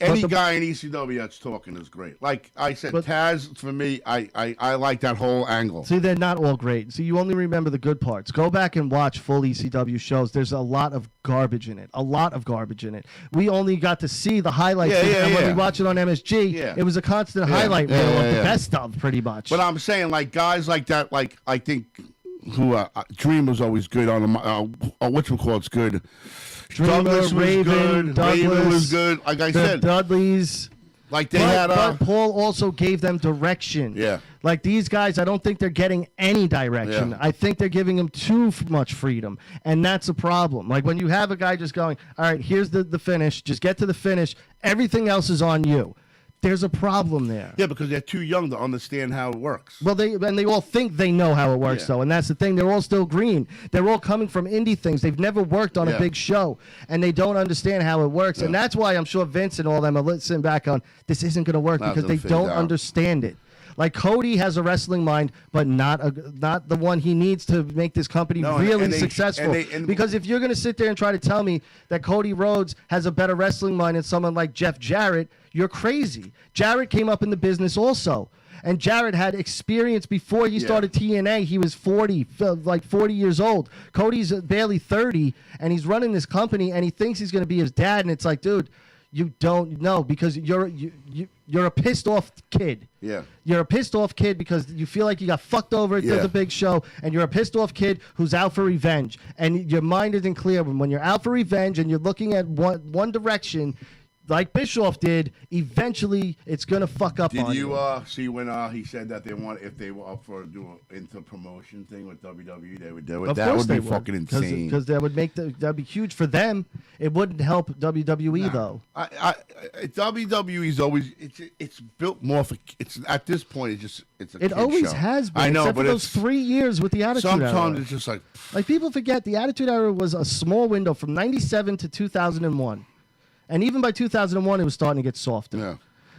Any the- guy in ECW that's talking is great. Like I said, But- Taz for me, I like that whole angle. See, they're not all great. See, you only remember the good parts. Go back and watch full ECW shows. There's a lot of garbage in it. A lot of garbage in it. We only got to see the highlights. And when we watch it on MSG, it was a constant highlight reel of the best of, pretty much. But I'm saying, like guys like that, like I think who Dream was always good on the whatchamacallit's good. Dreamer, Douglas was Raven, good. Douglas, Raven was good. Like I the said, Dudleys. like they had. But Paul also gave them direction. Yeah. Like these guys, I don't think they're getting any direction. Yeah. I think they're giving them too much freedom, and that's a problem. Like when you have a guy just going, "All right, here's the finish. Just get to the finish. Everything else is on you." There's a problem there. Yeah, because they're too young to understand how it works. Well, they all think they know how it works, Yeah. though, and that's the thing. They're all still green. They're all coming from indie things. They've never worked on a Yeah. big show, and they don't understand how it works. And that's why I'm sure Vince and all them are listening back on this isn't going to work Not because to they figure don't out. understand it. Like Cody has a wrestling mind, but not the one he needs to make this company No, and- really and they- successful. and- Because if you're going to sit there and try to tell me that Cody Rhodes has a better wrestling mind than someone like Jeff Jarrett, you're crazy. Jarrett came up in the business also. And Jarrett had experience before he started TNA. He was 40 years old. Cody's barely 30, and he's running this company, and he thinks he's going to be his dad. And it's like, dude, you don't know because you're a pissed off kid. Yeah. You're a pissed off kid because you feel like you got fucked over at Yeah. the big show, and you're a pissed off kid who's out for revenge. And your mind isn't clear. When you're out for revenge and you're looking at one direction, like Bischoff did, eventually it's gonna fuck up Did on you see when he said that if they were up for doing into promotion thing with WWE, they would do it? Of That course would be they fucking insane. Because that would that'd be huge for them. It wouldn't help WWE though. WWE's always it's built more for it's at this point it's a It kid always show. has been. I know, except but for those it's 3 years with the Attitude Era. sometimes it's just like People forget the Attitude Era was a small window from '97 to 2001, and even by 2001 it was starting to get softer. Yeah.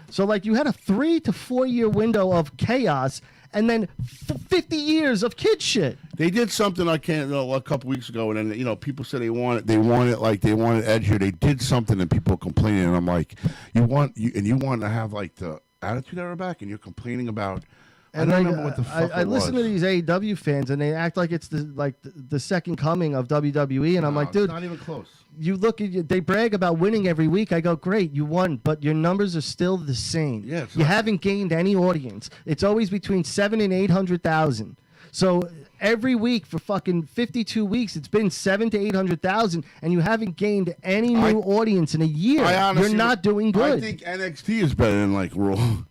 So like you had a 3 to 4 year window of chaos, and then 50 years of kid shit. They did something a couple weeks ago, and then people said they want it edgier. They did something, and people complaining, and I'm like, you want to have like the Attitude Era back, and you're complaining about. And I don't remember what the fuck I it listen was. to these AEW fans, and they act like it's the second coming of WWE, and I'm like, No, dude, it's not even close. you look at they brag about winning every week. I go, great, you won, but your numbers are still the same. Yeah, it's you not- haven't gained any audience. It's always between 700,000 and 800,000. So every week for fucking 52 weeks, it's been 700,000 to 800,000, and you haven't gained any new audience in a year. I honestly, You're not doing good. I think NXT is better than like Raw.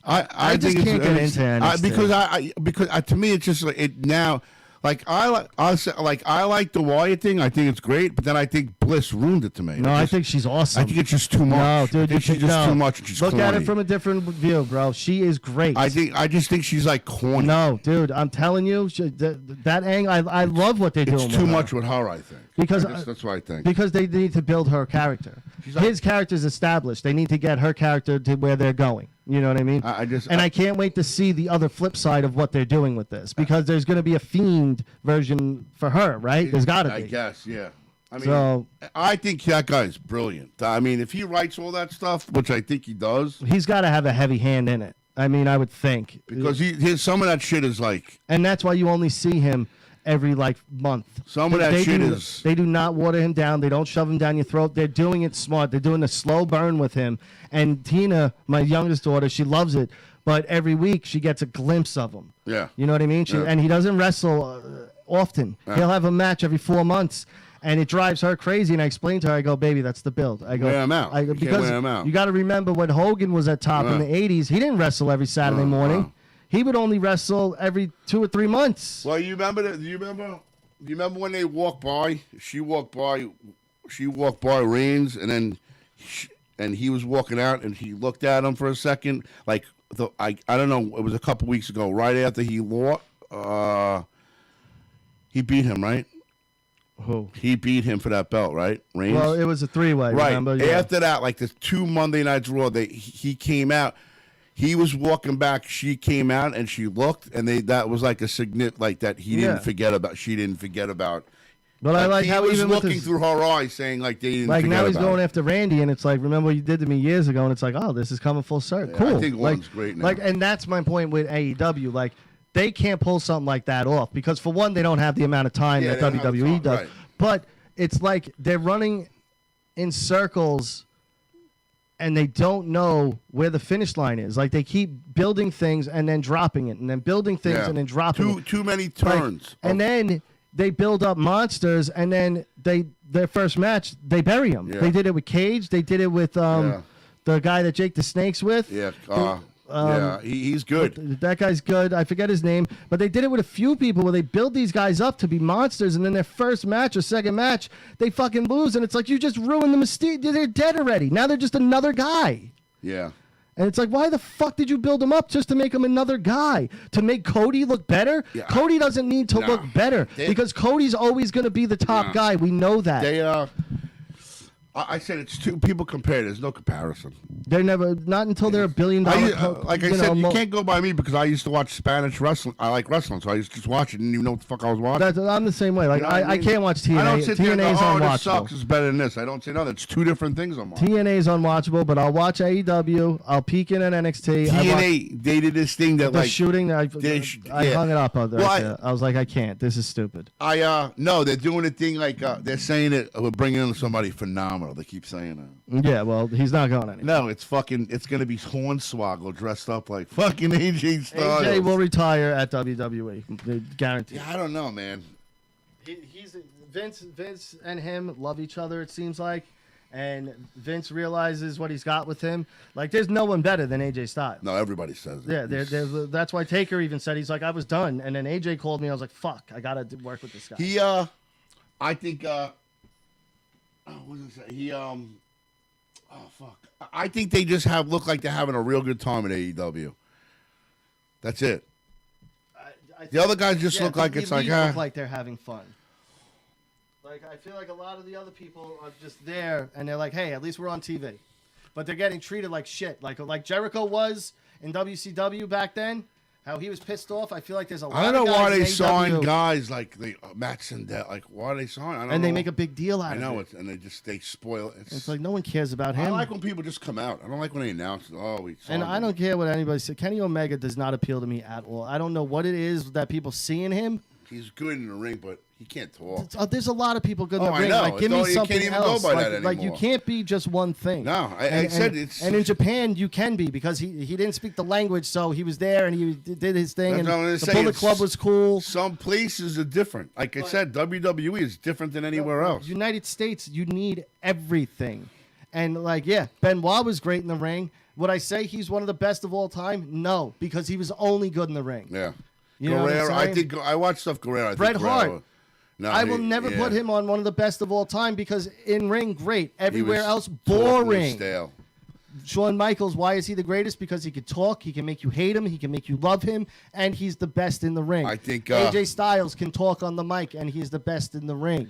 I just think can't it's- get into NXT. because to me it's just like it now. Like I like the Wyatt thing. I think it's great, but then I think Bliss ruined it to me. No, I think she's awesome. I think it's just too much. No, dude, I think she's just too much. And she's Look at corny. it from a different view, bro. She is great. I just think she's like corny. No, dude, I'm telling you, that angle. I love what they're It's doing. too with her. much with her. I think Because that's what I think. Because they need to build her character. His character's established. They need to get her character to where they're going. You know what I mean? I can't wait to see the other flip side of what they're doing with this because there's going to be a Fiend version for her, right? There's got to I be. guess, yeah. I mean, So- I think that guy's brilliant. I mean, if he writes all that stuff, which I think he does, He's got to have a heavy hand in it. I mean, I would think. because some of that shit is like. And that's why you only see him every month. Some of that shit do, is- They do not water him down. They don't shove him down your throat. They're doing it smart. They're doing a slow burn with him. And Tina, my youngest daughter, she loves it. But every week she gets a glimpse of him. Yeah. You know what I mean? Yeah. And he doesn't wrestle often. Yeah. He'll have a match every 4 months. And it drives her crazy. And I explain to her, I go, baby, that's the build. I go, Wear him out. You can't because wear him out. you got to remember when Hogan was at top in the 80s, he didn't wrestle every Saturday morning. He would only wrestle every 2 or 3 months. Well, you remember that? Do you remember when they walked by? She walked by Reigns, and then and he was walking out, and he looked at him for a second. Like I don't know. It was a couple weeks ago, right after he lost. He beat him, right? Who? He beat him for that belt, right? Reigns? Well, it was a 3-way. Right. Remember? Yeah. After that, like the 2 Monday Nights Raw, he came out. He was walking back. She came out and she looked, and that was like a significant, like that he didn't forget about. She didn't forget about. But I like he how was even with looking his, through her eyes, saying like they didn't. like forget now he's about going it. after Randy, and it's like, remember what you did to me years ago, and it's like, oh, this is coming full circle. Yeah, Cool. I think like, one's great now. Like, and that's my point with AEW. Like, they can't pull something like that off because for one, they don't have the amount of time Yeah, that they don't have the WWE time, does. right. But it's like they're running in circles. And they don't know where the finish line is. Like they keep building things and then dropping it, and then building things Yeah. and then dropping it. Too many turns. And then they build up monsters, and then their first match they bury them. Yeah. They did it with Cage. They did it with the guy that Jake the Snake's with. Yeah. They- He's good. That guy's good. I forget his name, but they did it with a few people where they build these guys up to be monsters, and then their first match or second match, they fucking lose, and it's like you just ruined the mystique. They're dead already. Now they're just another guy. Yeah. And it's like, why the fuck did you build him up just to make him another guy? To make Cody look better? Yeah, Cody doesn't need to look better because Cody's always going to be the top guy. We know that. They I said it's two people compared. There's no comparison. They're never, not until they're $1 billion. Like I said, you can't go by me because I used to watch Spanish wrestling. I like wrestling, so I used to just watch it and didn't even know what the fuck I was watching. I'm the same way. Like, You know what I mean? can't watch TNA. I don't sit there and go, TNA's oh, this unwatchable. sucks. It's better than this. I don't say, no, that's two different things I'm watching. TNA's unwatchable, but I'll watch AEW. I'll peek in at NXT. TNA, they did this thing that the like shooting. I yeah. hung it up. Well, I was like, I can't. This is stupid. No, they're doing a thing like they're saying that we're bringing in somebody phenomenal. They keep saying that. Yeah, well, he's not going anywhere. No, it's gonna be Hornswoggle dressed up like fucking AJ Styles. AJ will retire at WWE, guaranteed. Yeah, I don't know, man. He's Vince and him love each other. It seems like, and Vince realizes what he's got with him. Like, there's no one better than AJ Styles. No, everybody says it. Yeah, that's why Taker even said he's like, I was done, and then AJ called me. I was like, fuck, I gotta work with this guy. I think what was it? I think they just look like they're having a real good time at AEW. That's it. The other guys just look like it's like, look like they're having fun. Like, I feel like a lot of the other people are just there, and they're like, hey, at least we're on TV. But they're getting treated like shit. Like Jericho was in WCW back then, how he was pissed off. I feel like there's a lot I don't know of guys why they in sign AEW, guys like Matt Sindel. Like, why they sign? I don't know. and they make a big deal out I of know it. it, and they spoil it. It's like no one cares about I him. like when people just come out. I don't like when they announce it. Oh, we signed And I him. don't care what anybody says. Kenny Omega does not appeal to me at all. I don't know what it is that people see in him. He's good in the ring, but he can't talk. There's a lot of people good in Oh, the I ring. know. Like, give me You can't something even else. go by like, that like, you anymore. can't be just one thing. No, I and, said and, it's. And in Japan, you can be because he didn't speak the language, so he was there and he did his thing. That's And what I'm gonna the say. Bullet It's- Club was cool. Some places are different. Like I said, WWE is different than anywhere else. United States, you need everything. And like, yeah, Benoit was great in the ring. Would I say he's one of the best of all time? No, because he was only good in the ring. Yeah. You know what I'm Guerrero, I saying? think I watched stuff Guerrero. Bret Hart. No, I will never put him on one of the best of all time because in ring, great. Everywhere else, boring. Stale. Shawn Michaels, why is he the greatest? Because he could talk, he can make you hate him, he can make you love him, and he's the best in the ring. I think AJ Styles can talk on the mic, and he's the best in the ring.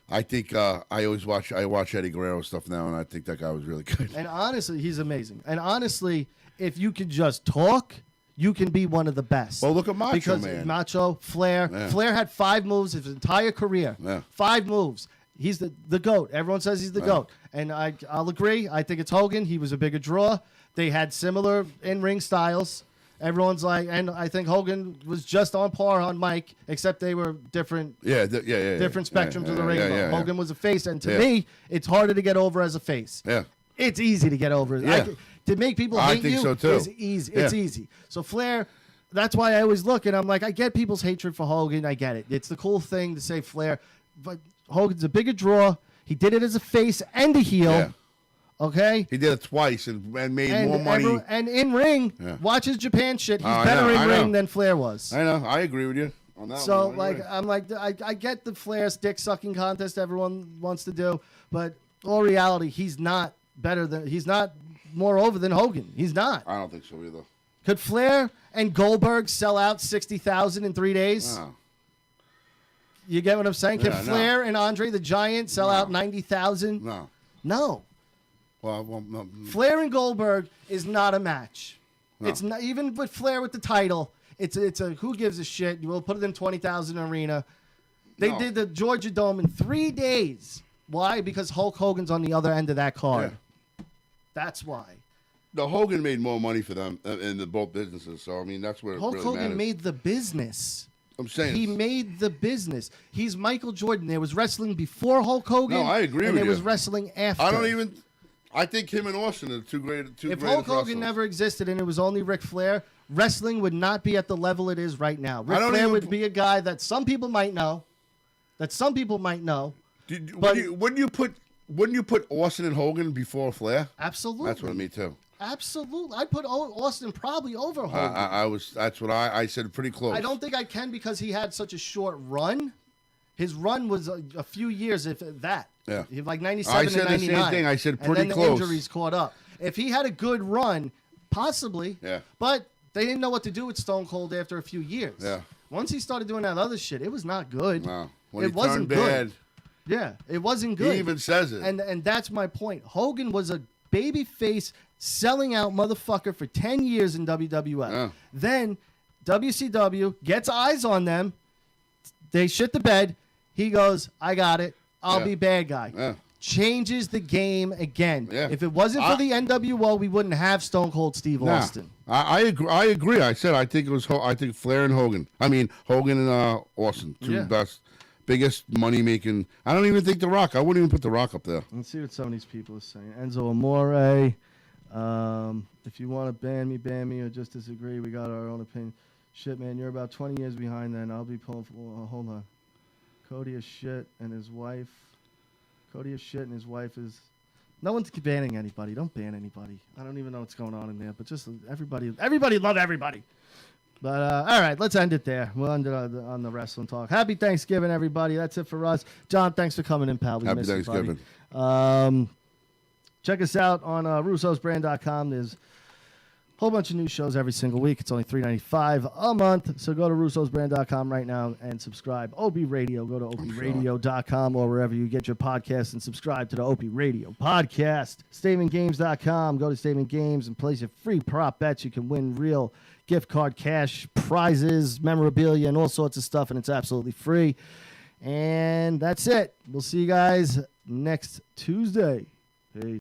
I think I watch Eddie Guerrero stuff now, and I think that guy was really good. And honestly, he's amazing. And honestly, if you can just talk, you can be one of the best. Well, look at Macho because Man. Macho, Flair. Yeah. Flair had 5 moves his entire career. Yeah. 5 moves. He's the GOAT. Everyone says he's the GOAT. And I'll agree. I think it's Hogan. He was a bigger draw. They had similar in-ring styles. Everyone's like, and I think Hogan was just on par on Mike, except they were different. Different spectrums of the ring. Hogan was a face, and to me, it's harder to get over as a face. Yeah. It's easy to get over. Yeah. To make people I hate think you so, too. is easy. It's Yeah. easy. So Flair, that's why I always look and I'm like, I get people's hatred for Hogan. I get it. It's the cool thing to say Flair, but Hogan's a bigger draw. He did it as a face and a heel. Yeah. Okay. He did it twice and made more money. And in ring, Yeah. watch his Japan shit. He's I better know, in I know. ring than Flair was. I know. I agree with you on that So one. like I'm like I get the Flair's dick sucking contest everyone wants to do, but all reality, he's not more over than Hogan. He's not. I don't think so either. Could Flair and Goldberg sell out 60,000 in 3 days? No. You get what I'm saying? Can Yeah, no. Flair and Andre the Giant sell out 90,000? No. No. Well, no. Flair and Goldberg is not a match. No. It's not even with Flair with the title. It's a who gives a shit. We'll put it in 20,000 arena. They No. did the Georgia Dome in 3 days. Why? Because Hulk Hogan's on the other end of that card. Yeah. That's why. The Hogan made more money for them in the both businesses. So I mean, that's where Hulk it really Hogan matters. made the business. I'm saying He made the business. He's Michael Jordan. There was wrestling before Hulk Hogan. No, I agree and with there was you. wrestling after. I think him and Austin are two great. If Hulk Hogan never existed and it was only Ric Flair, wrestling would not be at the level it is right now. Ric Flair would be a guy that some people might know. Wouldn't you put Austin and Hogan before Flair? Absolutely. That's what I mean too. Absolutely. I'd put Austin probably over Hogan. That's what I said. Pretty close. I don't think I can because he had such a short run. His run was a few years, if that. Yeah. Like 97 I said and 99. the same thing. I said pretty and then close. The injuries caught up. If he had a good run, possibly. Yeah. But they didn't know what to do with Stone Cold after a few years. Yeah. Once he started doing that other shit, it was not good. No. When it he wasn't turned bad. good. Yeah, it wasn't good. He even says it. And that's my point. Hogan was a baby face selling out motherfucker for 10 years in WWF. Yeah. Then WCW gets eyes on them. They shit the bed. He goes, I got it. I'll be bad guy. Yeah. Changes the game again. Yeah. If it wasn't for the NWO, we wouldn't have Stone Cold Steve Nah. Austin. I agree. I agree. I said I think it was. I think Flair and Hogan. I mean Hogan and Austin, two biggest money making. I don't even think The Rock. I wouldn't even put The Rock up there. Let's see what some of these people are saying. Enzo Amore. If you want to ban me, or just disagree. We got our own opinion. Shit, man, you're about 20 years behind then. I'll be pulling for... hold on. Cody is shit, and his wife is... No one's banning anybody. Don't ban anybody. I don't even know what's going on in there, but just everybody love everybody. But, all right, let's end it there. We'll end it on the wrestling talk. Happy Thanksgiving, everybody. That's it for us. John, thanks for coming in, pal. We Happy miss you, buddy. Thanksgiving. Check us out on russosbrand.com. There's a whole bunch of new shows every single week. It's only $3.95 a month. So go to russosbrand.com right now and subscribe. OB Radio. Go to obradio.com or wherever you get your podcasts and subscribe to the OP Radio podcast. StatementGames.com. Go to Statement Games and place your free prop bets. You can win real gift card cash, prizes, memorabilia, and all sorts of stuff, and it's absolutely free. And that's it. We'll see you guys next Tuesday. Peace.